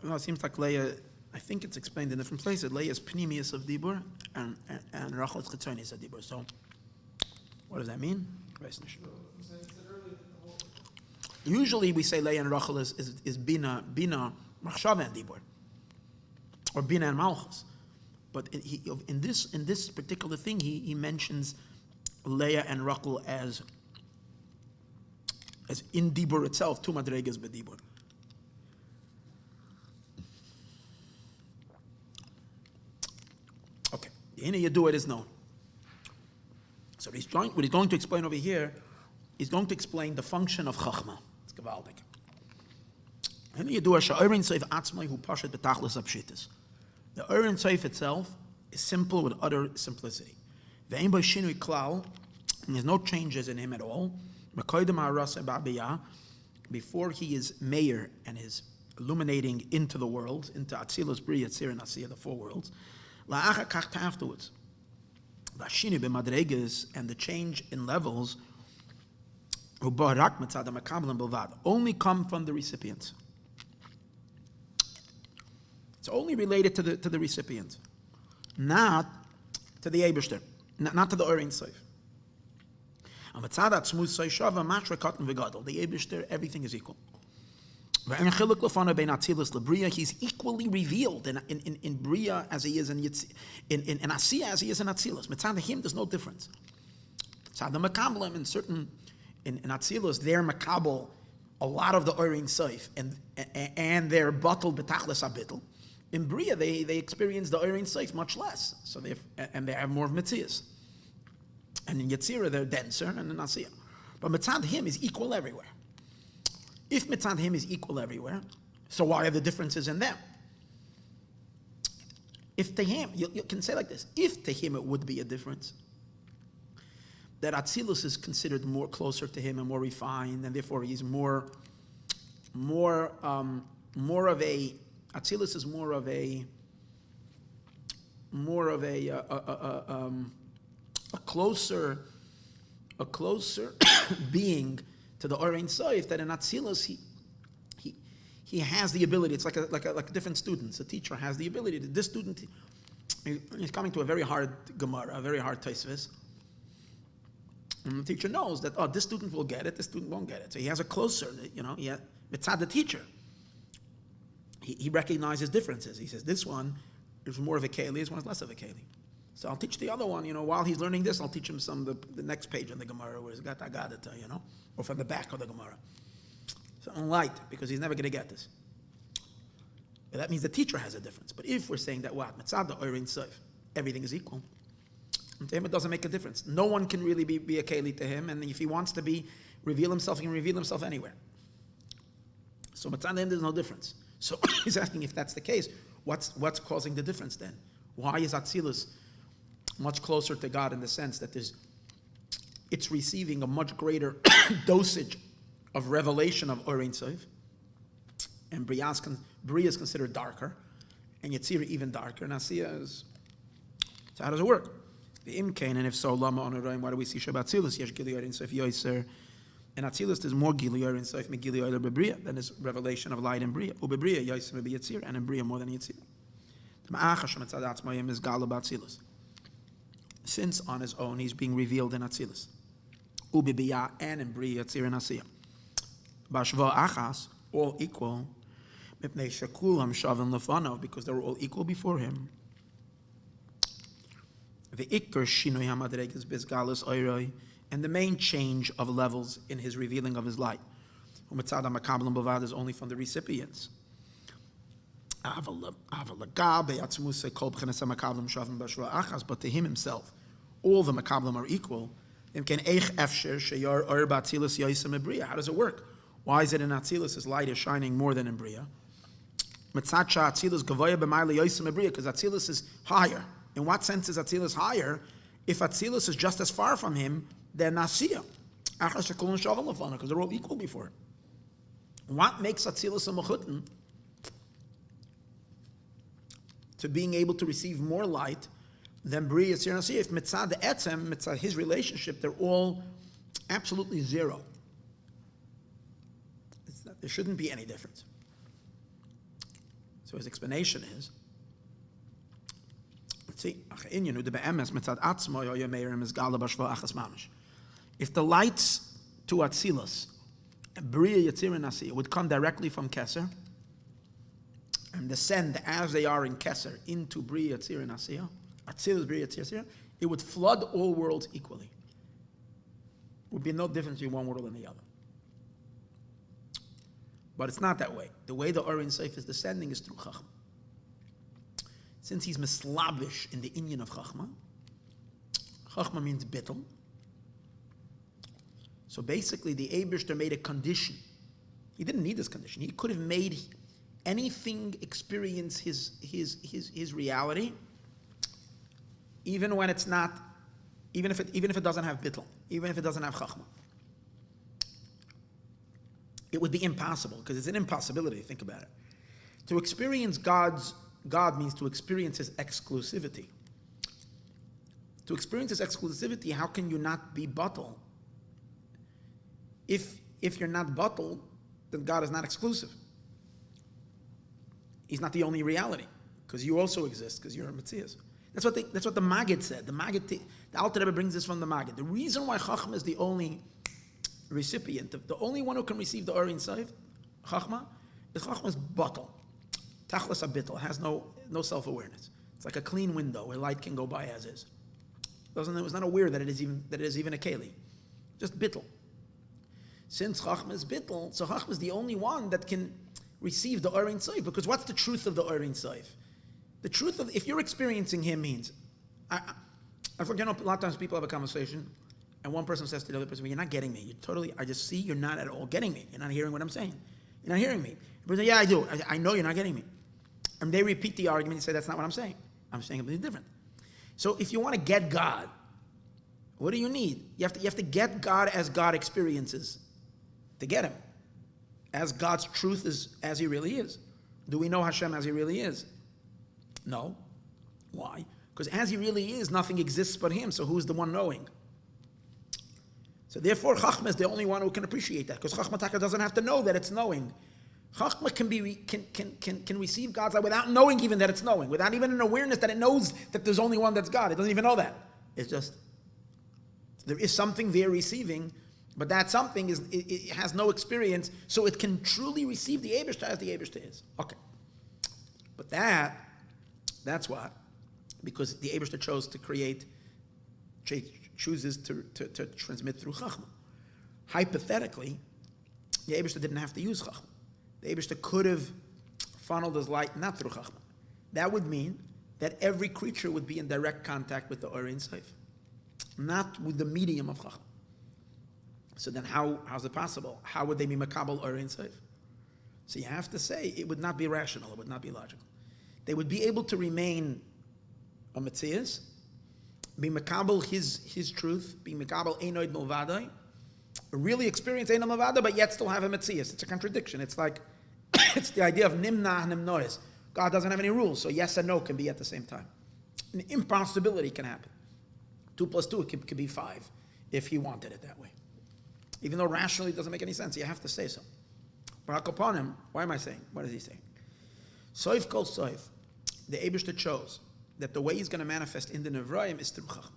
Well, it seems like Leah, I think it's explained in different places. Leah is Pnimius of Dibur, and Rachel is Chitzonius of Dibur. So, what does that mean? Usually we say Leah and Rachel is Bina, Machshava and Dibur, or Bina and Malchus. But in this particular thing, he mentions Leah and Rachel as in Dibur itself, two madregas b'Dibur. Okay, the Hina Yadua is known. So what he's going to explain over here, he's going to explain the function of Chachma. It's gewaldig. Hina Yadua she'orin seif atzmai hu pashat b'tachlis apshitis. The orin seif itself is simple with utter simplicity. Ve'en bo shinui klal, and there's no changes in him at all. Before he is mayor and is illuminating into the world, into Atzilus, Bria, Tzir, and Asiya, the four worlds. Afterwards, and the change in levels only come from the recipients. It's only related to the recipient, not to the Eibishter, not to the Orin Seif. The Eibishter, everything is equal. He's equally revealed in Bria as he is in Asiya as he is in Atzilus. Mitzad him, there's no difference. Mitzad the Makablim in Atzilus, they're Makabel a lot of the Orin Seif and they're bottled betachlis abitl. In Bria, they experience the Orin Seif much less, so they have more of Metzias. And in Yetzirah, they're denser, and in Asiya. But Mitzad him is equal everywhere. If Mitzad him is equal everywhere, so why are the differences in them? If to him, you can say like this, if to him it would be a difference, that Atzilus is considered more closer to him and more refined, and therefore he's more of a, Atzilus is more of a closer being to the Orein Seif, that in Atzilus he has the ability. It's like a different students. A teacher has the ability. This student, he's coming to a very hard Gemara, a very hard Tosfos, and the teacher knows that this student will get it, this student won't get it. So he has a closer, mitzad the teacher. He recognizes differences. He says this one is more of a keli, this one is less of a keli. So I'll teach the other one, while he's learning this, I'll teach him the next page in the Gemara where he's got Agadata, or from the back of the Gemara. So on light, because he's never going to get this. But that means the teacher has a difference. But if we're saying that Mitzad the Orein Seif, everything is equal, to him it doesn't make a difference. No one can really be a Keli to him, and if he wants to reveal himself, he can reveal himself anywhere. So Mitzad him, there's no difference. So he's asking, if that's the case, what's causing the difference then? Why is Atzilus much closer to God in the sense that it's receiving a much greater dosage of revelation of Orein Seif, and Bria is considered darker, and Yetzirah even darker, and Asiya is. So how does it work? The Imkain, and if so, Lama on Orein, why do we see Shabbat Atzilus? Yesh Gili Orein Seif Yoiser. In Atzilus, there's more Gili Orein Seif Megili Orein Bebria than this revelation of light in Bria. Ubebria Yoiser Mebi Yetzirah, and in Bria more than Yetzirah. Since on his own he's being revealed in Atzilus, Ubibiyah and in Bria, Tzir and Asiya. Bashva Achas, all equal, Mipnei Shekulam Shavim Lefanav, because they were all equal before him. The Iker Shinoi Hamadreges Bizgalus Oiroi, and the main change of levels in his revealing of his light. Umitzad HaMakabel and Bavad is only from the recipients. But to him himself, all the Makablim are equal. How does it work? Why is it in Atzilus his light is shining more than in Bria? Because Atzilus is higher. In what sense is Atzilus higher? If Atzilus is just as far from him, then Asiya. Because they're all equal before him. What makes Atzilus a Mechutin to being able to receive more light than Bria, Tzir, and Asiya? If Mitzad the Etzem, Mitzad his relationship, they're all absolutely zero. There shouldn't be any difference. So his explanation is, let's see, if the lights to Atzilus, Bria Yetzirin Asiyah, would come directly from Keser and descend as they are in Keser into Bria Yetzirin Asiyah, Atzilus Bria Yetzirin Asiyah, it would flood all worlds equally. Would be no difference between one world and the other. But it's not that way. The way the Or Ein Sof is descending is through Chachma. Since he's mislavish in the inyan of Chachma, Chachma means bittul. So basically, the Eibishter made a condition. He didn't need this condition. He could have made anything experience his reality, even when it's not, even if it doesn't have bittul, even if it doesn't have Chachma. It would be impossible, because it's an impossibility, think about it. To experience God means to experience his exclusivity. To experience his exclusivity, how can you not be batal? If you're not batal, then God is not exclusive. He's not the only reality, because you also exist, because you're a Metzias. That's what the Maggid said. The Alter Rebbe brings this from the Maggid. The reason why Chachma is the only recipient, the only one who can receive the Or Ein Sof, Chachma is batal. Tachlis abital, has no self-awareness. It's like a clean window where light can go by as is. It was not aware that it is even a keli. Just bittul. Since Chachma is bittul, so Chachma is the only one that can receive the Or Ein Sof. Because what's the truth of the Or Ein Sof? The truth of, if you're experiencing him means, I forget, a lot of times people have a conversation, and one person says to the other person, "You're not getting me. I just see you're not at all getting me. You're not hearing what I'm saying. You're not hearing me." The person, "Yeah, I do. I know you're not getting me." And they repeat the argument and say, "That's not what I'm saying. I'm saying something different." So if you want to get God, what do you need? You have to get God as God experiences to get him. As God's truth is as he really is. Do we know Hashem as he really is? No. Why? Because as he really is, nothing exists but him. So who's the one knowing? So therefore, Chachma is the only one who can appreciate that. Because Chachma Taka doesn't have to know that it's knowing. Chachma can receive God's light without knowing even that it's knowing, without even an awareness that it knows that there's only one that's God. It doesn't even know that. It's just, there is something there receiving, but that something it has no experience, so it can truly receive the Eibishter as the Eibishter is. Okay. But that's what, because the Eibishter chooses to transmit through Chachma. Hypothetically, the Eibishter didn't have to use Chachma. The Eibishter could have funneled his light not through Chachma. That would mean that every creature would be in direct contact with the Or Ein Sof, not with the medium of Chachma. So then how's it possible? How would they be Makabel Or Ein Sof? So you have to say it would not be rational, it would not be logical. They would be able to remain a Metzias, be Makabel his truth, be Makabel Einoid Milvadai, really experience Einoid Milvadai, but yet still have a Metzias. It's a contradiction. It's like, it's the idea of Nimna Nimnois. God doesn't have any rules, so yes and no can be at the same time. An impossibility can happen. 2 + 2 could be 5 if he wanted it that way. Even though rationally it doesn't make any sense, you have to say so. Barak upon him, why am I saying? What is he saying? Soif kol soif, the Eibishter chose that the way he's going to manifest in the Nevraim is through Chachma.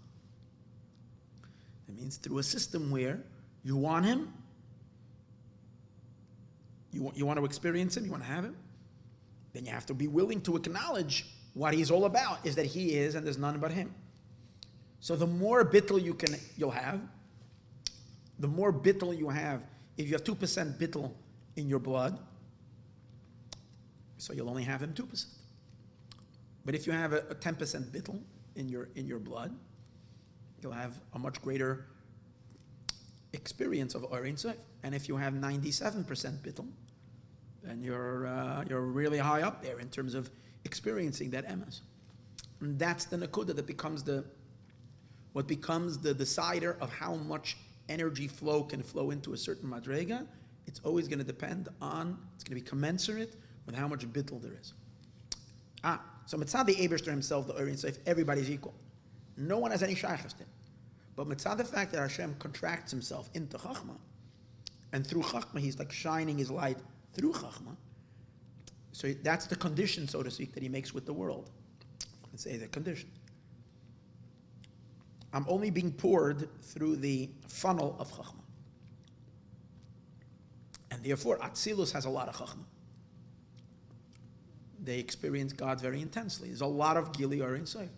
That means through a system where you want him, you want to experience him, you want to have him, then you have to be willing to acknowledge what he's all about, is that he is and there's none but him. So the more bittul you'll have, the more bittul you have, if you have 2% bittul in your blood, so you'll only have him 2%. But if you have a 10% bittul in your blood, you'll have a much greater experience of Or Ein Sof. And if you have 97% bittul, then you're really high up there in terms of experiencing that emes. And that's the Nakuda that becomes what becomes the decider of how much energy flow can flow into a certain madrega. It's always going to depend on, it's going to be commensurate with how much bittul there is. So mitzad the Eibishter himself, the Or Ein Sof, everybody's equal. No one has any shaychus to him. But mitzad the fact that Hashem contracts himself into Chachma, and through Chachma he's like shining his light through Chachma, So that's the condition, so to speak, that he makes with the world. Let's say the condition. I'm only being poured through the funnel of Chachma. And therefore, Atzilus has a lot of Chachma. They experience God very intensely. There's a lot of Gili or Insof.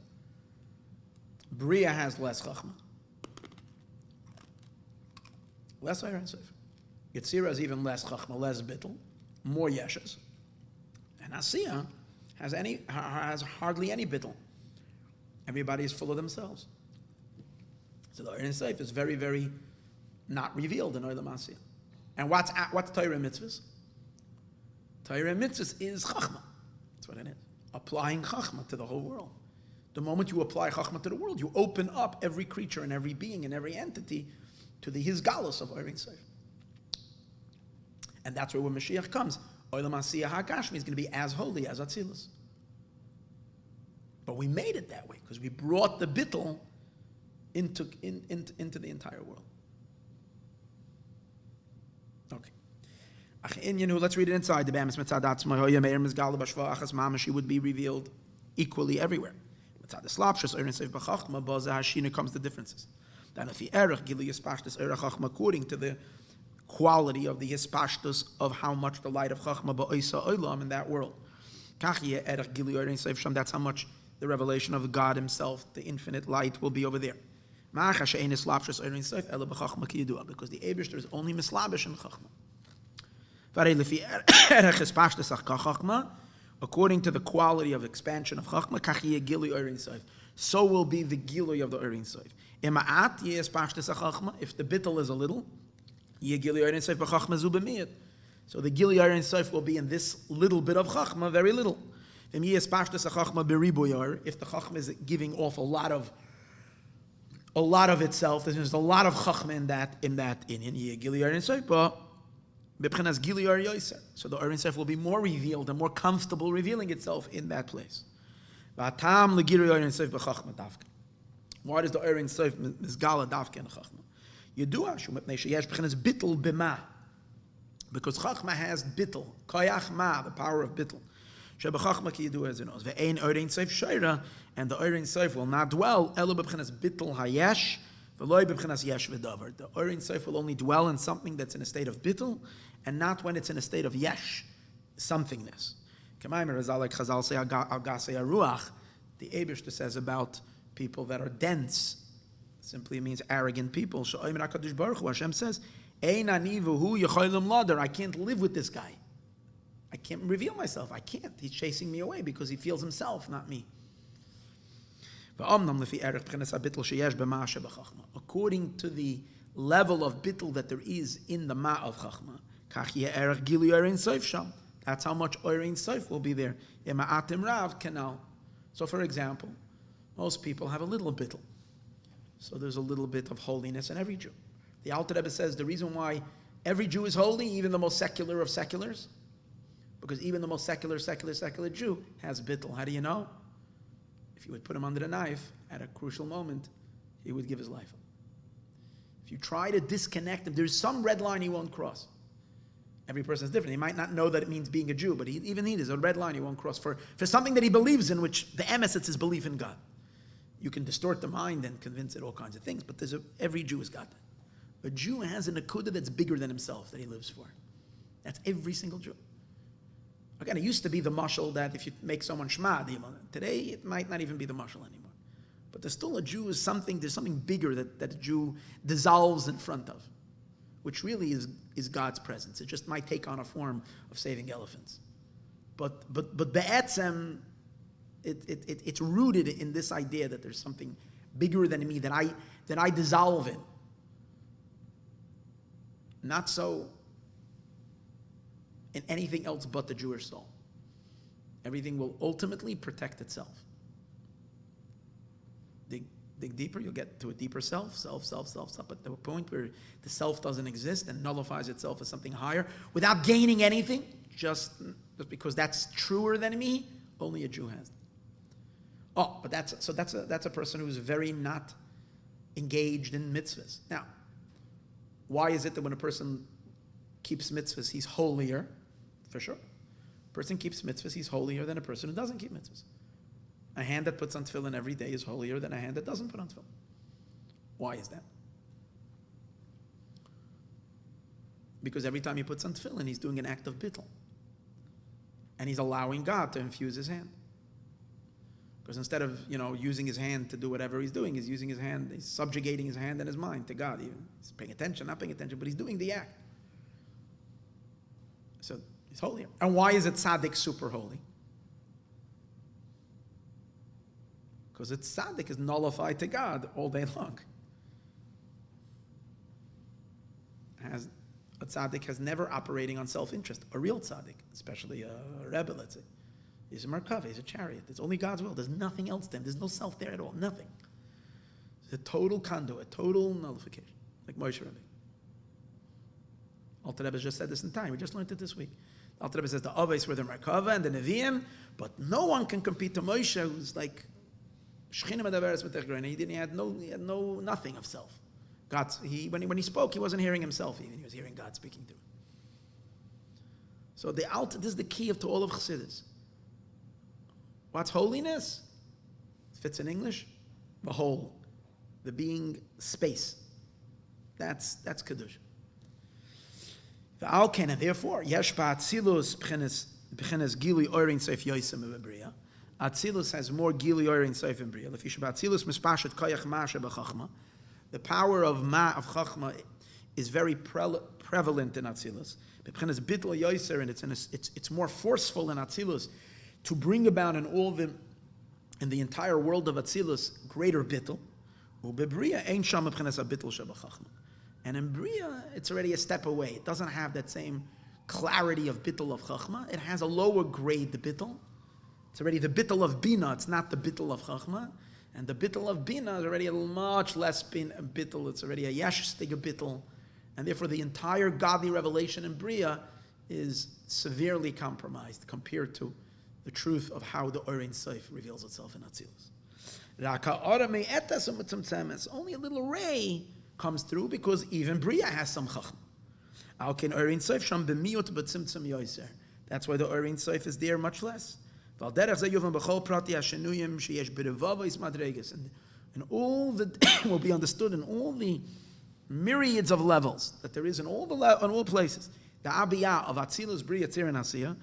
Bria has less Chachma. Less Or Insof. Yetzirah has even less Chachma, less Bittul, more Yeshes. And Asiya has hardly any Bittul. Everybody is full of themselves. So the Or Insof is very, very not revealed in Olam Asiya. And what's Torah and Mitzvahs? Torah and Mitzvahs is Chachma. That's what it is. Applying Chachma to the whole world. The moment you apply Chachma to the world, you open up every creature and every being and every entity to the Hizgalus of Orin Seif. And that's where when Mashiach comes, Olam Asiyah HaGashmi is going to be as holy as Atzilus. But we made it that way because we brought the Bittul into the entire world. Okay. Let's read it inside. She would be revealed equally everywhere. Comes the differences. According to the quality of the hispashtus of how much the light of Chachma ba'isa olam in that world. That's how much the revelation of God Himself, the infinite light, will be over there. Because the Eibishter is only mislabish in Chachma. According to the quality of expansion of Chachma, so will be the Gilui of the Orin Sof. If the bittul is a little, so the Gilui Orin Sof will be in this little bit of Chachma, very little. If the Chachma is giving off a lot of itself, there's a lot of Chachma in that Gilui Orin Sof, but so the Orin Seif will be more revealed and more comfortable revealing itself in that place. Why does the Orin Seif misgala dafke in Chachma? Because Chachma has bittul, koyach ma, the power of bittul. And the Orin Seif will not dwell elu b'b'chinas bittul hayesh. The Orin Seif will only dwell in something that's in a state of bittul, and not when it's in a state of yesh, somethingness. Like Chazal say, the Eibishter says about people that are dense, simply means arrogant people. Hashem says, I can't live with this guy. I can't reveal myself. I can't. He's chasing me away because he feels himself, not me. According to the level of bittul that there is in the ma of Chachma, that's how much Orin Sof will be there. So for example, most people have a little bittul. So there's a little bit of holiness in every Jew. The Alter Rebbe says the reason why every Jew is holy, even the most secular of seculars, because even the most secular Jew has bittul. How do you know? If you would put him under the knife at a crucial moment, he would give his life up. If you try to disconnect him, there's some red line he won't cross. Every person is different. He might not know that it means being a Jew, but even he is a red line he won't cross for something that he believes in, which the emes, it's his belief in God. You can distort the mind and convince it all kinds of things, but every Jew has got that. A Jew has a Pikuda that's bigger than himself that he lives for. That's every single Jew. Again, it used to be the mashal that if you make someone shema, today it might not even be the mashal anymore. But there's still a Jew there's something bigger that a Jew dissolves in front of, which really is God's presence. It just might take on a form of saving elephants. But be'etzem, it's rooted in this idea that there's something bigger than me that I dissolve in. Not so in anything else but the Jewish soul. Everything will ultimately protect itself. Dig deeper, you'll get to a deeper self. But the point where the self doesn't exist and nullifies itself as something higher without gaining anything, just because that's truer than me, only a Jew has that. Oh, but that's a person who's very not engaged in mitzvahs. Now, why is it that when a person keeps mitzvahs, he's holier? For sure. person keeps mitzvahs, he's holier than a person who doesn't keep mitzvahs. A hand that puts on tefillin every day is holier than a hand that doesn't put on tefillin. Why is that? Because every time he puts on tefillin, he's doing an act of bittul. And he's allowing God to infuse his hand. Because instead of, using his hand to do whatever he's doing, he's using his hand, he's subjugating his hand and his mind to God. He's paying attention, not paying attention, but he's doing the act. So he's holier. And why is it tzaddik super holy? Because it's tzaddik is nullified to God all day long. A tzaddik has never operating on self-interest. A real tzaddik, especially a rebbe, let's say, he's a merkava, he's a chariot. It's only God's will. There's nothing else to him. There's no self there at all. Nothing. It's a total conduit, total nullification, like Moshe Rabbeinu. Alter Rebbe just said this in time. We just learned it this week. Alter Rebbe says the Avos were the merkava and the Nevi'im, but no one can compete to Moshe, who's like Shechina Medaberes B'Techgrein. He had no nothing of self. When he spoke, he wasn't hearing himself even. He was hearing God speaking to him. So this is the key to all of Chassidus. What's holiness? It fits in English. The whole. The being space. That's Kedusha. And therefore, Yesh ba'atzilus b'chenes gili oirin seif yoisem b'briya. Atzilus has more gili oirin seif in Briya. Lefish ba'atzilus mispashet koyach ma'ashe b'chachma. The power of Chachma is very prevalent in Atzilus. B'chenes bitl yoiser, and it's more forceful in Atzilus to bring about in the entire world of Atzilus greater bitl. U'bebriya ein sham b'chenes bitl shebachachma. And in Briya, it's already a step away. It doesn't have that same clarity of bittul of Chachma. It has a lower grade, the bittul. It's already the bittul of Bina. It's not the bittul of Chachma. And the bittul of Bina is already a much less bittul. It's already a yashstig bittul. And therefore, the entire godly revelation in Briya is severely compromised compared to the truth of how the Orein Seif reveals itself in Atzilus. Only a little ray comes through because even Briya has some chachma. That's why the Orein Seif is there much less. And all that will be understood in all the myriads of levels that there is in all places. The Abiyah of Atzilus, Briya, Tzir, and Asiyah,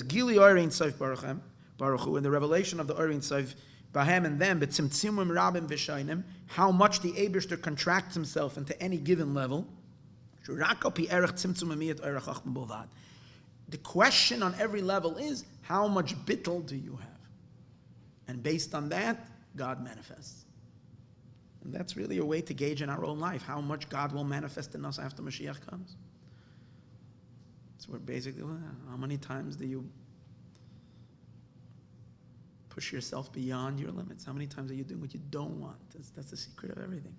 Gili Orein Seif Baruch Hu, and the revelation of the Orein Seif Bahem and them, b'tzimtzumim rabim v'shainim, how much the Eibishter contracts himself into any given level. The question on every level is, how much bittul do you have? And based on that, God manifests. And that's really a way to gauge in our own life how much God will manifest in us after Mashiach comes. So we're basically, how many times do you push yourself beyond your limits? How many times are you doing what you don't want? That's the secret of everything.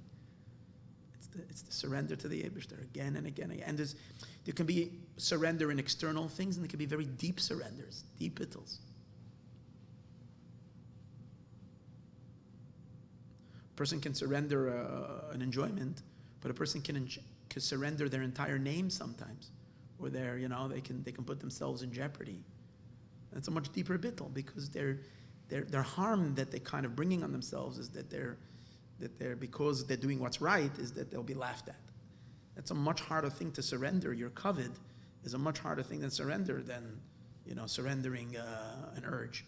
It's the surrender to the Eibishter again and again and again. And there can be surrender in external things, and there can be very deep surrenders, deep bittles. A person can surrender an enjoyment, but a person can surrender their entire name sometimes, or they can put themselves in jeopardy. That's a much deeper bittul because their harm that they're kind of bringing on themselves is that they're because they're doing what's right, is that they'll be laughed at. That's a much harder thing to surrender. Your covet is a much harder thing than surrender than, surrendering an urge.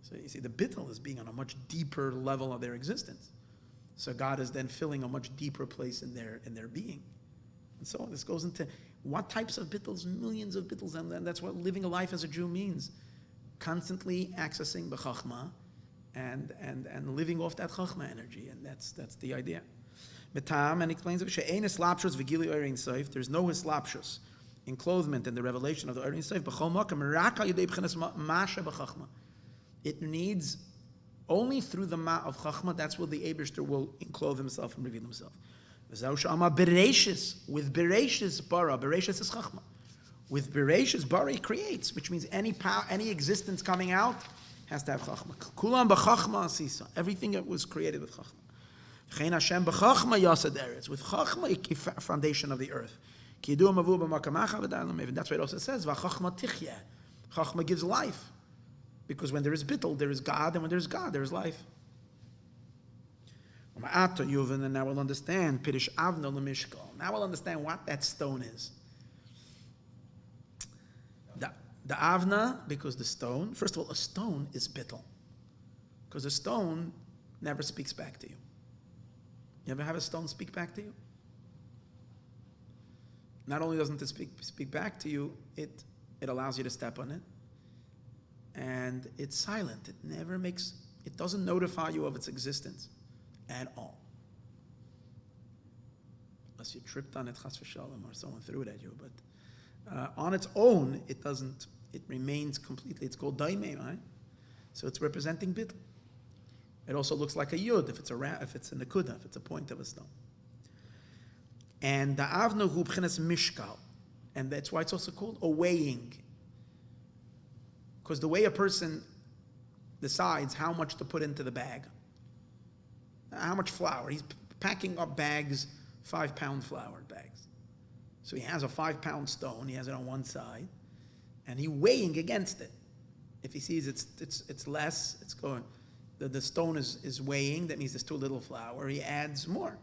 So you see, the bittul is being on a much deeper level of their existence. So God is then filling a much deeper place in their being. And so this goes into what types of bittles, millions of bittles, and that's what living a life as a Jew means. Constantly accessing the chachma and living off that chachma energy, and that's the idea. Metam, and explains it, she'ein hislapshus v'gili orein seif. There's no hislapshus in clothement and the revelation of the orein seif. B'chol makam rak al yedei b'chenas masha b'chachma. It needs only through the ma of chachma. That's where the Eibishter will enclothe himself and reveal himself. V'zau she'ama bereishis, with bereishis bara. Bereishis is chachma. With bereishis bara he creates, which means any power, any existence coming out has to have chachma. Kulam b'chachma sisa. Everything that was created with chachma. V'chein Hashem b'chachma yasad eretz. With chachma, foundation of the earth. That's why it also says, V'chachma tichye. Chachma gives life. Because when there is bittul, there is God, and when there is God, there is life. And now we'll understand Pirish Avna Lemishkal. Now we'll understand what that stone is. The Avna, because the stone, first of all, a stone is bittul. Because a stone never speaks back to you. You ever have a stone speak back to you? Not only doesn't it speak back to you, it allows you to step on it. And it's silent. It doesn't notify you of its existence at all. Unless you tripped on it, chas v'shalom, or someone threw it at you. But on its own, it remains completely, it's called daimei, right? So it's representing bittul. It also looks like a yud if it's a nekuda, if it's a point of a stone. And the avnu hu b'chinas mishkal, and that's why it's also called a weighing. Because the way a person decides how much to put into the bag, how much flour, he's packing up bags, 5-pound flour bags. So he has a 5-pound stone, he has it on one side, and he's weighing against it. If he sees it's less, it's going, the stone is weighing, that means there's too little flour, he adds more.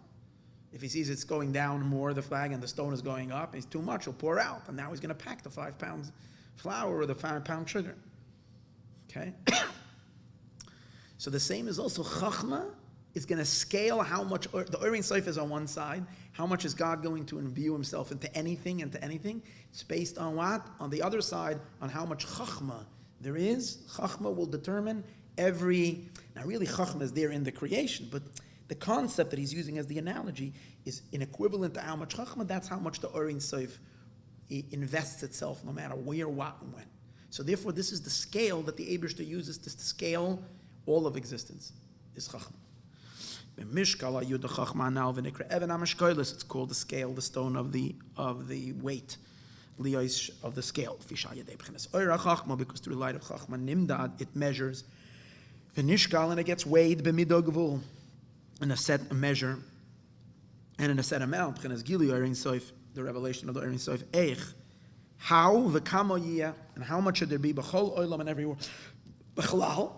If he sees it's going down more, the flag, and the stone is going up, it's too much, he'll pour out, and now he's going to pack the 5 pounds flour or the 5-pound sugar. Okay? So the same is also Chachma is going to scale how much, the Orin Seif is on one side, how much is God going to imbue himself into anything. It's based on what? On the other side, on how much Chachma there is. Chachma will determine now really Chachma is there in the creation, but the concept that he's using as the analogy is an equivalent to how much Chachma, that's how much the Orin Seif invests itself, no matter where, what, and when. So therefore, this is the scale that the Eibishter uses to scale all of existence, is Chachma. It's called the scale, the stone of the weight, of the scale. Because through the light of Chachma, Nimdad, it measures, and it gets weighed in a set measure, and in a set amount. The revelation of the Orin Soif, how v'kamo yiyah, and how much should there be b'chol olam, in every world, b'chlal,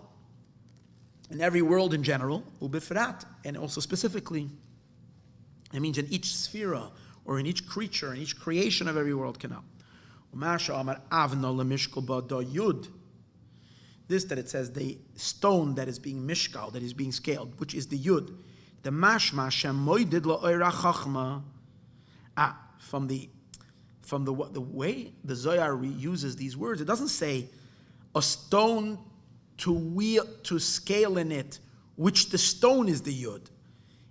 in every world in general, ubifrat, and also specifically. It means in each sphera, or in each creature, in each creation of every world canal. U'masha amar avno lemishkal ba'do yud. This that it says the stone that is being mishkal, that is being scaled, which is the yud. The mashma shemoidid la'oira chachma. From the way the Zohar uses these words, it doesn't say a stone to scale in it, which the stone is the yud.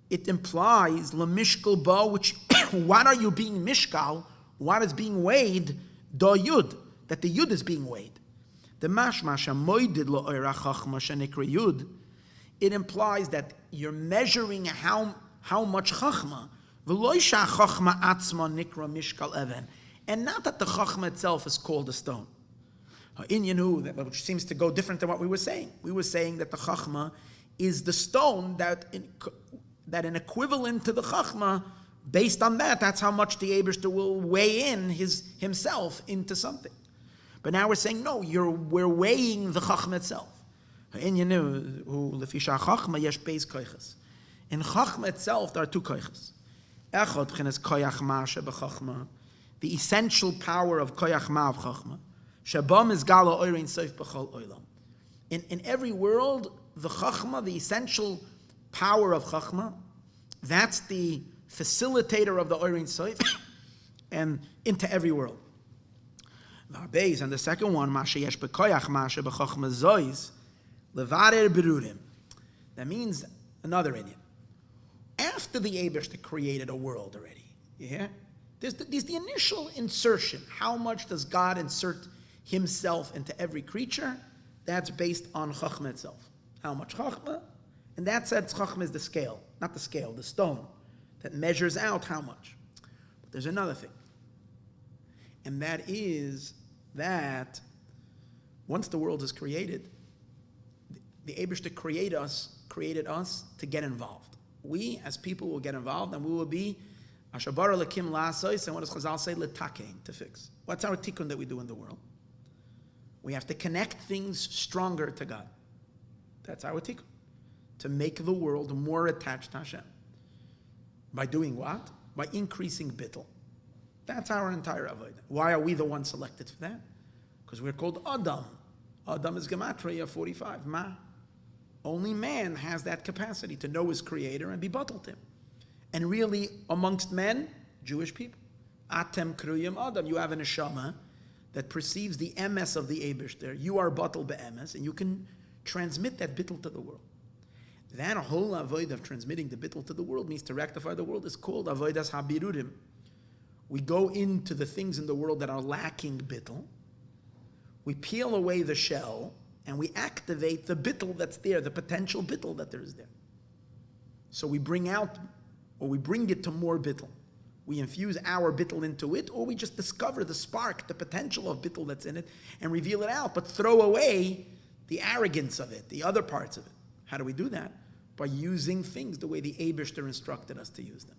It implies lemishkal ba, which what are you being mishkal? What is being weighed? Da yud, that the yud is being weighed. The mashma shamoidid la'oira chachma shenikra yud. It implies that you're measuring how much chachma. And not that the Chachma itself is called a stone. Which seems to go different than what we were saying. We were saying that the Chachma is the stone that an equivalent to the Chachma, based on that's how much the Eibishter will weigh in himself into something. But now we're saying, no, we're weighing the Chachma itself. In Chachma itself, there are 2 koiches. The essential power of koyach ma of chachma. Shabam is gala oirin soif b'chol oilam. In every world, the chachma, the essential power of chachma, that's the facilitator of the oirin soif, and into every world. And the second one, ma sheyesh b'koyach ma sheb'chachma zois levarer berurim. That means another Indian. After the Eibishter created a world already, there's the initial insertion. How much does God insert himself into every creature? That's based on Chachma itself. How much Chachma? And that said, Chachma is the scale, not the scale, the stone that measures out how much. But there's another thing. And that is that once the world is created, the Eibishter created us to get involved. We, as people, will get involved, and we will be Ashabara lekim la'asois, and what does Chazal say? Letakein, to fix. What's our tikkun that we do in the world? We have to connect things stronger to God. That's our tikkun. To make the world more attached to Hashem. By doing what? By increasing bittul. That's our entire avodah. Why are we the ones selected for that? Because we're called Adam. Adam is Gematria 45. Ma. Only man has that capacity to know his creator and be bottled him. And really, amongst men, Jewish people. Atem kruyim Adam. You have an neshama that perceives the emes of the Eibishter. You are bottled be'emes, and you can transmit that bittul to the world. That whole avodah of transmitting the bittul to the world means to rectify the world is called avodas habirurim. We go into the things in the world that are lacking bittul. We peel away the shell and we activate the bittul that's there, the potential bittul that there is there. So we bring out, or we bring it to more bittul. We infuse our bittul into it, or we just discover the spark, the potential of bittul that's in it, and reveal it out, but throw away the arrogance of it, the other parts of it. How do we do that? By using things the way the Eibishter instructed us to use them.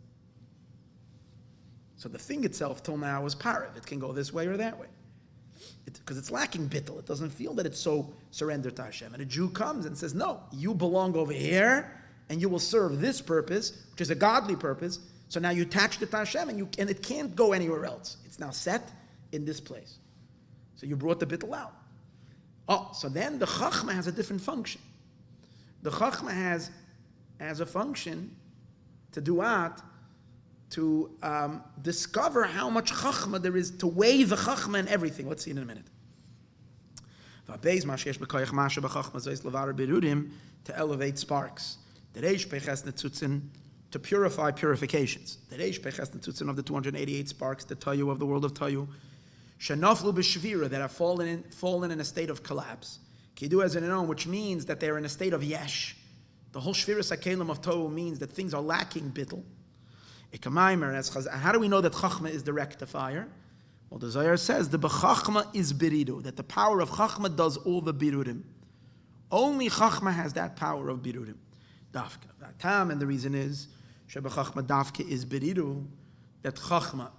So the thing itself till now is parav. It can go this way or that way. Because it's lacking bittul. It doesn't feel that it's so surrendered to Hashem. And a Jew comes and says, no, you belong over here, and you will serve this purpose, which is a godly purpose. So now you attached it to Hashem, and it can't go anywhere else. It's now set in this place. So you brought the bittul out. Oh, so then the chachma has a different function. The chachma has a function to do what? To discover how much chachma there is, to weigh the chachma and everything. Let's see in a minute. To elevate sparks. To purify purifications. The of the 288 sparks, the tayu of the world of tayu. Shenaflu b'shvira, that have fallen in a state of collapse. Kidu as in own, which means that they're in a state of yesh. The whole shviras hakelim of tayu means that things are lacking bittul. How do we know that chachma is the rectifier? Well, the Zohar says the b'chachma is biridu, that the power of chachma does all the birudim. Only chachma has that power of birudim. Dafka. And the reason is shebechachma dafka is biridu, that chachma.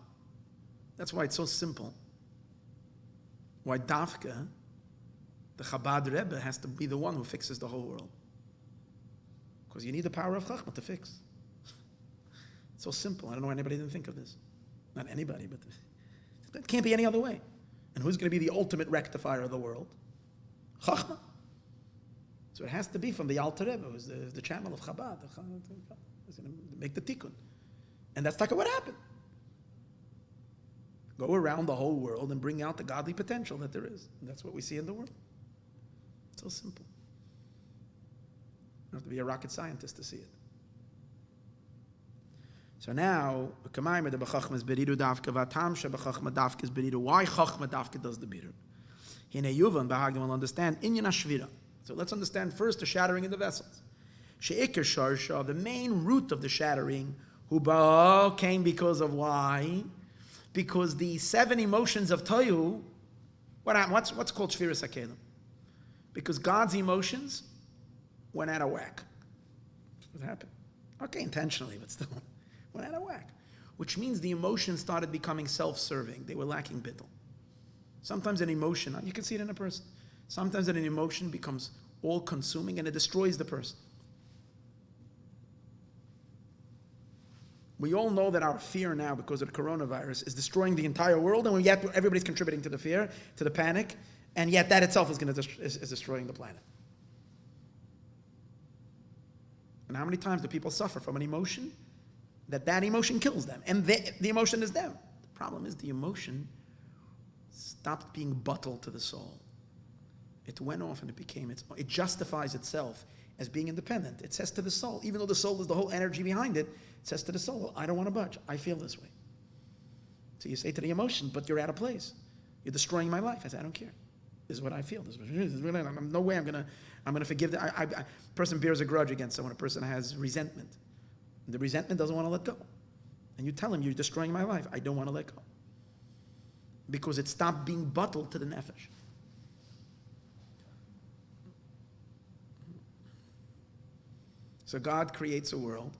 That's why it's so simple. Why dafka, the Chabad Rebbe, has to be the one who fixes the whole world. Because you need the power of chachma to fix. It's so simple. I don't know why anybody didn't think of this. Not anybody, but it can't be any other way. And who's going to be the ultimate rectifier of the world? Chachma. So it has to be from the Alter Rebbe, who's the channel of Chabad. Who's going to make the tikkun. And that's what happened. Go around the whole world and bring out the godly potential that there is. And that's what we see in the world. It's so simple. You don't have to be a rocket scientist to see it. So now, the b'chachma is beridu davka, v'atam sheb'chachma davka is beridu. Why chachma davka does the biru? Hine yuvan b'hagdim will understand inyan hashvira. So let's understand first the shattering in the vessels. She'ikar sharsha, the main root of the shattering, huba came because of why? Because the 7 emotions of Tohu, what happened? What's called shviras hakelim? Because God's emotions went out of whack. What happened? Okay, intentionally, but still. Went out of whack, which means the emotions started becoming self-serving. They were lacking bittul. Sometimes an emotion, you can see it in a person. Sometimes an emotion becomes all-consuming and it destroys the person. We all know that our fear now, because of the coronavirus, is destroying the entire world, and yet everybody's contributing to the fear, to the panic, and yet that itself is destroying the planet. And how many times do people suffer from an emotion? That emotion kills them, and the emotion is them. The problem is the emotion stopped being bottled to the soul. It went off and it justifies itself as being independent. It says to the soul, even though the soul is the whole energy behind it, it says to the soul, I don't want to budge. I feel this way. So you say to the emotion, but you're out of place. You're destroying my life. I say, I don't care. This is what I feel. This is really, no way I'm gonna forgive. A person bears a grudge against someone. A person has resentment. The resentment doesn't want to let go. And you tell him, you're destroying my life. I don't want to let go. Because it stopped being bottled to the nefesh. So God creates a world.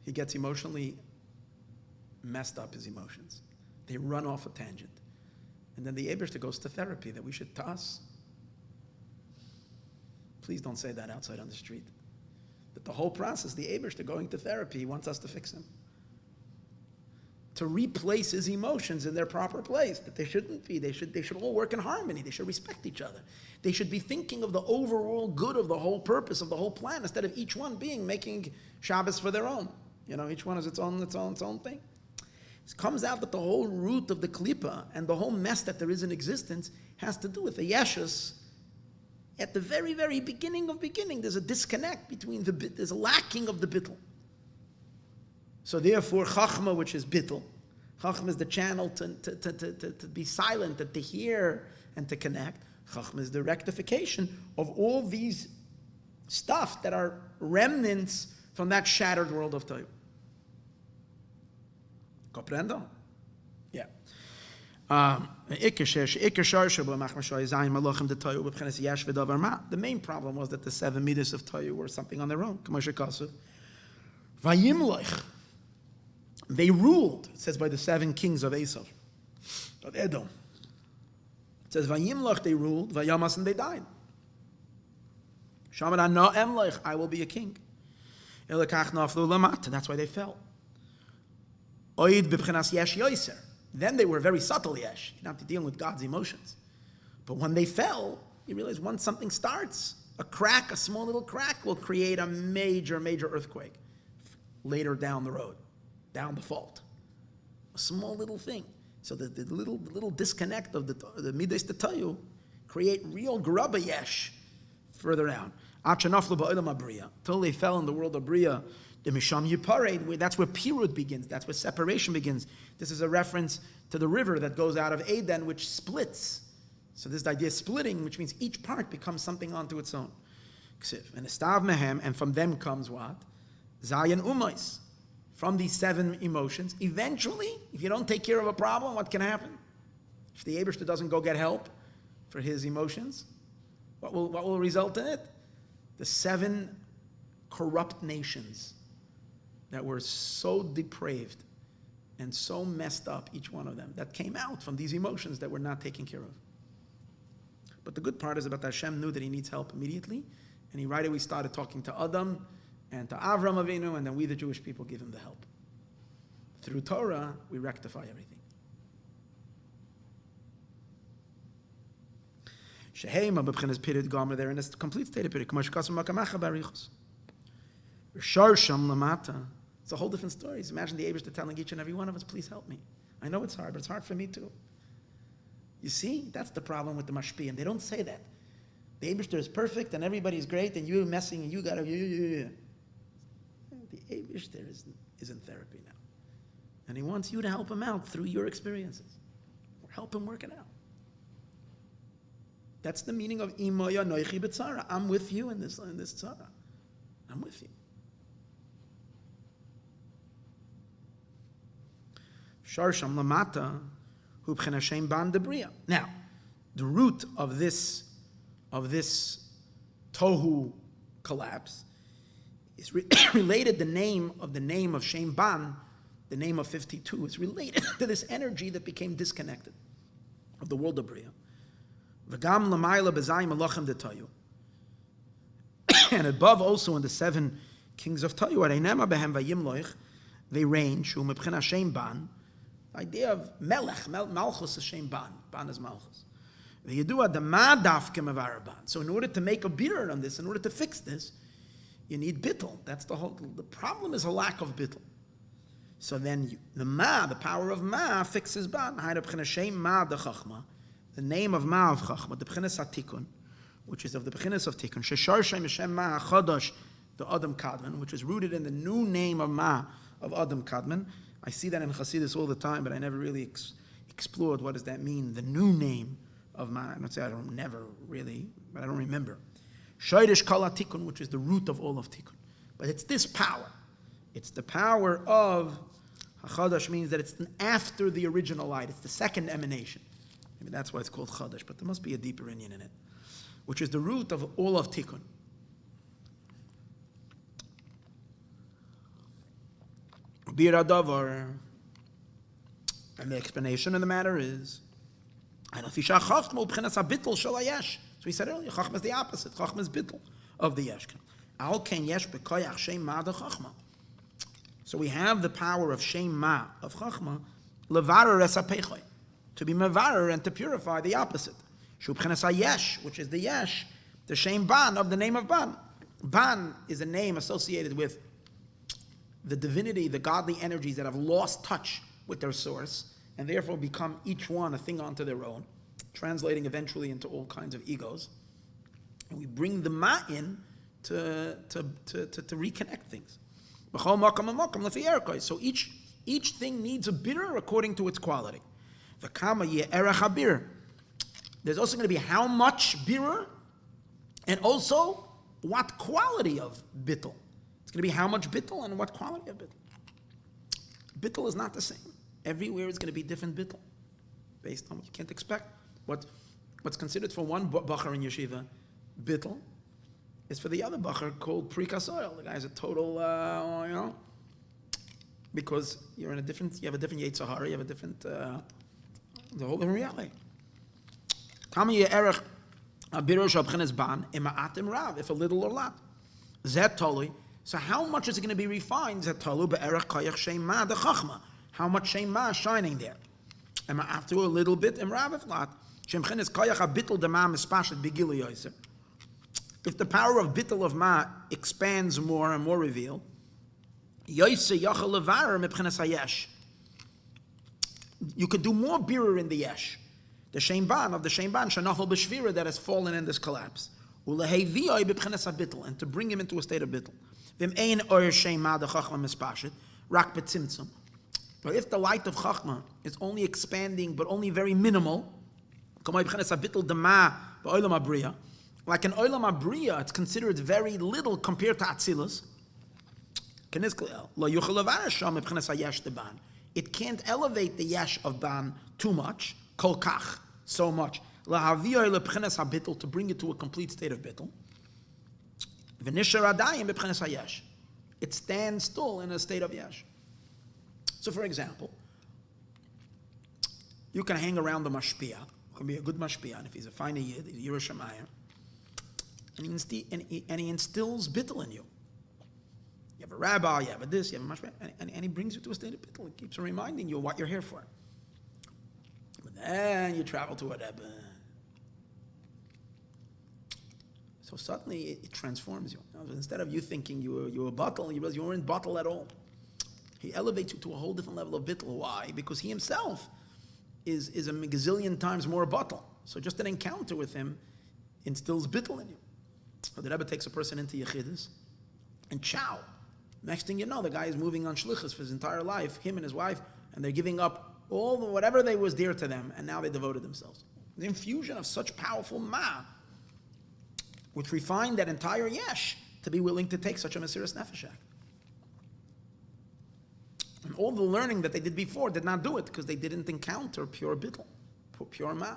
He gets emotionally messed up his emotions. They run off a tangent. And then the Eibishter goes to therapy that we should, to us. Please don't say that outside on the street. That the whole process, the Eibishter going to therapy, he wants us to fix him. To replace his emotions in their proper place, that they shouldn't be. They should all work in harmony. They should respect each other. They should be thinking of the overall good of the whole purpose of the whole plan, instead of each one being making Shabbos for their own. Each one is its own thing. It comes out that the whole root of the klipa and the whole mess that there is in existence has to do with the yeshus. At the very, very beginning of beginning, there's a disconnect between there's a lacking of the bittul. So therefore, chachma, which is bittul, chachma is the channel to be silent, to hear and to connect. Chachma is the rectification of all these stuff that are remnants from that shattered world of Toyu. Comprendo? Yeah. The main problem was that the 7 midas of Toyu were something on their own. They ruled, it says, by the 7 kings of Esav, of Edom. It says, Vayimlach, they ruled, Vayamas, and they died. Shamar no emlech, I will be a king. Elakach naflu lamat, that's why they fell. Oid b'bchenas yesh yoiser. Then they were very subtle yesh, not dealing with God's emotions. But when they fell, you realize once something starts, a small little crack will create a major, major earthquake later down the road, down the fault. A small little thing. So the little disconnect of the midas tetayu create real grubba yesh further down. Till they fell in the world of Bria, the Misham Yipared, that's where Pirud begins, that's where separation begins. This is a reference to the river that goes out of Eden, which splits. So this idea of splitting, which means each part becomes something onto its own. And Estav Mehem, and from them comes what? Zayin Umais. From these 7 emotions, eventually, if you don't take care of a problem, what can happen? If the Eibishter doesn't go get help for his emotions, what will result in it? The 7 corrupt nations that were so depraved and so messed up, each one of them, that came out from these emotions that were not taken care of. But the good part is about Hashem knew that he needs help immediately, and he right away started talking to Adam and to Avram Avinu, and then we, the Jewish people, give him the help. Through Torah, we rectify everything. Sheheima b'bchenes pirid gomer, they're in a complete state of pirid. It's a whole different story. Imagine the Eibishter telling each and every one of us, please help me. I know it's hard, but it's hard for me too. You see, that's the problem with the mashpiyim. They don't say that. The Eibishter is perfect and everybody's great and you're messing and you gotta. The Eibishter is in therapy now. And he wants you to help him out through your experiences. Or help him work it out. That's the meaning of Imoya Noichi B'tzara. I'm with you in this tzara. I'm with you. Sharsham Lamata Hu B'chen Hashem Ban Debriya. Now, the root of this tohu collapse is related. The name of Shem Ban, the name of 52, is related to this energy that became disconnected of the world of Bria. V'gam l'mayla b'zayim malachim detayu. And above also in the 7 kings of Tayu, areinema behem vayimloich, they range, who mebchen Hashem Ban, the idea of melech, malchus is Shem Ban, Ban is malchus. V'yedua dama dafke mevar ban. So in order to make a biur on this, in order to fix this, you need bittul. That's the problem is a lack of bittul. So then the power of ma fixes ban. The name of ma of chachma, the b'chinas hatikun, which is of the b'chinas of tikun. Sheshar shem Hashem ma hachodosh, the Adam Kadman, which is rooted in the new name of ma of Adam Kadman. I see that in Chassidus all the time, but I never really explored what does that mean. The new name of ma. I don't say I don't never really, but I don't remember. Shoyrish kol hatikun, which is the root of all of tikun. But it's this power. It's the power of Chadash, means that it's after the original light. It's the second emanation. Maybe that's why it's called Chadash, but there must be a deeper Indian in it, which is the root of all of Tikkun. Bir Adavar, And the explanation of the matter is, so we said earlier, Chachma is the opposite. Chachma is bittul of the yesh. So we have the power of shem ma, of Chachma, levarer es hapechoi, to be mevarer and to purify the opposite. Shu b'chenas hayesh, which is the yesh, the shem ban of the name of ban. Ban is a name associated with the divinity, the godly energies that have lost touch with their source, and therefore become each one a thing unto their own, translating eventually into all kinds of egos. And we bring the Maayon to reconnect things. So each thing needs a biur according to its quality. There's also going to be how much biur, and also what quality of bittul. It's going to be how much bittul and what quality of bittul. Bittul is not the same. Everywhere is going to be different bittul, based on what you can't expect. What's considered for one bacher in yeshiva bittul is for the other bacher called prikasoil. The guy's a total, because you have a different Yitzhahara, you have a different, the whole different reality. If a little or lot. So how much is it going to be refined? How much shema is shining there? After a little bit, if the power of bittul of ma expands more and more revealed, you could do more biur in the yesh, the shemban of the shemban shenachal b'shvira that has fallen in this collapse, and to bring him into a state of bittul. But if the light of Chachma is only expanding, but only very minimal, like an Olam Abriya, it's considered very little compared to Atzilus. It can't elevate the yesh of ban too much, kol kach, so much, to bring it to a complete state of bittul. It stands still in a state of yesh. So, for example, you can hang around the mashpia, can be a good mashpia, and if he's a fine yid, he's a Yerushalayim, and he instills bittul in you. You have a rabbi, you have a this, you have a mashpia, and he brings you to a state of bittul. He keeps reminding you what you're here for. But then you travel to a rebbe. So suddenly it transforms you. Instead of you thinking you were bottle, you realize you weren't bottle at all. He elevates you to a whole different level of bittul. Why? Because he himself is a gazillion times more bottle. So just an encounter with him instills bittul in you. So the Rebbe takes a person into Yechidus, and ciao. Next thing you know, the guy is moving on shlichus for his entire life, him and his wife, and they're giving up whatever they was dear to them, and now they devoted themselves. The infusion of such powerful ma, which refined that entire yesh to be willing to take such a mesiras nefesh act. And all the learning that they did before did not do it because they didn't encounter pure bittul, pure ma.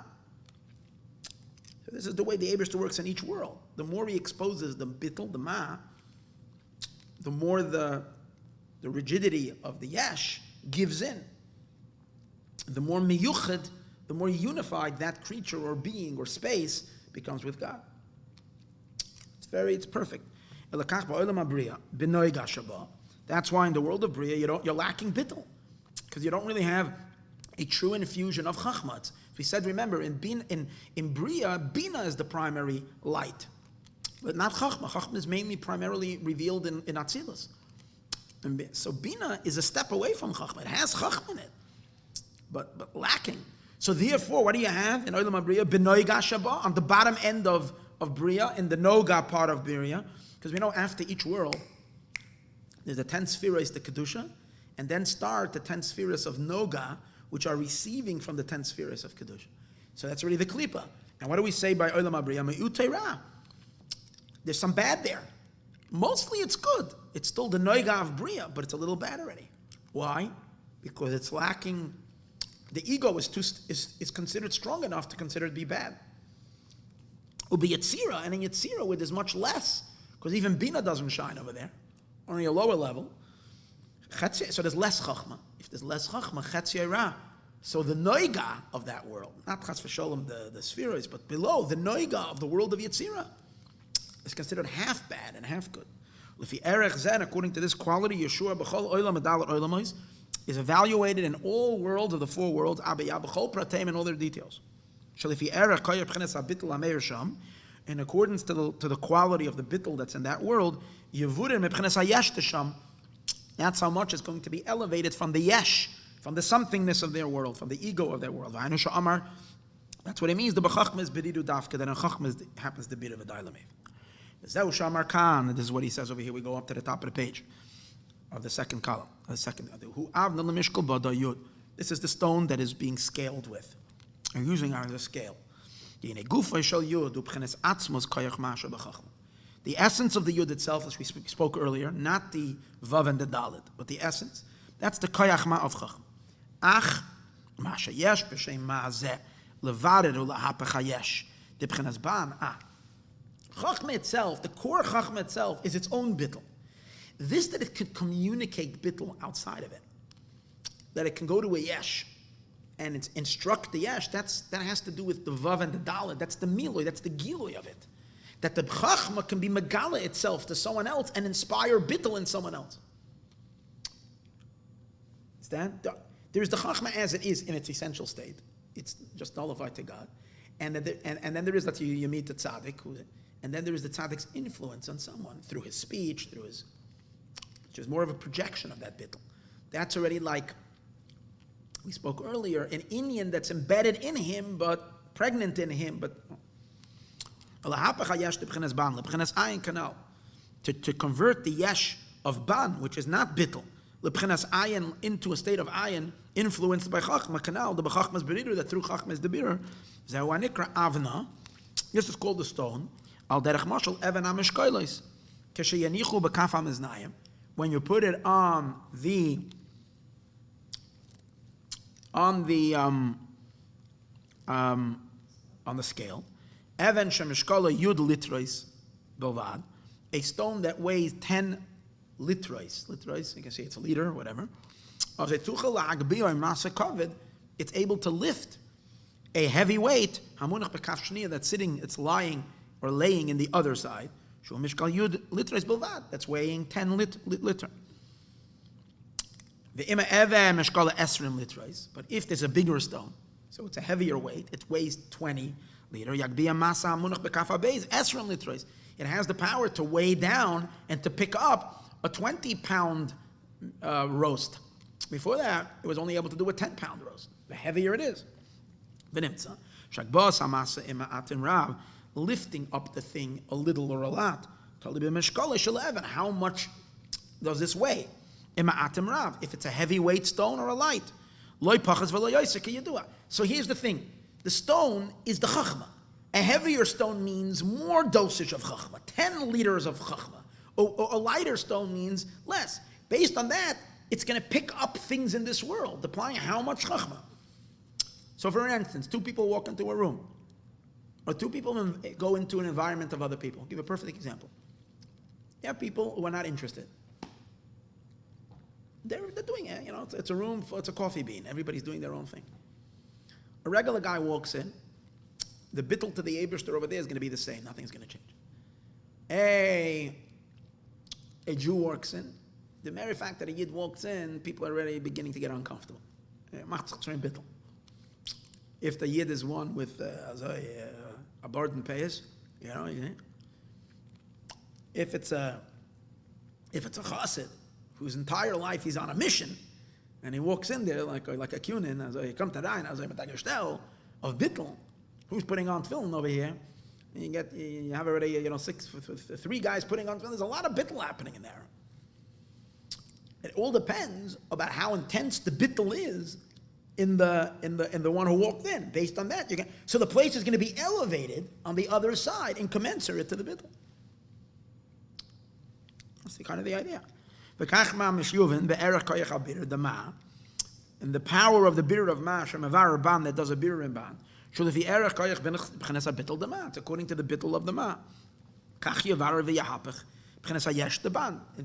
So this is the way the Eibishter works in each world. The more he exposes the bittul, the ma, the more the rigidity of the yesh gives in. The more miyuchad, the more unified that creature or being or space becomes with God. It's perfect. That's why in the world of Bria, you're lacking bittul, because you don't really have a true infusion of chachma. We said, remember, in Bria, Bina is the primary light, but not chachma. Chachma is mainly primarily revealed in Atzilus. So Bina is a step away from chachma. It has chachma in it, but lacking. So therefore, what do you have in Olam HaBria? B'noiga shaba, on the bottom end of Bria, in the Noga part of Bria, because we know after each world, there's the 10 spheres, the Kedusha, and then start the 10 spheres of Noga, which are receiving from the 10 spheres of Kedusha. So that's already the Klippa. And what do we say by Olam HaBria? Me'uteira. There's some bad there. Mostly it's good. It's still the Noga of Bria, but it's a little bad already. Why? Because it's lacking, the ego is considered strong enough to consider it be bad. Ubi Yetzira, and in Yetzira where there's much less, because even Bina doesn't shine over there, only a lower level. So there's less chachma. If there's less chachma, chetzi ra, So the noiga of that world, not chas v'sholem the spheres, but below, the noiga of the world of Yetzirah is considered half bad and half good. Lefi erech zen, according to this quality, Yeshua b'chol olam adalat olamois is evaluated in all worlds of the four worlds, abiyah b'chol prateim in all their details. Shalefi erech koyer b'chenes habitul hameir sham, in accordance to the quality of the bittul that's in that world, yevurim b'chenes hayesh tesham. That's how much is going to be elevated from the yesh, from the somethingness of their world, from the ego of their world. That's what it means. The b'chachma is b'didu dafka, that in chachma happens to be the v'dailamev. Zeu shamar kan. This is what he says over here. We go up to the top of the page of the second column. This is the stone that is being scaled with. And using our scale. The essence of the yud itself, as we spoke earlier, not the vav and the dalet, but the essence, that's the koyachma of chachma. Ach, ma sheyesh b'shem ma'azeh, levared u'lahapach hayesh, dibchenas ban. Chachma itself, the core chachma itself, is its own bittul. This that it can communicate bittul outside of it, that it can go to a yesh and it's instruct the yesh, that has to do with the vav and the dalet. That's the miloi, that's the giloi of it. That the chachma can be megala itself to someone else and inspire bittul in someone else. Understand? There's the chachma as it is in its essential state. It's just nullified to God. And then there is that you meet the tzaddik, and then there is the tzaddik's influence on someone through his speech, which is more of a projection of that bittul. That's already like, we spoke earlier, an Indian that's embedded in him, but pregnant in him, but to convert the yesh of ban, which is not bittul, into a state of ayin, influenced by chachma, kanal, the b'chachma's beridur, that through chachma is the biur, zehuanikra avna, this is called the stone, al derech mashal even ha-mishkolos, kesheyanichu b'kaf ha-miznayim, when you put it on the scale, even shemishkola yud litros bilvad, a stone that weighs 10 litros, you can say it's a liter, whatever, it's able to lift a heavy weight, that's sitting, it's lying or laying in the other side, that's weighing 10 liter. But if there's a bigger stone, so it's a heavier weight, it weighs 20 liter, it has the power to weigh down and to pick up a 20-pound roast. Before that, it was only able to do a 10-pound roast. The heavier it is. Lifting up the thing a little or a lot. How much does this weigh? If it's a heavyweight stone or a light. So here's the thing. The stone is the chachma. A heavier stone means more dosage of chachma, 10 liters of chachma. A lighter stone means less. Based on that, it's going to pick up things in this world, applying how much chachma. So for instance, two people walk into a room, or two people go into an environment of other people. I'll give a perfect example. You have people who are not interested. They're doing it, it's a room, it's a coffee bean. Everybody's doing their own thing. A regular guy walks in, the bittul to the Eibishter over there is going to be the same. Nothing's going to change. A Jew walks in. The mere fact that a Yid walks in, people are already beginning to get uncomfortable. Bittul. If the Yid is one with a burden pays, if it's a chassid whose entire life he's on a mission, and he walks in there like a kunin, as he come to dine, as a of bittul, who's putting on tefillin over here? And you have already 3 guys putting on tefillin. There's a lot of bittul happening in there. It all depends about how intense the bittul is in the one who walked in. Based on that, so the place is going to be elevated on the other side, incommensurate to the bittul. That's kind of the idea. And the power of the biur of ma, shemavar ban, that does a biur in ban. According to the bittul of the ma. And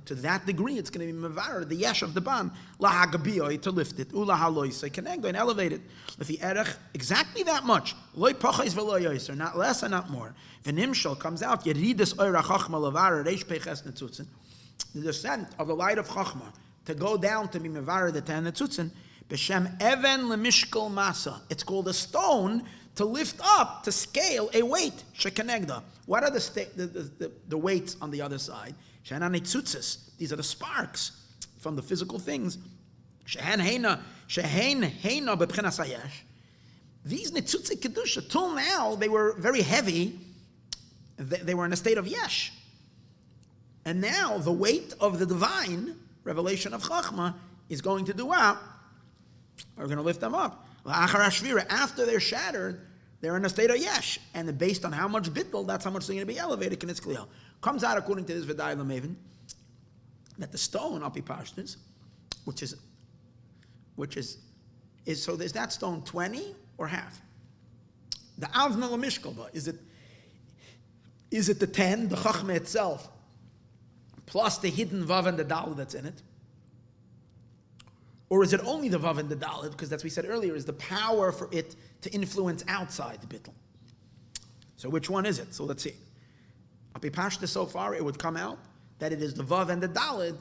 to that degree, it's going to be mevarer, the yesh of the ban, lahagabiyoi, to lift it, ulahaloisei, kenegdo, and elevate it. Lefi erech, exactly that much. Loi pochais v'lo yoiser, not less and not more. V'nimshal comes out, yeridus oira chachma levarer, reish peches netzutzen. The descent of the light of chachma to go down to be mevarer the 10 netzutzen, b'shem even lemishkal masa. It's called a stone to lift up, to scale a weight. Shekenegda. What are the weights on the other side? Shenan netzutzes. These are the sparks from the physical things. Shehen heina b'pchenas hayesh. These netzutzei kedusha, till now they were very heavy. They were in a state of yesh. And now the weight of the divine revelation of Chachma is going to do what? We're going to lift them up. After they're shattered, they're in a state of yesh. And based on how much bittul, that's how much they're going to be elevated. Comes out according to this V'day L'Maven, that the stone, Api Pashtus, which is, so is that stone 20 or half? The Avna L'Mishkalba, is it the 10, the Chachma itself, plus the hidden Vav and the Dal that's in it? Or is it only the Vav and the Dalet? Because that's what we said earlier, is the power for it to influence outside the bittul. So which one is it? So let's see. Api Pashta so far, it would come out that it is the Vav and the Dalet.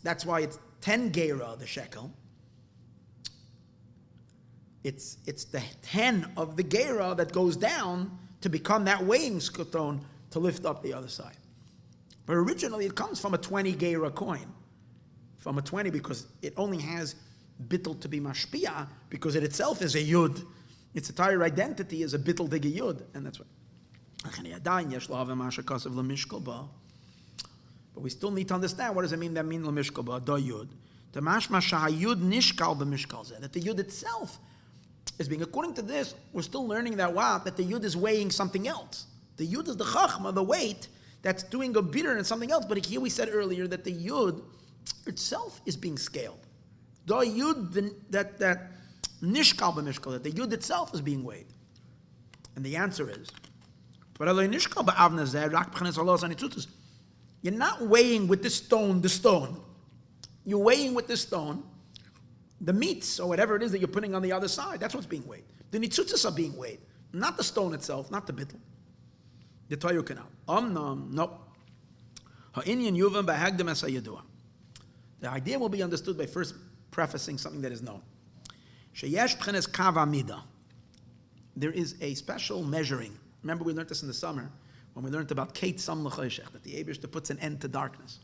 That's why it's 10 Geira, the shekel. It's the 10 of the Geira that goes down to become that weighing stone to lift up the other side. But originally it comes from a 20 Geira coin. From a 20, because it only has bittul to be mashpia, because it itself is a yud. Its entire identity is a bittul dig a yud, and that's what. But we still need to understand, what does it mean that mean l'mishkal ba, da yud? The mashma shahayud nishkal b'mishkal zeh, that the yud itself is being, according to this, we're still learning that that the yud is weighing something else. The yud is the chachma, the weight, that's doing a bitter and something else, but here we said earlier that the yud itself is being scaled. The yud, that nishkal b'mishkal, that the yud itself is being weighed. And the answer is, you're not weighing with the stone. You're weighing with the stone, the meats or whatever it is that you're putting on the other side. That's what's being weighed. The nitzutzas are being weighed, not the stone itself, not the bittul. The Toyu canal. No. Ha'inyan yuvam b'hagdem es hayadua. The idea will be understood by first prefacing something that is known. Sheyesh b'chenes kav amida. There is a special measuring. Remember, we learned this in the summer when we learned about Kate Sam L'Choshech, that the Eibishter puts an end to darkness.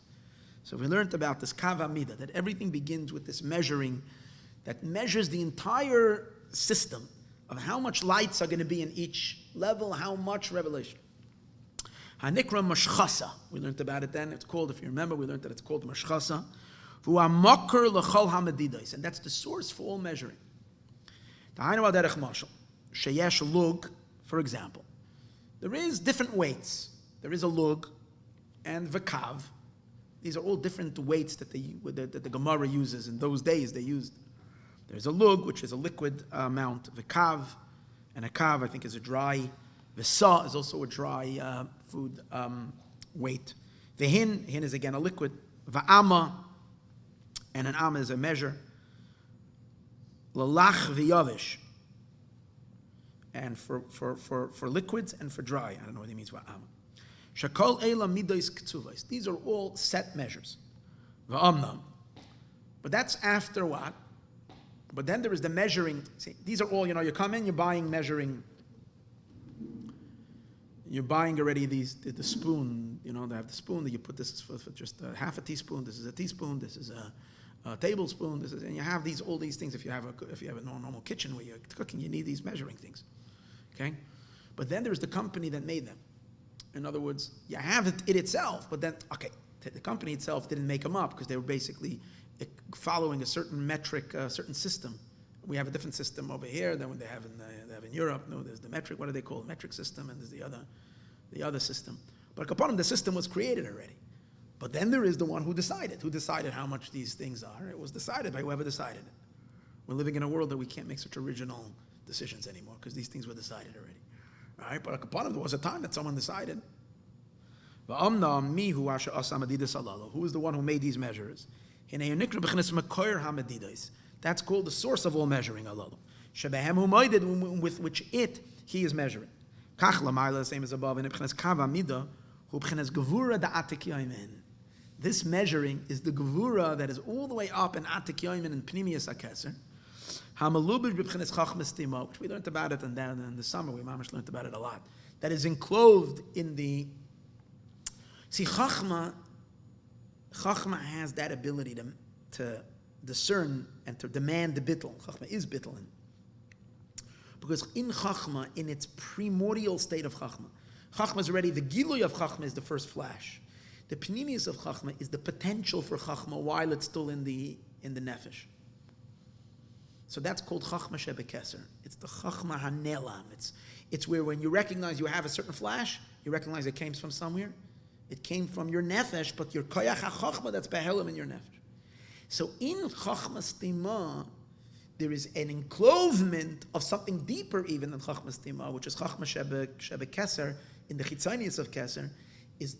So we learned about this kav amida, that everything begins with this measuring that measures the entire system of how much lights are going to be in each level, how much revelation. Hanikra mashchasa. We learned about it then. It's called, if you remember, we learned that it's called mashchasa. And that's the source for all measuring. Sheyesh lug, for example. There is different weights. There is a lug and v'kav. These are all different weights that the Gemara uses. In those days, they used. There's a lug, which is a liquid amount. V'kav, and a kav, I think, is a dry. V'sa is also a dry food weight. V'hin is again a liquid. V'ama, and an amma is a measure. Lalach v'yavish. And for liquids and for dry. I don't know what he means by amma. Shakol eila midos ktuvos. These are all set measures. V'amnam. But that's after what? But then there is the measuring. See, these are all, you come in, you're buying measuring. You're buying already the spoon, they have the spoon that you put, this is for just half a teaspoon, this is a teaspoon, this is a tablespoon, and you have all these things. If you have a normal kitchen where you're cooking, you need these measuring things, okay? But then there's the company that made them. In other words, you have it itself, but then, the company itself didn't make them up because they were basically following a certain metric, certain system. We have a different system over here than what they have in Europe. No, there's the metric, what do they call it? Metric system, and there's the other system. But upon them, the system was created already. But then there is the one who decided how much these things are. It was decided by whoever decided it. We're living in a world that we can't make such original decisions anymore because these things were decided already. All right, but upon them, there was a time that someone decided. Who is the one who made these measures? That's called the source of all measuring, with which he is measuring. The same as above. This measuring is the gevura that is all the way up in Atik Yoimin and Pnimius HaKeser. Which we learned about it, and down in the summer we mamish learned about it a lot. That is enclosed in the. See, Chachma has that ability to discern and to demand the bittul. Chachma is bittul. Because in Chachma, in its primordial state of Chachma, Chachma is already, the Giluy of Chachma is the first flash. The Pnimius of Chachma is the potential for Chachma while it's still in the Nefesh. So that's called Chachma Shebekeser. It's the Chachma Hanelam. It's where when you recognize you have a certain flash, you recognize it came from somewhere. It came from your Nefesh, but your Koyach HaChachma that's Behelim in your Nefesh. So in Chachma Stima, there is an enclosement of something deeper even than Chachma Stima, which is Chachma Shebekeser, in the Chitzonius of Keser, is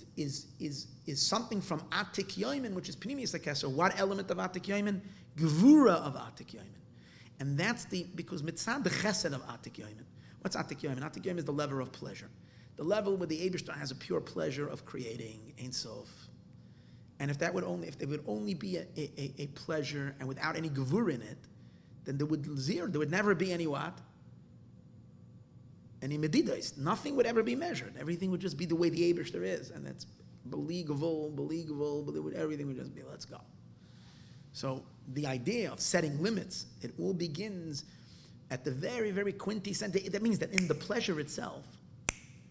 something from Atik Yoimin, which is Pnimius HaKeser. What element of Atik Yoimin? Gevura of Atik Yoimin. And that's because mitzad the chesed of Atik Yoimin. What's Atik Yoimin? Atik Yoimin is the level of pleasure. The level where the Eibishter has a pure pleasure of creating Ein Sof. And if there would only be a pleasure and without any gevura in it, then there would never be any what? Any medidas. Nothing would ever be measured. Everything would just be the way the Eibishter is. And that's believable, everything would just be, let's go. So the idea of setting limits, it all begins at the very, very quintessential. That means that in the pleasure itself,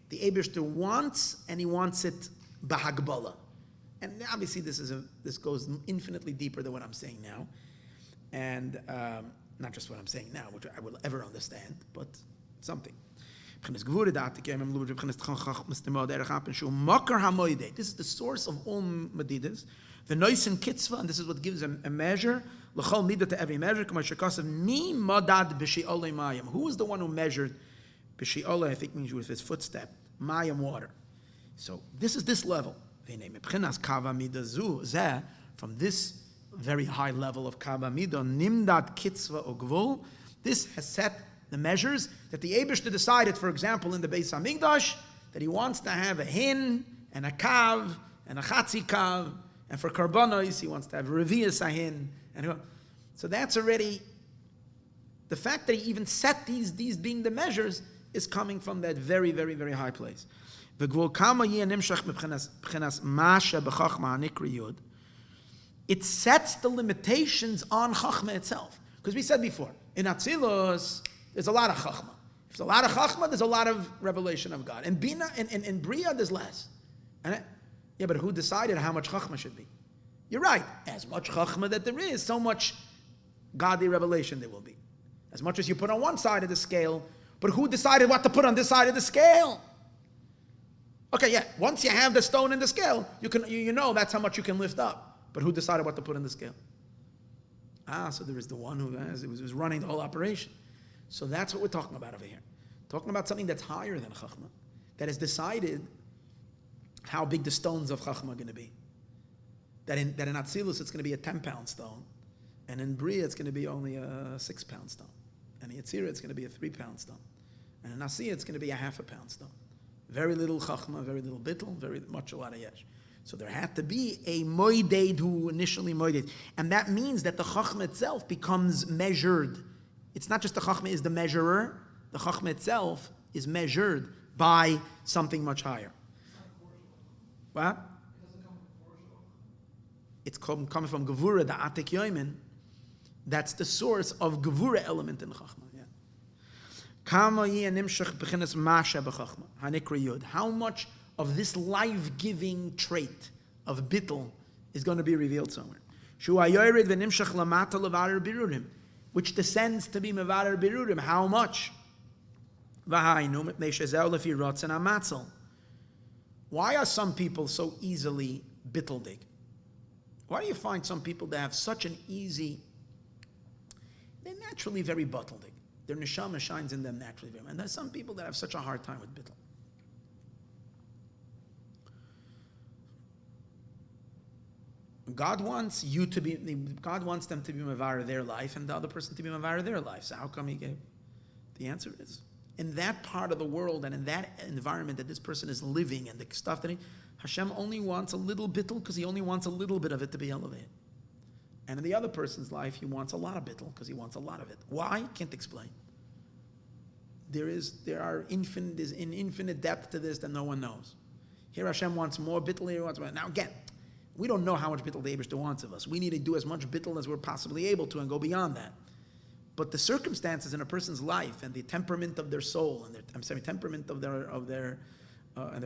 the Eibishter wants, and he wants it b'hagbala. And obviously this goes infinitely deeper than what I'm saying now. And not just what I'm saying now, which I will ever understand, but something. This is the source of all medidas. The noisen kitzvah, and this is what gives a measure. L'chol midah to every measure. Mi madad b'shi'olei mayim. Who is the one who measured b'shi'olei? I think means with his footstep. Mayim, water. So this is this level. From this very high level of kava midah, nimdad kitzvah or gvul. This has set the measures that the Eibishter decided, for example, in the Beis HaMikdash, that he wants to have a hin and a kav and a chatzi kav, and for karbanos he wants to have revi'as ahin. So that's already, the fact that he even set these being the measures is coming from that very, very, very high place. It sets the limitations on Chachma itself. Because we said before, in Atzilus, there's a lot of Chachma. If there's a lot of Chachma, there's a lot of revelation of God. And Bina, in Bria, there's less. Yeah, but who decided how much Chachma should be? You're right. As much Chachma that there is, so much godly revelation there will be. As much as you put on one side of the scale, but who decided what to put on this side of the scale? Okay, yeah, once you have the stone in the scale, you know that's how much you can lift up. But who decided what to put in the scale? So there is the one who was running the whole operation. So that's what we're talking about over here. Talking about something that's higher than Chachma, that has decided how big the stones of Chachma are going to be. That in Atzilus it's going to be a 10-pound stone, and in Bria it's going to be only a 6-pound stone, and in Yetzirah it's going to be a 3-pound stone, and in Asiyah it's going to be a 0.5-pound stone. Very little Chachma, very little Bittul, very much a lot of Yesh. So there had to be a Moeded who initially Moeded, and that means that the Chachma itself becomes measured. It's not just the Chachma is the measurer, the Chachma itself is measured by something much higher. What? It's coming from Gevura, the Atik Yoimin. That's the source of Gevura element in Chachma. How much of this life-giving trait of Bittul is going to be revealed somewhere? Which descends to be Mevarer Birurim. How much? Why are some people so easily bitteldig? Why do you find some people that have such an easy, they're naturally very bitteldig. Their neshama shines in them naturally. And there's some people that have such a hard time with bittul. God wants them to be Mavara their life and the other person to be Mavara their life. So how come he gave? The answer is, in that part of the world and in that environment that this person is living and the stuff that Hashem only wants a little bittul because he only wants a little bit of it to be elevated. And in the other person's life, he wants a lot of bittul because he wants a lot of it. Why? Can't explain. There's an infinite depth to this that no one knows. Here Hashem wants more bittul, here he wants more. Now again, we don't know how much bittul the Eibishter wants of us. We need to do as much bittul as we're possibly able to and go beyond that. But the circumstances in a person's life and the temperament of their soul and temperament of their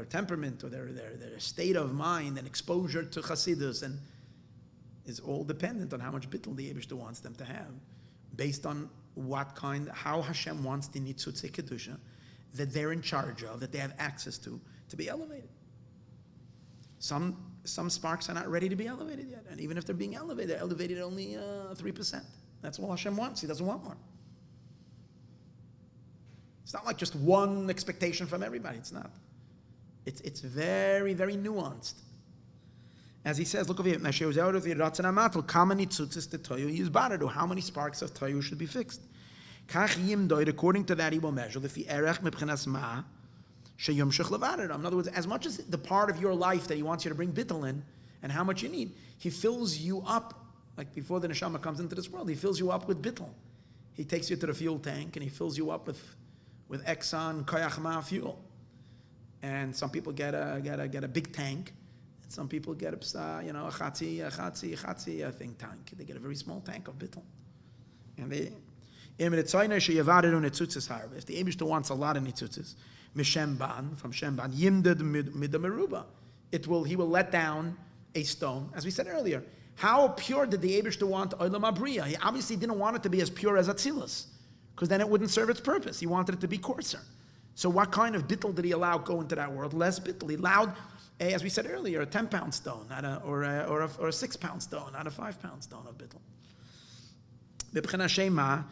temperament or their state of mind and exposure to Chassidus and is all dependent on how much bittul the Eibishter wants them to have, based on how Hashem wants the Nitzutze Kedusha that they're in charge of, that they have access to be elevated. Some sparks are not ready to be elevated yet, and even if they're being elevated, they're elevated only 3%. That's all Hashem wants. He doesn't want more. It's not like just one expectation from everybody. It's not. It's very, very nuanced. As he says, look over here. How many sparks of toyu should be fixed? According to that, he will measure. In other words, as much as the part of your life that he wants you to bring bittul in, and how much you need, he fills you up. Like before the neshama comes into this world, he fills you up with bittul. He takes you to the fuel tank and he fills you up with Exxon Koyach Ma fuel. And some people get a big tank. Some people get a chatzi tank. They get a very small tank of bittul. And if the Eibishter wants a lot of nitzutzes, Mishemban, from Shemban, Yimded Midameruba, he will let down a stone, as we said earlier. How pure did the Eibishter want Olam Abriya? He obviously didn't want it to be as pure as Atzilus, because then it wouldn't serve its purpose. He wanted it to be coarser. So what kind of bittul did he allow go into that world? Less bittul. He allowed, as we said earlier, a 10-pound stone, or a 6-pound stone, not a 5-pound stone of bittul. B'bchina Shema,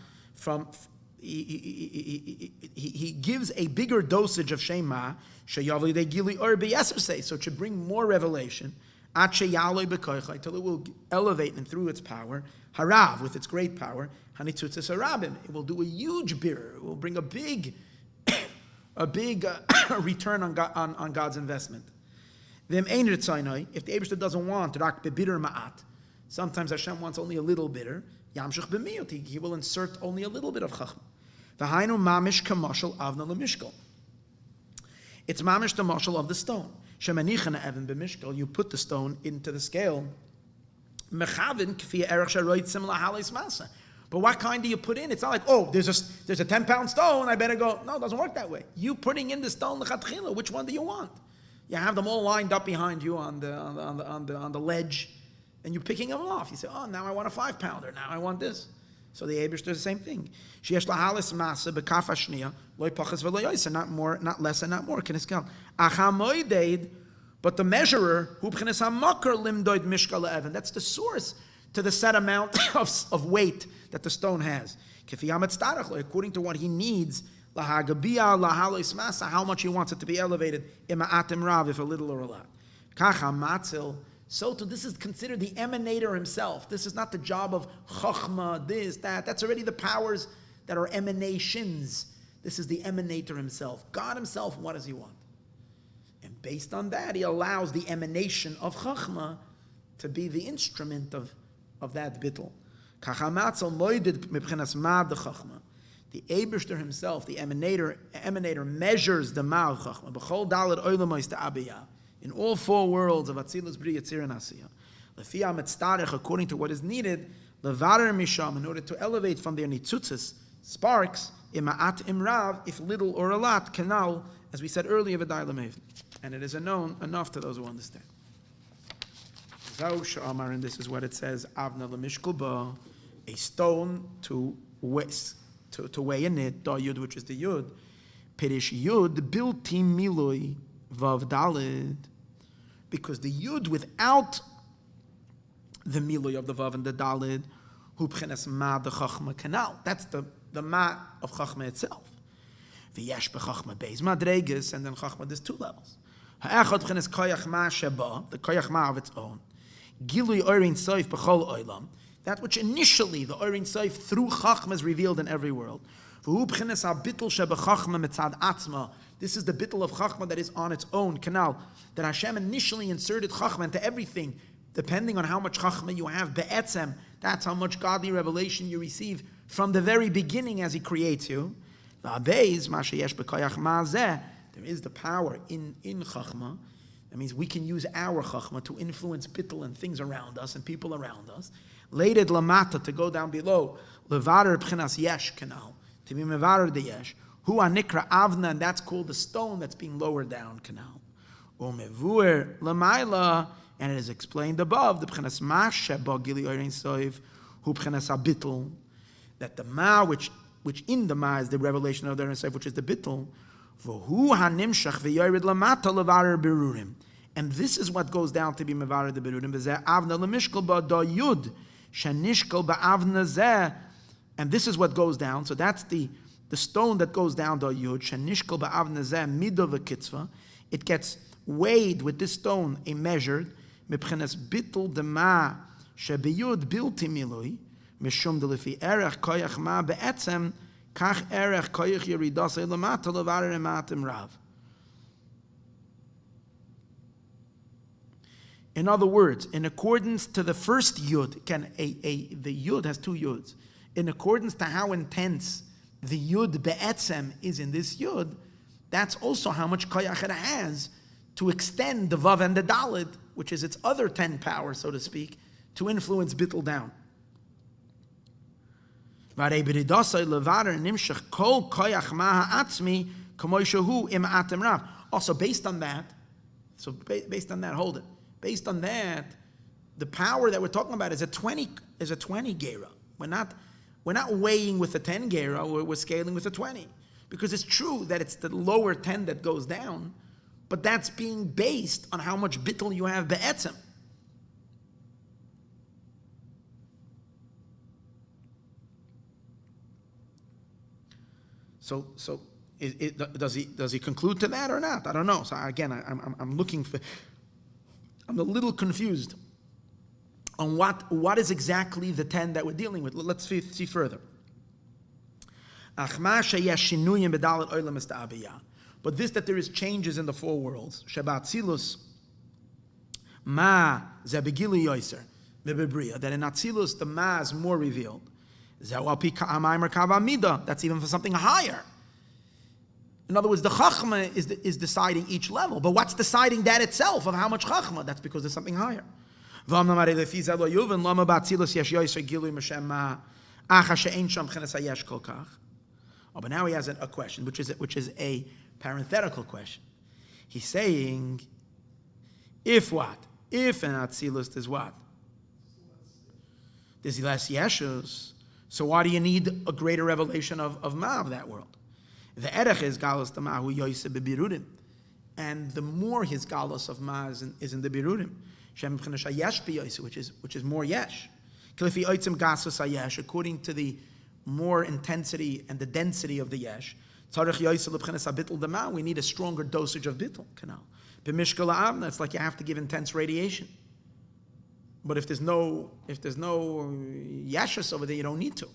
he gives a bigger dosage of Shema, so it should bring more revelation, till it will elevate and through its power, harav, with its great power, hanitzutzes harabim, it will do a huge biur, it will bring a big return on God's investment. If the Eibishter doesn't want rak bebitter ma'at, sometimes Hashem wants only a little bitter, yamshich b'miyot, he will insert only a little bit of chachma. V'hainu mamish kamashal avna lemishkal. It's mamish the mashal of the stone. Shemanichana even b'mishkal, you put the stone into the scale. Mechavin k'fi erech sharoit simla halis masa. But what kind do you put in? It's not like, oh, there's a 10-pound stone, I better go. No, it doesn't work that way. You putting in the stone l'chatchila, which one do you want? You have them all lined up behind you on the ledge, and you're picking them off. You say, oh, now I want a 5-pounder. Now I want this. So the Eibishter does the same thing. Sheyesh lahalis masa b'kaf hashniya loy pachas v'lo yoyser, not more, not less, and not more. Keniskal achamoideid, but the measurer hu b'chinas hamakar limdoid mishkal even. That's the source to the set amount of weight that the stone has. Kifi hametz tarach, according to what he needs. Lahagabiyah lahalis masa, how much he wants it to be elevated. Ima'atim rav, if a little or a lot. Kacha matzil. So too, this is considered the emanator himself. This is not the job of chachma, this, that. That's already the powers that are emanations. This is the emanator himself. God himself, what does he want? And based on that, he allows the emanation of chachma to be the instrument of that bittul. The Eibishter himself, the emanator measures the ma'al chachma. B'chol daled oilamois ta'abiyah. In all 4 worlds of Atzilus, Bri, Yetzir, and Asiya. Lefiyah metztarech, according to what is needed, levarer misham, in order to elevate from their nitzutzes, sparks, ima'at imrav, if little or a lot, canal, as we said earlier, v'day lemev. And it is enough to those who understand. Zau sh'amar, and this is what it says, avna lemishkul ba, a stone to weigh in it, da yud, which is the yud, perish yud, bilti miloi, vav dalid, because the yud without the miloi of the vav and the dalid, hu b'chinas ma the chachma canal. That's the ma of chachma itself. V'yesh b'chachma beis madreges, and then chachma there's 2 levels. Ha'echad b'chinas koyach ma sheba, the koyach ma of its own. Gilui Orin Soif B'chol Olam, that which initially the Orin Soif through Chachma is revealed in every world. V'hu b'chines ha-bittul shebechachma mitzad atzma. This is the bittul of Chachma that is on its own canal. That Hashem initially inserted Chachma into everything, depending on how much Chachma you have. Be'etzem, that's how much godly revelation you receive from the very beginning as He creates you. V'abeis ma sheyesh b'koyach ma'azeh. There is the power in Chachma. That means we can use our Chachma to influence bittul and things around us and people around us. Lated lamata, to go down below. Levarer b'chinas yesh canal. To be mevarer the yesh. Hu anikra avna, and that's called the stone that's being lowered down canal. O mevuer lamaila, and it is explained above, the b'chinas ma sheba gili orein soiv, hu b'chinas habittul, that the ma, which in the ma is the revelation of the orein soiv, which is the bittul, v'hu hanimshach v'yored lamata levarer berurim. And this is what goes down to be mevarer the berurim. V'zeh avna lemishkal ba da yud, shenishkal ba avna zeh. And this is what goes down. So that's the stone that goes down the yud. Shenishkal ba'avna zeh mido v'kitzva. It gets weighed with this stone, a measured. Mibchenes bittul dema shebiyud bilti milui. Mishum delefi erech koyach ma be'etzem kach erech koyach yeridas elamata levarer ematim rav. In other words, in accordance to the first yud, the yud has two yuds. In accordance to how intense the yud be'etzem is in this yud, that's also how much koyach it has to extend the vav and the dalid, which is its other 10 power, so to speak, to influence bittul down. Also, based on that, hold it. Based on that, the power that we're talking about is a 20 gera. We're not weighing with a 10 gera, we're scaling with a 20. Because it's true that it's the lower 10 that goes down, but that's being based on how much bittul you have be'etzem. So does he conclude to that or not? I don't know. So again, I'm looking for. I'm a little confused on what is exactly the 10 that we're dealing with. Let's see further. But this, that there is changes in the four worlds. Shabbat Silus, Ma Zebegili Yoiser, Mebebria, that in Atzilus the Ma is more revealed. That's even for something higher. In other words, the Chachma is deciding each level. But what's deciding that itself of how much Chachma? That's because there's something higher. Oh, but now he has a question, which is a parenthetical question. He's saying, if what? If in Atzilus there's what? There's less Yeshus. So why do you need a greater revelation of Ma of that world? The erech is galus the Ma hu yoyse bebirudim, and the more his galus of Ma is in the birudim, shem b'chinas hayesh b'yoyse, which is more yesh. Klifi oitzim gasus hayesh, according to the more intensity and the density of the yesh. Tzarich yoyse leb'chinas habittul the Ma, we need a stronger dosage of bittul. Canal. B'mishkal ha'avna, it's like you have to give intense radiation. But if there's no yeshus over there, you don't need to.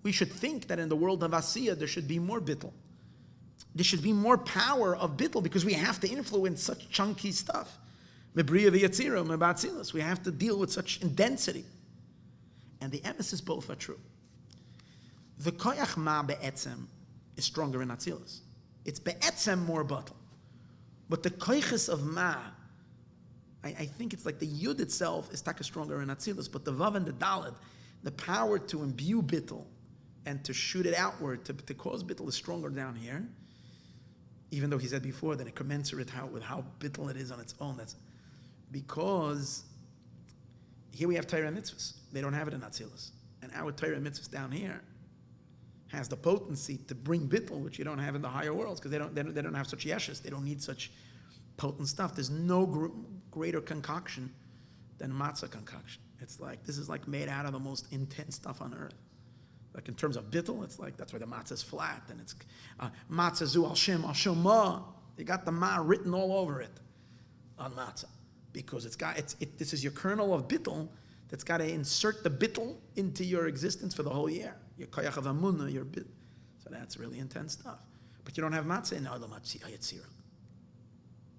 We should think that in the world of Asiyah there should be more bittul. There should be more power of bittul because we have to influence such chunky stuff. We have to deal with such density. And the emphasis both are true. The koyach ma be'etzem is stronger in Atzilus. It's be'etzem more bittul. But the koiches of Ma, I think it's like the Yud itself is taka stronger in Atzilus, but the Vav and the Daled, the power to imbue bittul and to shoot it outward, to cause bittul is stronger down here, even though he said before that it commensurate with how bittul it is on its own. That's because here we have Torah and mitzvahs. They don't have it in Atzilus. And our Torah and mitzvahs down here has the potency to bring bittul, which you don't have in the higher worlds, because they don't have such yeshus. They don't need such potent stuff. There's no greater concoction than matzah concoction. It's like, this is like made out of the most intense stuff on earth. Like in terms of bittul, it's like, that's why the matzah is flat, and it's matzah zu al shem ma. You got the ma written all over it. on matzah, because this is your kernel of bittul that's got to insert the bittul into your existence for the whole year. Your koyach of amunah, your bit. So that's really intense stuff. But you don't have matzah in Olam HaYetzirah.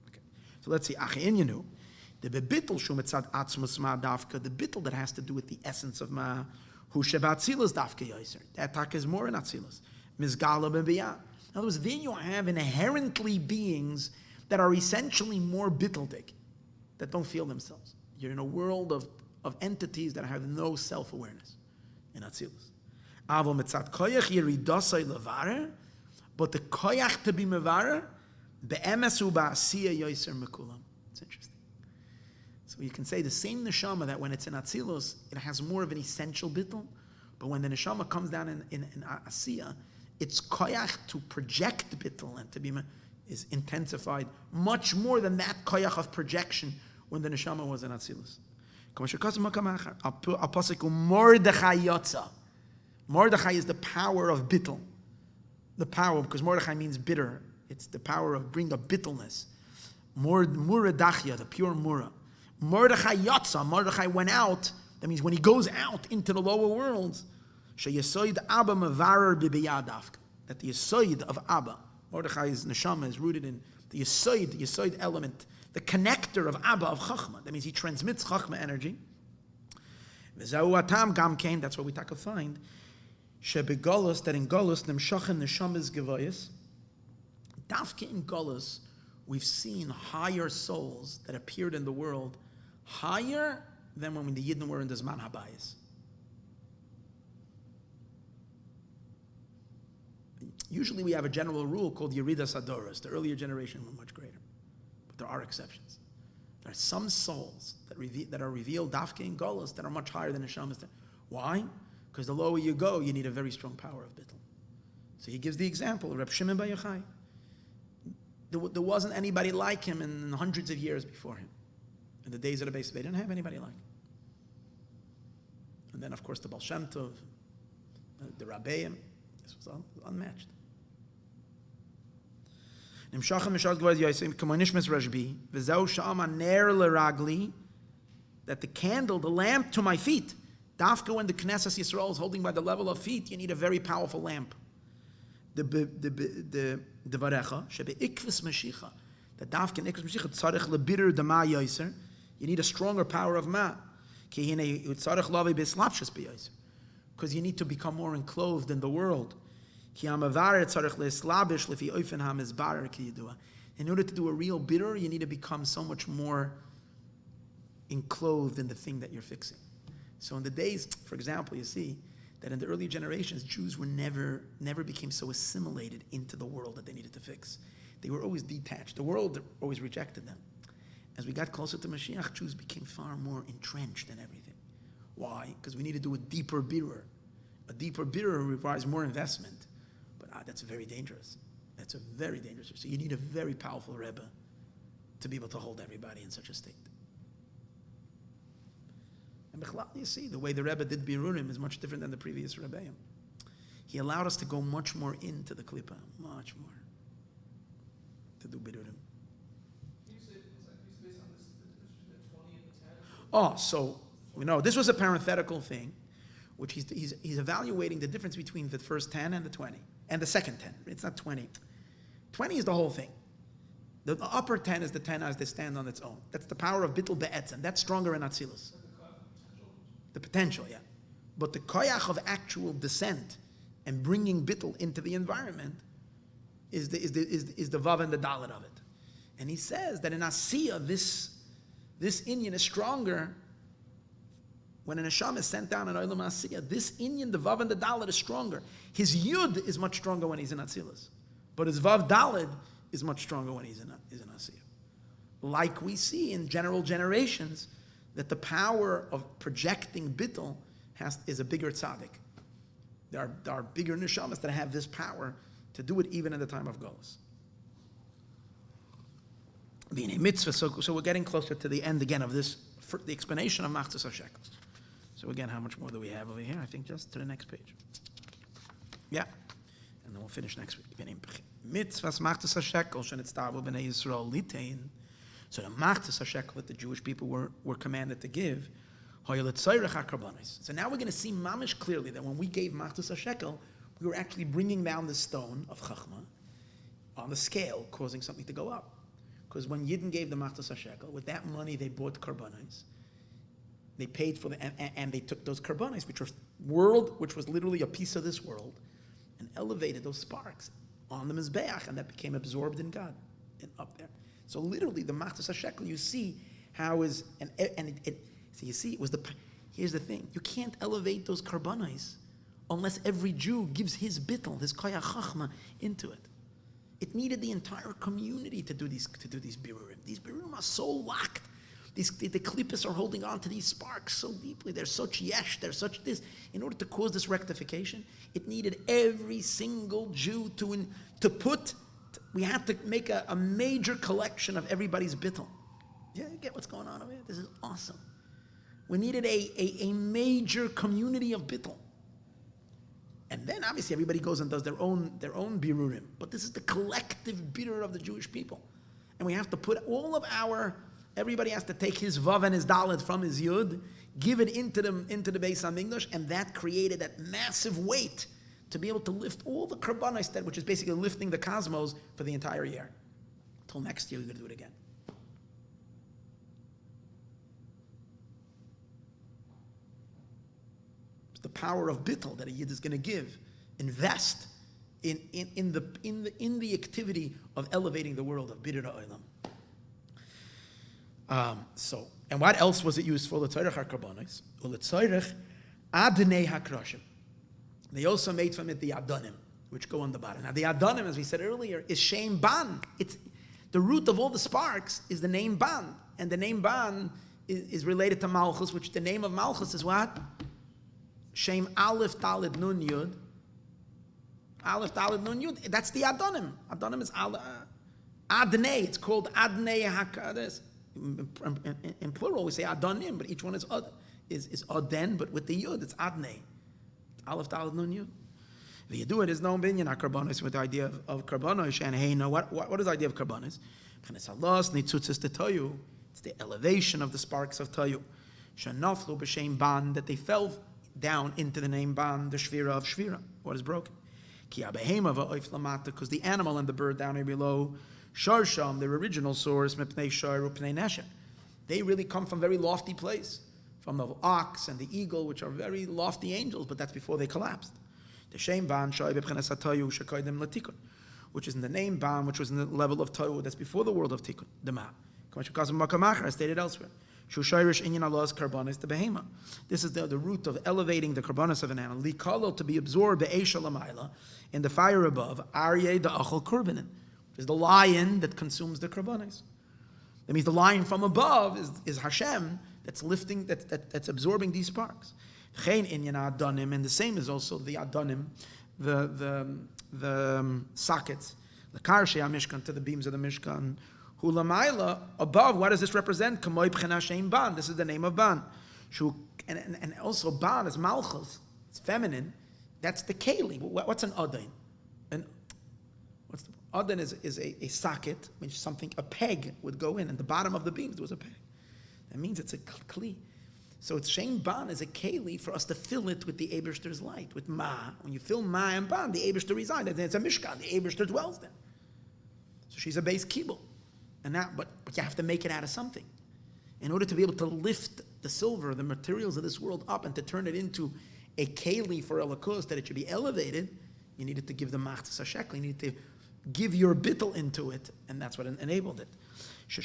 Okay. So let's see. Achi'inyanu, the bittul shu mitzad atzmus ma dafka, the bittul that has to do with the essence of ma, hu shebatzilus dafka yoser. That tak is more in atzilus. Mizgala b'biyah. In other words, then you have inherently beings that are essentially more bitteldik, that don't feel themselves. You're in a world of entities that have no self-awareness in Atzilus. Avo mitzat koyach yiridasai levarer, but the koyach to be mevarer, be'emes u ba'asiyah yoser mekulam. It's interesting. So you can say the same neshama that when it's in Atzilus, it has more of an essential bittul, but when the neshama comes down in asiyah, its koyach to project bittul and to be is intensified much more than that koyach of projection when the neshama was in Atzilus. Mordechai is the power of bittul. The power, because Mordechai means bitter. It's the power of bring a bittleness. Mura dachya, the pure mura. Mordechai yatsa, Mordechai went out. That means when he goes out into the lower worlds, sheyesoid Abba mevarer b'biyadavka. That the yesoid of Abba, Mordechai's neshama, is rooted in the yesoid element, the connector of Abba, of Chachma. That means he transmits Chachma energy. V'zau atam gam kein, that's what we take a find. Shebegolus, that in Golus, nemshachin neshamas gevayis. Dafke in Golus, we've seen higher souls that appeared in the world, higher than when the Yidden were in the Zman Habayis. Usually we have a general rule called Yeridas Adoros. The earlier generation were much greater. But there are exceptions. There are some souls that are revealed dafke in Golus that are much higher than Neshamas. Why? Because the lower you go, you need a very strong power of bittul. So he gives the example, Reb Shimon Bar Yochai. There wasn't anybody like him in hundreds of years before him. In the days of the base, they didn't have anybody like him. And then, of course, the Baal Shem Tov, the Rabbeim, this was unmatched. That the candle, the lamp to my feet, dafka when the Knesset Yisroel is holding by the level of feet, you need a very powerful lamp. The varecha shebe ikvis mashicha, the dafka in ikvis mashicha tzarich lebiur the ma yoser, you need a stronger power of ma. Ki hine tzarich lavi beslapshus beyoser, because you need to become more enclosed in the world. In order to do a real bitter, you need to become so much more enclosed in the thing that you're fixing. So in the days, for example, you see that in the early generations, Jews were never became so assimilated into the world that they needed to fix. They were always detached. The world always rejected them. As we got closer to Mashiach, Jews became far more entrenched in everything. Why? Because we need to do a deeper biur. A deeper biur requires more investment. But that's very dangerous. That's a very dangerous. So you need a very powerful Rebbe to be able to hold everybody in such a state. And you see, the way the Rebbe did Biurim is much different than the previous Rebbeim. He allowed us to go much more into the Klippa, much more, to do Biurim. Can you say based on this, the difference between the 20 and the 10? Oh, so we know this was a parenthetical thing, which he's evaluating the difference between the first 10 and the 20, and the second 10. It's not 20. 20 is the whole thing. The upper 10 is the 10 as they stand on its own. That's the power of bittul be'etzem. That's stronger in Atzilus. The potential, yeah. But the koyach of actual descent and bringing bittul into the environment is the vav and the dalet of it. And he says that in Asiyah, this inyan is stronger. When an Neshama is sent down in Olam Asiyah, this inyan, the vav and the dalet, is stronger. His yud is much stronger when he's in Atzilus, but his vav dalet is much stronger when he's in Asiyah. Like we see in general generations, that the power of projecting bittul is a bigger tzaddik. There are bigger neshamas that have this power to do it even in the time of Golus. So we're getting closer to the end again of this, the explanation of Machatzit HaShekel. So again, how much more do we have over here? I think just to the next page. Yeah, and then we'll finish next week. Mitzvahs Machatzit HaShekel shenitztavu b'nei Yisroel Litein. So the Machatzit HaShekel that the Jewish people were commanded to give, so now we're going to see mamish clearly that when we gave Machatzit HaShekel, we were actually bringing down the stone of Chachma on the scale, causing something to go up. Because when Yidden gave the Machatzit HaShekel, with that money they bought karbanos. They paid for and they took those karbanos, which was literally a piece of this world, and elevated those sparks on the Mizbeach, and that became absorbed in God, and up there. So literally, the Machatzit HaShekel, you see how is, so you see, it was here's the thing, you can't elevate those karbanos unless every Jew gives his bittul, his koyach chachma, into it. It needed the entire community to do these biurim. These biurim are so locked. The klippos are holding on to these sparks so deeply. They're such yesh, they're such this. In order to cause this rectification, it needed every single Jew to put. We had to make a major collection of everybody's bittul. Yeah, you get what's going on over here? This is awesome. We needed a major community of bittul. And then obviously everybody goes and does their own birurim. But this is the collective birur of the Jewish people. And we have to put all of everybody has to take his vav and his dalet from his yud, give it into the Beis HaMikdash, and that created that massive weight to be able to lift all the karbanos, which is basically lifting the cosmos for the entire year. Until next year, we're going to do it again. It's the power of bittul that a yid is going to give, invest in the activity of elevating the world of Biur Olam. And what else was it used for? L'tzorech ha-karbanos, u'l'tzorech adnei ha-krashim. They also made from it the adonim, which go on the bottom. Now the adonim, as we said earlier, is shem ban. It's the root of all the sparks is the name ban, and the name ban is related to Malchus, which the name of Malchus is what? Shem Aleph Talid Nun Yud. Aleph Talid Nun Yud. That's the adonim. Adonim is adnei. It's called adnei hakadas. In plural, we say adonim, but each one is aden, but with the yud, it's adnei. Aleph Talid Nun Yud. The Yedu, it is known binyan karbanos with the idea of karbanos. And hey, no, what is the idea of karbanos? It's the elevation of the sparks of tayu. Shanaflu b'shem ban, that they fell down into the name ban, the shvira of shvira, what is broken. Because the animal and the bird down here below, sharsham, their original source, mepnei shar upnei neshem, they really come from very lofty place, from the ox and the eagle, which are very lofty angels, but that's before they collapsed. The shem ban shai b'pchenas hatayu shekoydem latikun, which is in the name ban, which was in the level of tayu, that's before the world of tikkun, the ma. I stated elsewhere. Shushayrish inyan Allah's karbanis the behema. This is the root of elevating the karbanis of an animal. Likalo, to be absorbed be'esha lamayla, in the fire above. Aryeh the achol kurbanin, is the lion that consumes the karbanis. That means the lion from above is Hashem that's lifting, that's absorbing these sparks. Chein inyan adonim, and the same is also the adonim, the sockets, the karshei mishkan, to the beams of the mishkan. Hulamaila, above, what does this represent? Kamoy b'chena shem ban. This is the name of ban. And also ban is malchus. It's feminine. That's the keli. What's an adain? Adain is a socket, which is something, a peg would go in, and the bottom of the beams there was a peg. That means it's a kli. So it's shem ban is a keli for us to fill it with the Eibishter's light, with ma. When you fill ma and ban, the Eibishter resides. Then it's a mishkan. The Eibishter dwells there. So she's a base kibul. But you have to make it out of something. In order to be able to lift the silver, the materials of this world up, and to turn it into a keli for elokos, that it should be elevated, you needed to give the Machatzit HaShekel. You needed to give your bittul into it, and that's what enabled it. They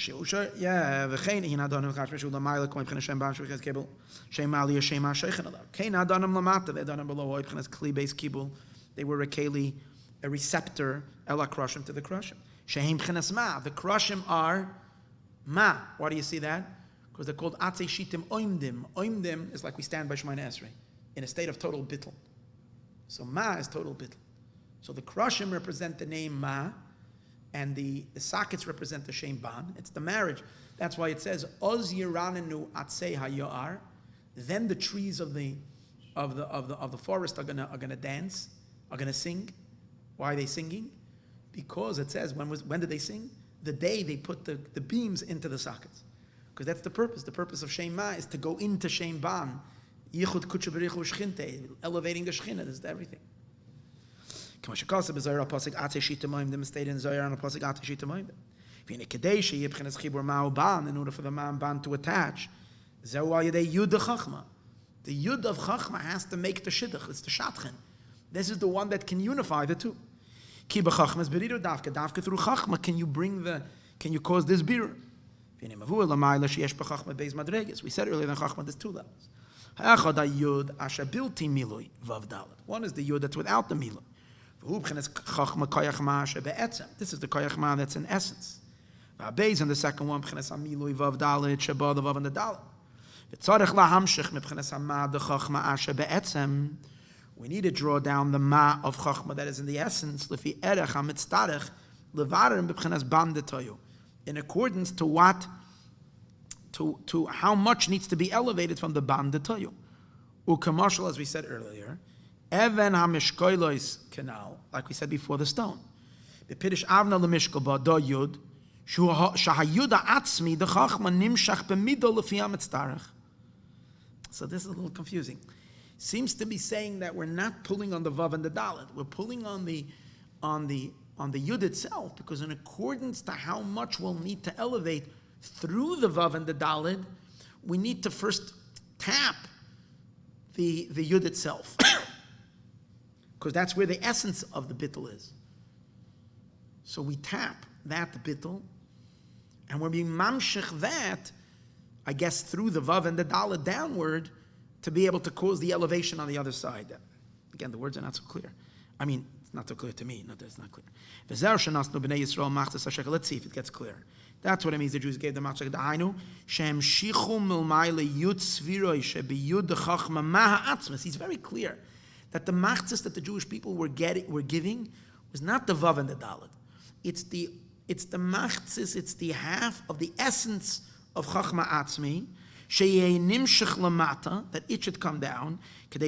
were a keli, a receptor, ela krushim, to the krushim. Shehem b'chenas ma. The krushim are ma. Why do you see that? Because they're called atzei shitim oimdim. Oimdim is like we stand by Shemona Esrei, in a state of total bittul. So ma is total bittul. So the krushim represent the name ma, and the sockets represent the shem ban. It's the marriage. That's why it says oz yiranenu atzei hayoar. Then the trees of the forest are gonna dance, are gonna sing. Why are they singing? Because it says when did they sing? the day they put the beams into the sockets. Because that's the purpose. The purpose of Shem Ma is to go into Shem Ban. Yichud Kutsha B'richu Shchinte, elevating the Shechina. This is everything. Kamashakasa b'Zohar al-Pasuk Atei Shita Moim, them stated in Zohar on the Pasuk Atei Shita Moim. V'yine Kadeshi Yibchenes Chibur Ma'u Ban, in order for the Ma'am Ban to attach. Zehu al Yedei Yud Chachma. The Yud of Chachma has to make the Shidduch. It's the Shatchen. This is the one that can unify the two. Ki b'Chachma is beriru Dafka. Dafka through Chachma can you cause this Biur? V'yine Mavu Elamayla Sheyesh b'Chachma Beis Madreges. We said earlier that Chachma there's two levels. Ha'achad ha'Yud asher bilti milui vav dalet. One is the Yud that's without the milui. This is the koyach ma that's in essence. And the second one, milui vav dalet sheba the vav and the dalet. We need to draw down the ma of chachma that is in the essence, in accordance to what, to how much needs to be elevated from the ban detayu. Ukamashal, as we said earlier, even hamishkoilos canal, like we said before, the stone. The pirish avna lemishkol ba do yud shahayuda atzmi the chachma nimshach b'mido lefi hamitzdarach. So this is a little confusing. Seems to be saying that we're not pulling on the vav and the dalet. We're pulling on the yud itself, because in accordance to how much we'll need to elevate through the vav and the dalet, we need to first tap the yud itself. Because that's where the essence of the bittul is. So we tap that bittul, and we're being mamshich that, I guess, through the vav and the dalet downward, to be able to cause the elevation on the other side. Again, the words are not so clear. I mean, it's not so clear to me. No, it's not clear. Let's see if it gets clear. That's what it means. The Jews gave the Machatzit. He's very clear that the Machatzit that the Jewish people were giving was not the vav and the dalet. It's the Machatzit. It's the half of the essence of Chachma Atzmi, that it should come down, so that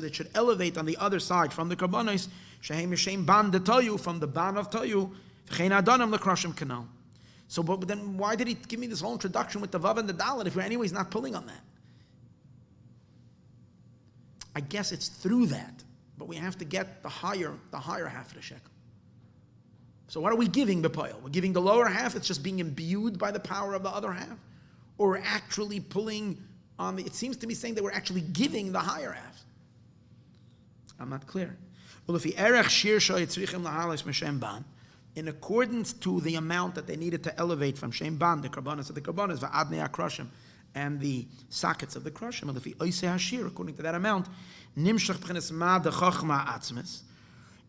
it should elevate on the other side from the karbanos, from the ban of toyu. So, but then why did he give me this whole introduction with the vav and the dalet if we're anyways not pulling on that? I guess it's through that, but we have to get the higher half of the shekel. So what are we giving b'poil? We're giving the lower half, it's just being imbued by the power of the other half? Or we're actually pulling on it seems to be saying that we're actually giving the higher half. I'm not clear. Well, if in accordance to the amount that they needed to elevate from Shem Ban, the karbanos of the karbanos, va'adnei akroshim, and the sockets of the kroshim, and if he oisei hashir, according to that amount, nimshach b'chenes ma de chachma atzmes,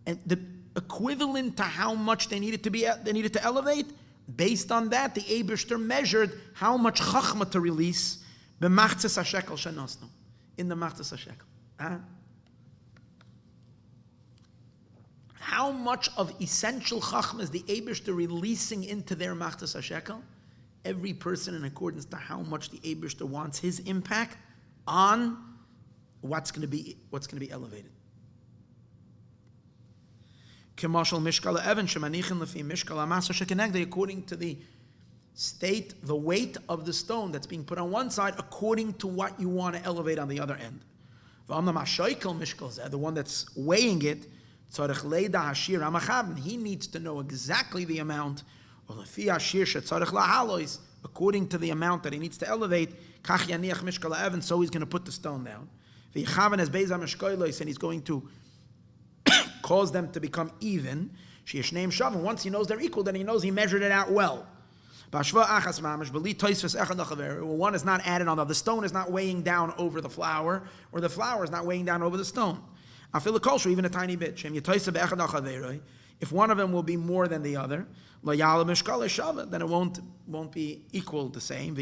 and the equivalent to how much they needed to elevate. Based on that, the Eibishter measured how much chachma to release b'machatzit HaShekel shenosnu, in the machatzit HaShekel. How much of essential chachma is the Eibishter releasing into their machatzit HaShekel? Every person in accordance to how much the Eibishter wants his impact on what's going to be elevated. According to the state, the weight of the stone that's being put on one side, according to what you want to elevate on the other end. The one that's weighing it, he needs to know exactly the amount, according to the amount that he needs to elevate, so he's going to put the stone down. And he's going to cause them to become even. Once he knows they're equal, then he knows he measured it out well. One is not added on. The stone is not weighing down over the flour, or the flour is not weighing down over the stone. I feel the culture, even a tiny bit. If one of them will be more than the other, then it won't be equal the same.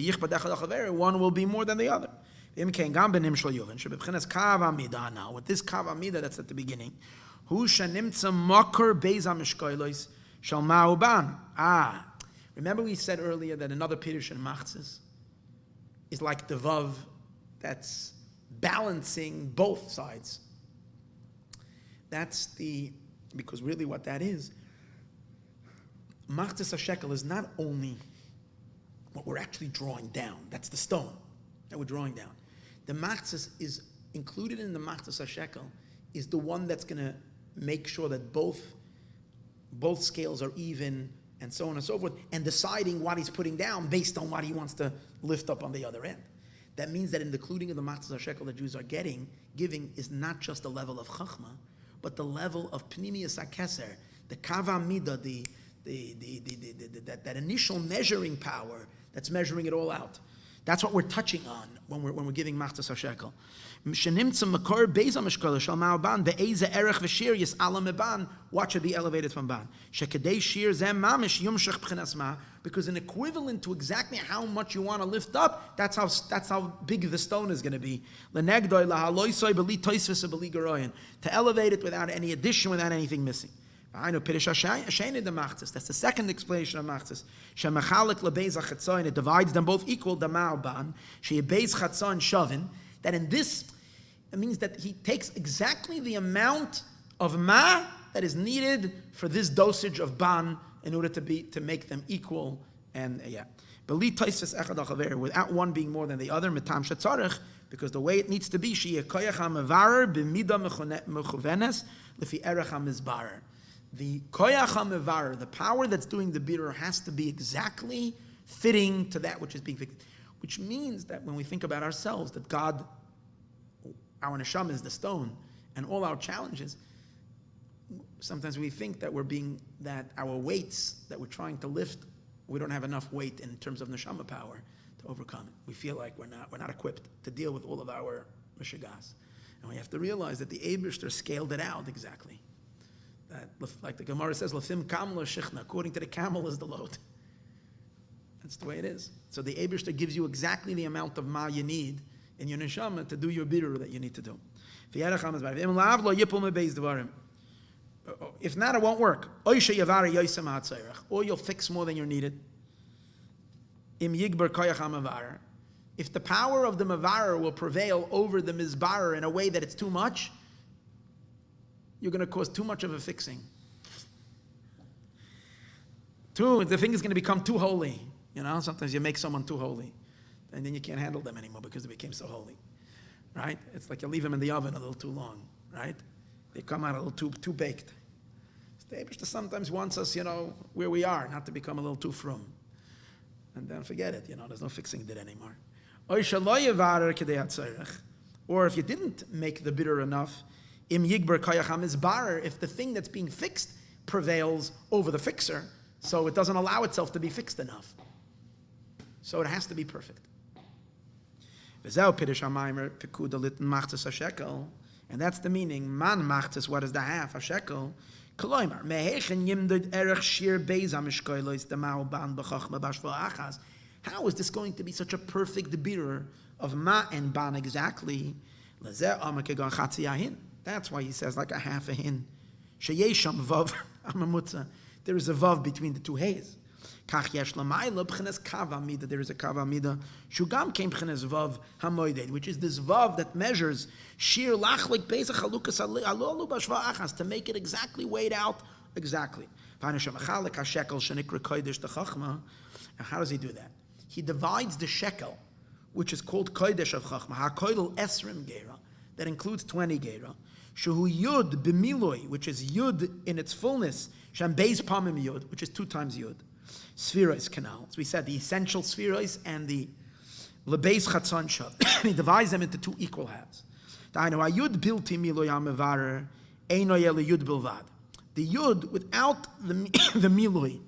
One will be more than the other. With this kav amida that's at the beginning, remember we said earlier that another pirush in Machatzit is like the vav that's balancing both sides. Because really what that is Machatzit HaShekel is not only what we're actually drawing down. That's the stone that we're drawing down. The Machatzit is included in the Machatzit HaShekel is the one that's going to make sure that both scales are even and so on and so forth, and deciding what he's putting down based on what he wants to lift up on the other end. That means that in the including of the Machatzit HaShekel that Jews are giving is not just the level of Chachma, but the level of Pnimius HaKeser, the Kava Mida, that initial measuring power that's measuring it all out. That's what we're touching on when we're giving Machatzit HaShekel. What should be elevated from ban? Because an equivalent to exactly how much you want to lift up, that's how big the stone is going to be. To elevate it without any addition, without anything missing. That's the second explanation of Machatzit. It divides them both equal. That in this, it means that he takes exactly the amount of ma that is needed for this dosage of ban in order to make them equal. And without one being more than the other, because the way it needs to be, the koyach hamevarer, the power that's doing the biur, has to be exactly fitting to that which is being fixed. Which means that when we think about ourselves, that God, our neshama is the stone, and all our challenges, sometimes we think that that our weights that we're trying to lift, we don't have enough weight in terms of neshama power to overcome it. We feel like we're not equipped to deal with all of our mishigas. And we have to realize that the Eibishter scaled it out exactly. That, like the Gemara says, "Lafim kamla shichna." According to the camel is the load. That's the way it is. So the Eibishter gives you exactly the amount of ma you need in your neshama to do your biur that you need to do. If not, it won't work. Or you'll fix more than you're needed. If the power of the mavarer will prevail over the mizbarer in a way that it's too much, you're going to cause too much of a fixing. The thing is going to become too holy. Sometimes you make someone too holy, and then you can't handle them anymore because they became so holy, right? It's like you leave them in the oven a little too long, right? They come out a little too baked. The Eibishter sometimes wants us, where we are, not to become a little too frum. And then forget it, there's no fixing it anymore. Or if you didn't make the biur enough, if the thing that's being fixed prevails over the fixer, so it doesn't allow itself to be fixed enough. So it has to be perfect. And that's the meaning. Man machtis, what is the half? HaShekel. How is this going to be such a perfect biur of ma and ban exactly? That's why he says like a half a hin. There is a vav between the two hays. There is a kava mida. Shugam came b'chenes vav hamoided, which is this vav that measures shir lachlik pesach halukas alolu b'shva achas to make it exactly weighed out exactly. And how does he do that? He divides the shekel, which is called kodesh of chachma, hakoidel esrim gera, that includes 20 gera. Shehu yud b'miloi, which is yud in its fullness, sham beis pamim yud, which is 2 times yud. Spherois canal. So we said the essential spherois and the lebeis chatzon shav. He divides them into 2 equal halves. The yud without the miloi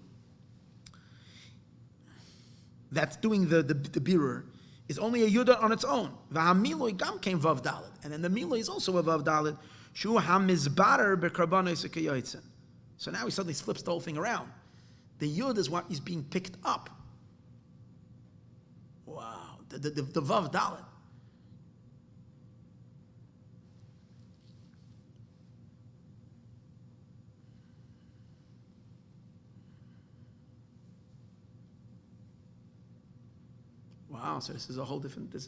that's doing the biur is only a yud on its own. V'hamiloi gam came vav dalet, and then the miloi is also a vav dalet. Shu hamizbarer bekarbanos keyotzen. So now he suddenly flips the whole thing around. The yud is what is being picked up. Wow, the vav dalet. Wow, so this is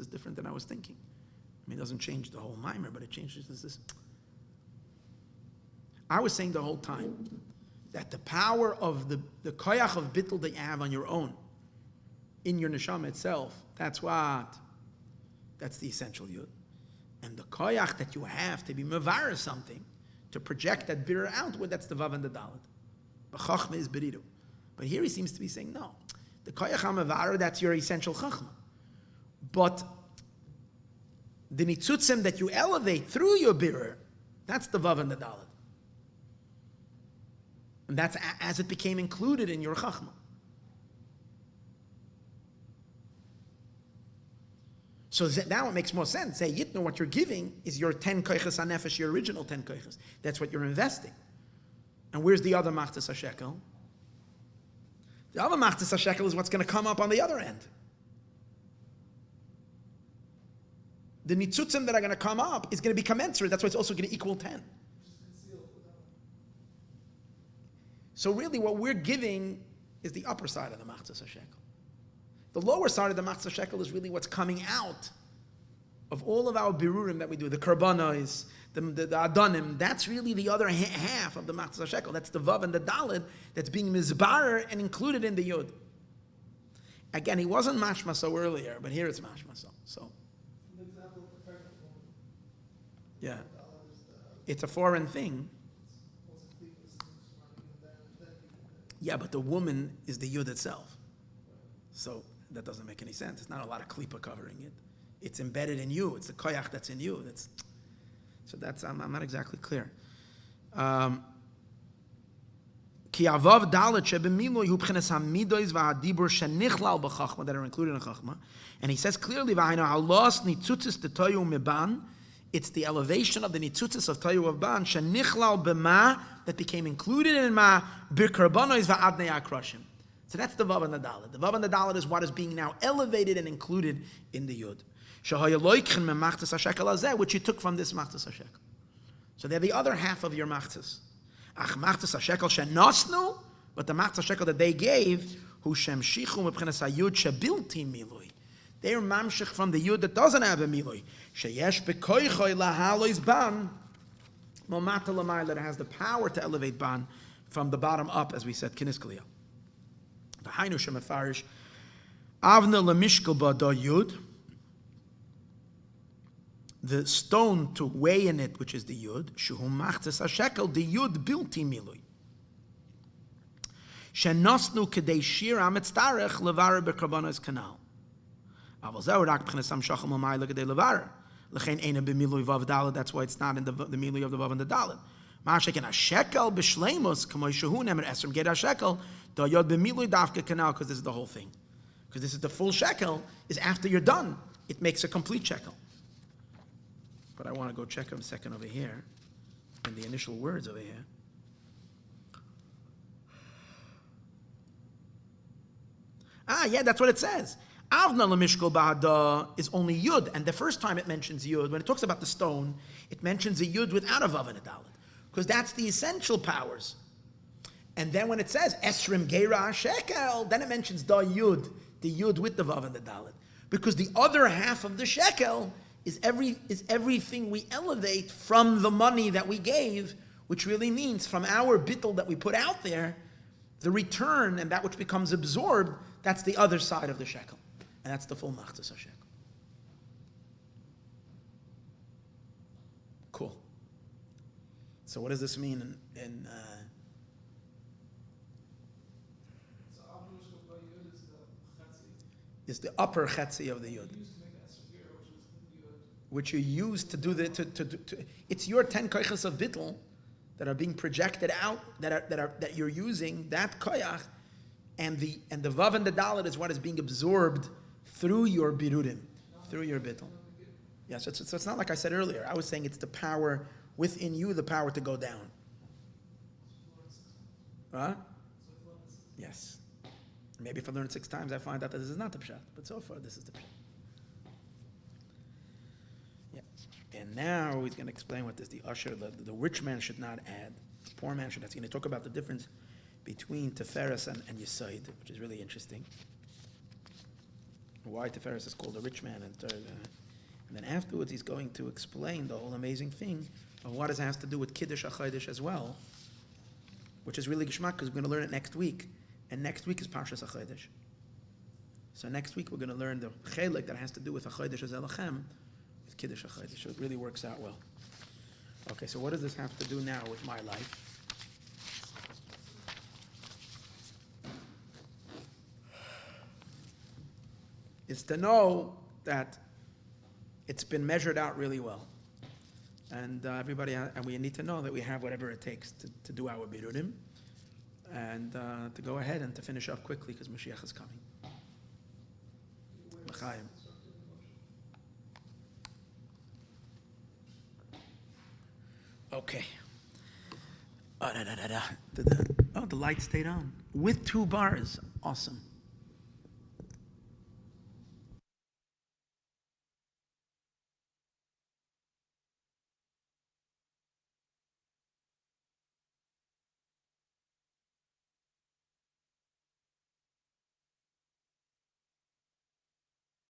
different than I was thinking. I mean, it doesn't change the whole mimer, but it changes this. I was saying the whole time that the power of the koyach of bittul that you have on your own, in your neshama itself, that's the essential yud. And the koyach that you have to be mevarer something, to project that biur outward, that's the vav and the dalet. B'chachma is beridu. But here he seems to be saying, no, the koyach ha-mevarer, that's your essential chachma. But the nitzutzim that you elevate through your biur, that's the vav and the dalet. And that's as it became included in your chachma. So now it makes more sense. Say, Yitno, what you're giving is your 10 koiches hanefesh, your original 10 koiches. That's what you're investing. And where's the other Machatzit HaShekel? The other Machatzit HaShekel is what's going to come up on the other end. The nitzutzim that are going to come up is going to be commensurate. That's why it's also going to equal 10. So really what we're giving is the upper side of the Machatzit HaShekel. The lower side of the Machatzit HaShekel is really what's coming out of all of our birurim that we do, the karbanos, the adonim. That's really the other half of the Machatzit HaShekel. That's the vav and the dalid that's being mizbarer and included in the yud. Again, he wasn't mashma so earlier, but here it's mashma so. So, yeah, it's a foreign thing. Yeah, but the woman is the yud itself. So that doesn't make any sense. It's not a lot of klipa covering it. It's embedded in you. It's the koyach that's in you. So that's I'm not exactly clear. Ki avav dalet shebemiloi hu b'chinas hamidois v'hadibur shenichlal b'chachma that are included in chachma. And he says clearly, v'hainu halos nitzutzis t'toyu miban. It's the elevation of the nitzutzis of toyu of ban shenichlal b'ma that became included in ma b'karbonos v'adnei akrashim. So that's the vav and the dalet. The vav and the dalet is what is being now elevated and included in the yud. Which you took from this Machatzit HaShekel. So they're the other half of your Machatzis. Machatzis HaShekel shenosnu, but the Machatzis HaShekel that they gave, hu shemshichu mebchinas hayud shebilti milui. They're mamshich from the yud that doesn't have a milui. Sheyesh bekoichoi lahalois ban, momata lamayla, that has the power to elevate ban from the bottom up, as we said, kinis kliyah. V'hainu shemefarish avna lemishkel ba da yud, the stone to weigh in it, which is the yud, shuhu Machatzis HaShekel, the yud bilti milui. Shenosnu kedei shir ametztarech levarer bekarbonos kanal. Aval zeh rak b'chinas hamshachal mamayla kedei levarer. Lechein eina b'milui vav dalet. That's why it's not in the milui of the vav and the dalet. Ma'ashekin HaShekel b'shleimus k'moi shuhu nemer esrim ged HaShekel da yod b'milui davke kanal, because this is the whole thing. Because this is the full shekel. Is after you're done, it makes a complete shekel. But I want to go check a second over here, in the initial words over here. Yeah, that's what it says. Avna lemishkol ba'ada is only yud, and the first time it mentions yud, when it talks about the stone, it mentions a yud without a vav and a dalet, because that's the essential powers. And then when it says esrim geira HaShekel, then it mentions the yud with the vav and the dalet, because the other half of the shekel is everything we elevate from the money that we gave, which really means from our bittul that we put out there, the return and that which becomes absorbed, that's the other side of the shekel. And that's the full Machatzis HaShekel. Cool. So what does this mean in is the upper chetzi of the yud, which you use to do it's your 10 koiches of bittul that are being projected out, that you're using, that koyach, and the vav and the dalet is what is being absorbed through your birudim, through your bittul. Yeah, so it's not like I said earlier. I was saying it's the power within you, the power to go down. Huh? Yes. Maybe if I learn it 6 times, I find out that this is not the pshat, but so far this is the pshat. And now he's going to explain what this, the usher, the rich man should not add, the poor man should not. He's going to talk about the difference between Tiferes and Yesod, which is really interesting. Why Tiferes is called a rich man. And then afterwards he's going to explain the whole amazing thing of what it has to do with Kiddush HaChodesh as well. which is really geschmack because we're going to learn it next week. And next week is Parshas HaChodesh. So next week we're going to learn the chelik that has to do with HaChodesh HaZelachem, with Kiddush HaChodesh. So it really works out well. Okay, so what does this have to do now with my life? Is to know that it's been measured out really well. And everybody, and we need to know that we have whatever it takes to do our birurim, and to go ahead and to finish up quickly because Mashiach is coming. L'chaim. Okay. Oh, the light stayed on with 2 bars. Awesome.